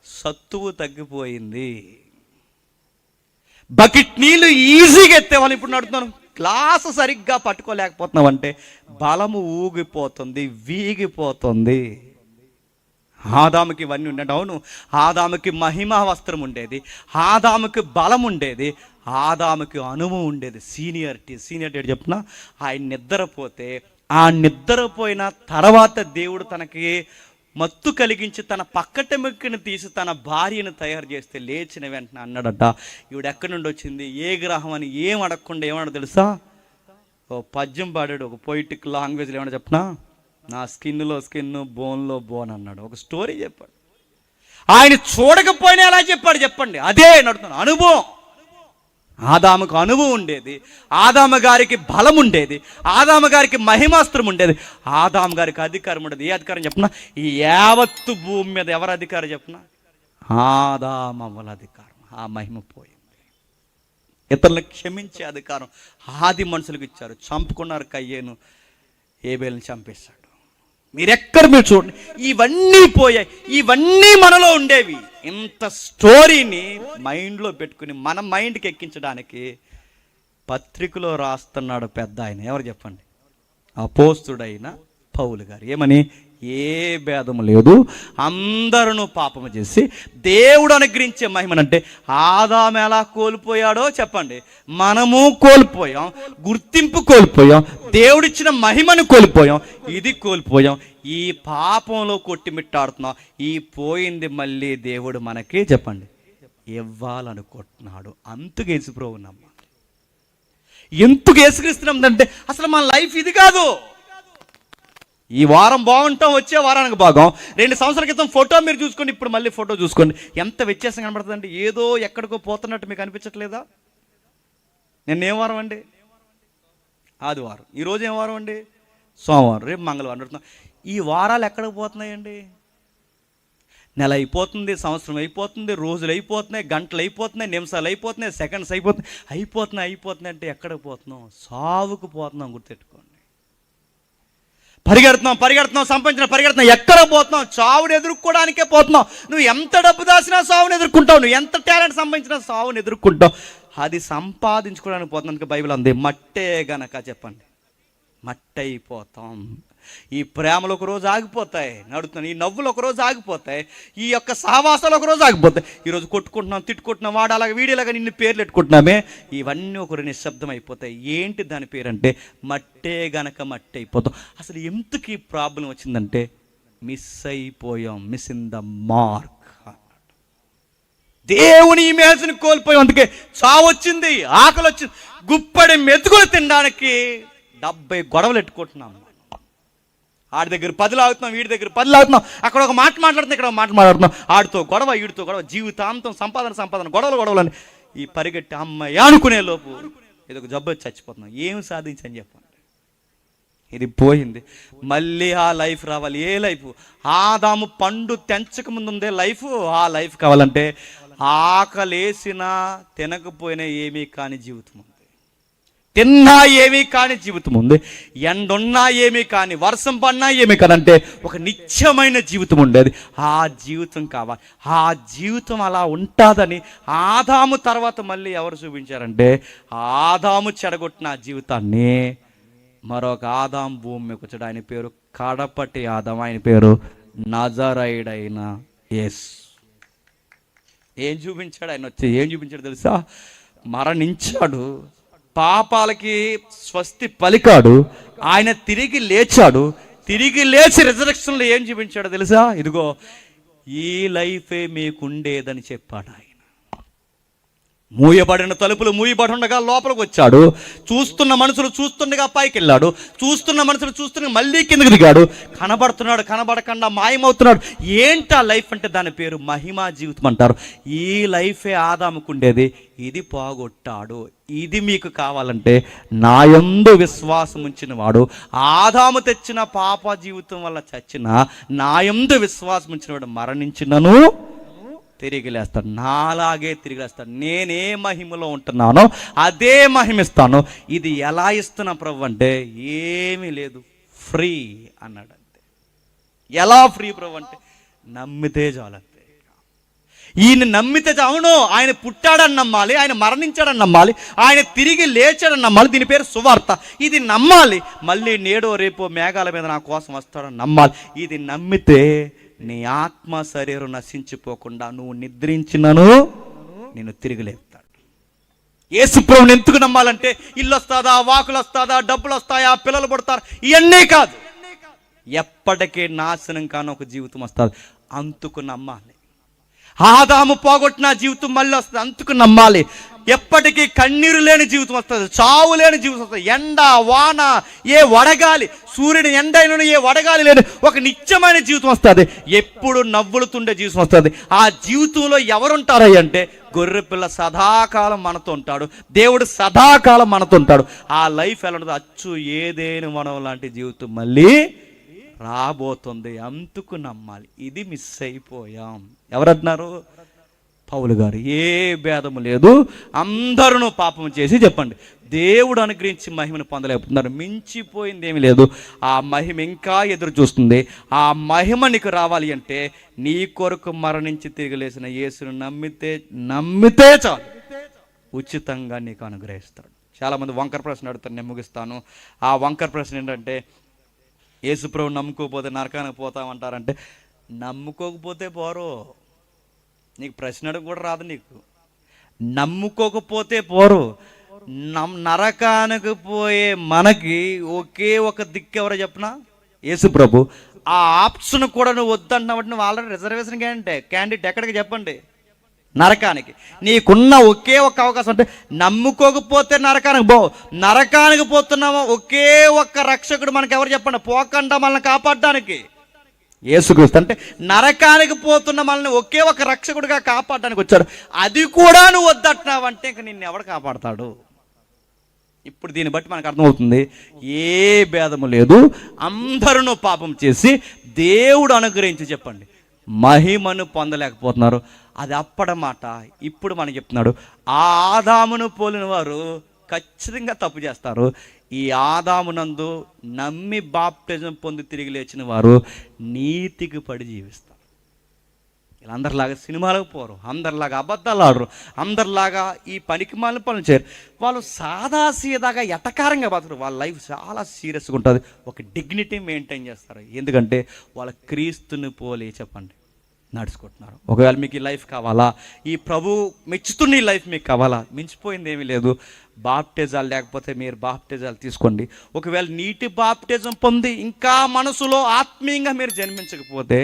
సత్తువు తగ్గిపోయింది. బకెట్ నీళ్ళు ఈజీగా ఎత్తేవాళ్ళు ఇప్పుడు అడుగుతున్నాను, గ్లాసు సరిగ్గా పట్టుకోలేకపోతున్నాం అంటే బలము ఊగిపోతుంది, వీగిపోతుంది. ఆదాముకి ఇవన్నీ ఉండేది. అవును, ఆదాముకి మహిమా వస్త్రం ఉండేది, ఆదాముకి బలం ఉండేది, ఆదాముకి అనుభవం ఉండేది, సీనియరిటీ చెప్పిన ఆయన నిద్రపోతే, ఆ నిద్రపోయిన తర్వాత దేవుడు తనకి మత్తు కలిగించి తన పక్కటెముకని తీసి తన భార్యను తయారు చేస్తే లేచిన వెంటనే అన్నాడట, ఈవిడ ఎక్కడి నుండి వచ్చింది, ఏ గ్రహం అని ఏం అడగకుండా ఏమన్నా తెలుసా, ఓ పద్యం పాడాడు, ఒక పొయిటిక్ లాంగ్వేజ్లో ఏమన్నా చెప్పినా, నా స్కిన్లో స్కిన్, బోన్లో బోన్ అన్నాడు. ఒక స్టోరీ చెప్పాడు. ఆయన చూడకపోయినా ఎలా చెప్పాడు చెప్పండి? అదే నడుతున్నాను, అనుభవం. ఆదాముకు అనుభవం ఉండేది, ఆదాము గారికి బలం ఉండేది, ఆదాము గారికి మహిమాస్త్రం ఉండేది, ఆదాము గారికి అధికారం ఉండేది. ఏ అధికారం చెప్పినా, ఈ యావత్తు భూమి మీద ఎవరు అధికారం చెప్పినా, ఆదామవ్వల అధికారం. ఆ మహిమ పోయింది. ఇతరులను క్షమించే అధికారం ఆది మనుషులకు ఇచ్చారు. చంపుకున్నారు, కయ్యేను ఏబేలుని చంపేశాడు. మీరు చూడండి, ఇవన్నీ పోయాయి. ఇవన్నీ మనలో ఉండేవి. ఇంత స్టోరీని మైండ్లో పెట్టుకుని మన మైండ్కి ఎక్కించడానికి పత్రికలో రాస్తున్నాడు పెద్ద ఆయన. ఎవరు చెప్పండి? అపోస్తుడైన పౌలు గారు. ఏమని? ఏ భేదము లేదు, అందరూ పాపము చేసి దేవుడు అనుగ్రహించే మహిమనంటే ఆదాము ఎలా కోల్పోయాడో చెప్పండి, మనము కోల్పోయాం. గుర్తింపు కోల్పోయాం, దేవుడిచ్చిన మహిమను కోల్పోయాం, ఇది కోల్పోయాం. ఈ పాపంలో కొట్టిమిట్టాడుతున్నాం. ఈ పోయింది మళ్ళీ దేవుడు మనకి చెప్పండి ఇవ్వాలనుకుంటున్నాడు. అందుకు యేసుప్రభువు నమ్మాలి. ఎందుకు యేసుక్రీస్తునంటే అసలు మన లైఫ్ ఇది కాదు. ఈ వారం బాగుంటాం, వచ్చే వారానికి భాగం. 2 సంవత్సరాల క్రితం ఫోటో మీరు చూసుకోండి, ఇప్పుడు మళ్ళీ ఫోటో చూసుకోండి, ఎంత వ్యత్యాసం కనబడుతుందంటే ఏదో ఎక్కడికో పోతున్నట్టు మీకు అనిపించట్లేదా? నిన్న ఏం వారం అండి? ఆదివారం. ఈరోజు ఏం వారం అండి? సోమవారం. రేపు మంగళవారం. అడుగుతున్నాం, ఈ వారాలు ఎక్కడికి పోతున్నాయండి? నెల అయిపోతుంది, సంవత్సరం అయిపోతుంది, రోజులు అయిపోతున్నాయి, గంటలు అయిపోతున్నాయి, నిమిషాలు అయిపోతున్నాయి, సెకండ్స్ అయిపోతున్నాయి అంటే ఎక్కడికి పోతున్నాం? సావుకు పోతున్నాం. గుర్తెట్టుకోండి. పరిగెడుతున్నాం, పరిగెడుతున్నాం, ఎక్కడ పోతున్నాం? చావుని ఎదుర్కోవడానికే పోతున్నాం. నువ్వు ఎంత డబ్బు దాచినా సావుని ఎదుర్కొంటావు, నువ్వు ఎంత టాలెంట్ సంపాదించినా సావుని ఎదుర్కొంటావు. అది సంపాదించుకోవడానికి పోతున్నానికి బైబిల్ అంది. మట్టే గనక చెప్పండి, మట్టి అయిపోతాం. ఈ ప్రేమలు ఒక రోజు ఆగిపోతాయి, నడుతున్నాను. ఈ నవ్వులు ఒక రోజు ఆగిపోతాయి, ఈ యొక్క సహవాసాలు ఒక రోజు ఆగిపోతాయి. ఈరోజు కొట్టుకుంటున్నాం, తిట్టుకుంటున్నాం, వాడాలాగా వీడియోలాగా నిన్ను పేర్లు పెట్టుకుంటున్నామే, ఇవన్నీ ఒకరు నిశ్శబ్దం అయిపోతాయి. ఏంటి దాని పేరంటే మట్టే గనక మట్టి అయిపోతాం. అసలు ఎందుకు ఈ ప్రాబ్లం వచ్చిందంటే మిస్ అయిపోయాం, మిస్ ఇన్ ద మార్క్. దేవుని ఇమేజ్ని కోల్పోయాం. అందుకే చావు వచ్చింది, ఆకలి వచ్చింది, గుప్పడి మెతుకులు తినడానికి 70 గొడవలు ఎట్టుకుంటున్నాం. ఆడి దగ్గర 10 లాగుతున్నాం, వీడి దగ్గర 10 లాగుతున్నాం, అక్కడ ఒక మాట మాట్లాడుతున్నాం, ఇక్కడ ఒక మాట మాట్లాడుతున్నాం, ఆడితో గొడవ, వీడితో గొడవ, జీవితాంతం సంపాదన గొడవలు. ఈ పరిగెట్టి అమ్మాయి అనుకునే లోపు ఇది ఒక జబ్బు చచ్చిపోతున్నాం. ఏమి సాధించని చెప్పండి. ఇది పోయింది. మళ్ళీ ఆ లైఫ్ రావాలి. ఏ లైఫ్? ఆదాము పండు తెంచక ముందు ఉందే లైఫ్. ఆ లైఫ్ కావాలంటే ఆకలేసినా తినకపోయినా ఏమీ కాని జీవితం ఉంది, తిన్నా ఏమీ కాని జీవితం ఉంది, ఎండున్నా ఏమీ కాని, వర్షం పడినా ఏమీ కాదంటే ఒక నిత్యమైన జీవితం ఉండేది. ఆ జీవితం కావాలి. ఆ జీవితం అలా ఉంటుందని ఆదాము తర్వాత మళ్ళీ ఎవరు చూపించారంటే ఆదాము చెడగొట్టిన ఆ జీవితాన్ని మరొక ఆదాం భూమి మీకు వచ్చాడు. ఆయన పేరు కడపటి ఆదాం. ఆయన పేరు నజరైడైన యేసు. ఏం చూపించాడు ఆయన? వచ్చి ఏం చూపించాడు తెలుసా? మరణించాడు, పాపాలకి స్వస్తి పలికాడు, ఆయన తిరిగి లేచాడు. తిరిగి లేచి రిజరెక్షన్లో ఏం చూపించాడో తెలుసా? ఇదిగో ఈ లైఫే మీకుండేదని చెప్పాడు ఆయన. మూయబడిన తలుపులు మూయబడి ఉండగా లోపలికి వచ్చాడు. చూస్తున్న మనుషులు చూస్తుండగా పైకి వెళ్ళాడు. చూస్తున్న మనుషులు చూస్తుండగా మళ్ళీ కిందకి దిగాడు. కనబడుతున్నాడు, కనబడకుండా మాయమవుతున్నాడు. ఏంటా లైఫ్ అంటే దాని పేరు మహిమా జీవితం అంటారు. ఈ లైఫే ఆదాముకుండేది, ఇది పోగొట్టాడు. ఇది మీకు కావాలంటే నా యందు విశ్వాసం ఉంచిన వాడు, ఆదాము తెచ్చిన పాప జీవితం వల్ల చచ్చిన, నా యందు విశ్వాసం ఉంచిన వాడు మరణించినను తిరిగి లేస్తాడు. నాలాగే తిరిగి లేస్తాడు. నేనే మహిమలో ఉంటున్నానో అదే మహిమిస్తాను. ఇది ఎలా ఇస్తున్నా ప్రభు అంటే ఏమీ లేదు, ఫ్రీ అన్నాడు. అంతే. ఎలా ఫ్రీ ప్రభు అంటే నమ్మితే చాలంతే. ఈయన నమ్మితే అవును, ఆయన పుట్టాడని నమ్మాలి, ఆయన మరణించాడని నమ్మాలి, ఆయన తిరిగి లేచాడని నమ్మాలి. దీని పేరు సువార్త. ఇది నమ్మాలి. మళ్ళీ నేడో రేపో మేఘాల మీద నా కోసం వస్తాడని నమ్మాలి. ఇది నమ్మితే నీ ఆత్మ శరీరం నశించిపోకుండా నువ్వు నిద్రించినను నేను తిరిగి లేపుతాడు. యేసు ప్రభువుని ఎందుకు నమ్మాలంటే ఇల్లు వస్తుందా, వాకులు వస్తుందా, డబ్బులు వస్తాయా, పిల్లలు పుడతారు, ఇవన్నీ కాదు. ఎప్పటికీ నాశనం కాని ఒక జీవితం వస్తుంది, అంతుకు నమ్మాలి. ఆదాము పోగొట్టిన జీవితం మళ్ళీ వస్తుంది, అంతుకు నమ్మాలి. ఎప్పటికీ కన్నీరు లేని జీవితం వస్తుంది, చావు లేని జీవితం వస్తుంది. ఎండ వాన ఏ వడగాలి, సూర్యుని ఎండ అయిన ఏ వడగాలి లేని ఒక నిత్యమైన జీవితం వస్తుంది. ఎప్పుడు నవ్వులుతుండే జీవితం వస్తుంది. ఆ జీవితంలో ఎవరుంటారై అంటే గొర్రెపిల్ల సదాకాలం మనతో ఉంటాడు, దేవుడు సదాకాలం మనతో ఉంటాడు. ఆ లైఫ్ ఎలా ఉంటుంది? అచ్చు ఏదేని మనం లాంటి జీవితం మళ్ళీ రాబోతుంది, అంతుకు నమ్మాలి. ఇది మిస్ అయిపోయాం. ఎవరన్నారు? పౌలు గారు. ఏ భేదము లేదు, అందరూ పాపం చేసి చెప్పండి దేవుడు అనుగ్రహించి మహిమను పొందలేకపోతున్నారు. మించిపోయింది ఏమి లేదు. ఆ మహిమ ఇంకా ఎదురు చూస్తుంది. ఆ మహిమ నీకు రావాలి అంటే నీ కొరకు మరణించి తిరిగి లేచిన యేసును నమ్మితే చాలు, ఉచితంగా నీకు అనుగ్రహిస్తాడు. చాలామంది వంకర ప్రశ్న అడుగుతారు, నేను ముగిస్తాను. ఆ వంకర ప్రశ్న ఏంటంటే యేసు ప్రభు నమ్ముకోకపోతే నరకానికి పోతామంటారంటే, నమ్ముకోకపోతే పోరు. నీకు ప్రశ్న అడుగు కూడా రాదు. నీకు నమ్ముకోకపోతే పోరు. నరకానికి పోయే మనకి ఒకే ఒక దిక్కు ఎవరో చెప్పనా? యేసు ప్రభు. ఆ ఆప్షన్ కూడా నువ్వు వద్దంటున్నావు. నువ్వు ఆల్రెడీ రిజర్వేషన్ క్యాండిడేట్ ఎక్కడికి చెప్పండి? నరకానికి. నీకున్న ఒకే ఒక అవకాశం అంటే నమ్ముకోకపోతే నరకానికి పో. నరకానికి పోతున్నామో ఒకే ఒక్క రక్షకుడు మనకు ఎవరు చెప్పండి? పోకుండా మనల్ని కాపాడడానికి యేసుక్రీస్తు. అంటే నరకానికి పోతున్న మనల్ని ఒకే ఒక రక్షకుడిగా కాపాడడానికి వచ్చాడు. అది కూడా నువ్వు వద్దట్టున్నావంటే ఇంక నిన్ను ఎవడు కాపాడతాడు? ఇప్పుడు దీన్ని బట్టి మనకు అర్థమవుతుంది, ఏ భేదము లేదు, అందరూ పాపం చేసి దేవుడు అనుగ్రహించి చెప్పండి మహిమను పొందలేకపోతున్నారు. అది అప్పడమాట. ఇప్పుడు మనకు చెప్తున్నాడు, ఆ ఆదామును పోలిన వారు ఖచ్చితంగా తప్పు చేస్తారు. ఈ ఆదామునందు నమ్మి బాప్టిజం పొంది తిరిగి లేచిన వారు నీతికి పడి జీవిస్తారు. వీళ్ళందరిలాగా సినిమాలకు పోరు, అందరిలాగా అబద్ధాలు ఆడరు, అందరిలాగా ఈ పనికిమాలిన పనులు చేయరు. వాళ్ళు సాదాసీదాగా ఎటకారంగా బతకరు. వాళ్ళ లైఫ్ చాలా సీరియస్గా ఉంటుంది. ఒక డిగ్నిటీ మెయింటైన్ చేస్తారు. ఎందుకంటే వాళ్ళ క్రీస్తుని పోలి చెప్పండి నడుచుకుంటున్నారు. ఒకవేళ మీకు ఈ లైఫ్ కావాలా, ఈ ప్రభు మెచ్చుతున్న ఈ లైఫ్ మీకు కావాలా, మించిపోయింది ఏమీ లేదు. బాప్టిజాలు లేకపోతే మీరు బాప్టిజాలు తీసుకోండి. ఒకవేళ నీటి బాప్టిజం పొంది ఇంకా మనసులో ఆత్మీయంగా మీరు జన్మించకపోతే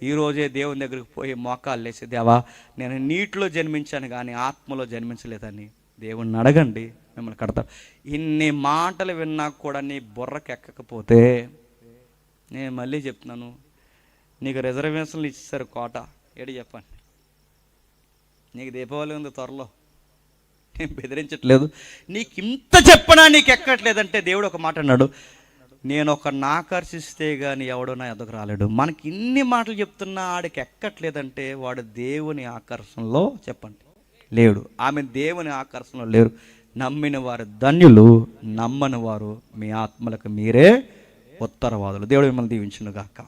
ఈరోజే దేవుని దగ్గరికి పోయి మోకాలు లేసి, దేవా నేను నీటిలో జన్మించాను కానీ ఆత్మలో జన్మించలేదని దేవుణ్ణి అడగండి, మిమ్మల్ని కడతాడు. ఇన్ని మాటలు విన్నా కూడా నీ బుర్రకు ఎక్కకపోతే నేను మళ్ళీ చెప్తున్నాను, నీకు రిజర్వేషన్లు ఇచ్చేసారు కోట, ఏడు చెప్పండి. నీకు దీపావళి ఉంది త్వరలో, నేను బెదిరించట్లేదు. నీకు ఇంత చెప్పనా నీకు ఎక్కట్లేదంటే దేవుడు ఒక మాట అన్నాడు, నేను ఒకరిని ఆకర్షిస్తే కానీ ఎవడో నా ఎదుగు రాలేడు. మనకి ఇన్ని మాటలు చెప్తున్నా ఆడికి ఎక్కట్లేదంటే వాడు దేవుని ఆకర్షణలో చెప్పండి లేడు, ఆమె దేవుని ఆకర్షణలో లేరు. నమ్మిన వారు ధన్యులు, నమ్మని వారు మీ ఆత్మలకు మీరే ఉత్తరవాదులు. దేవుడు మిమ్మల్ని దీవించును గాక.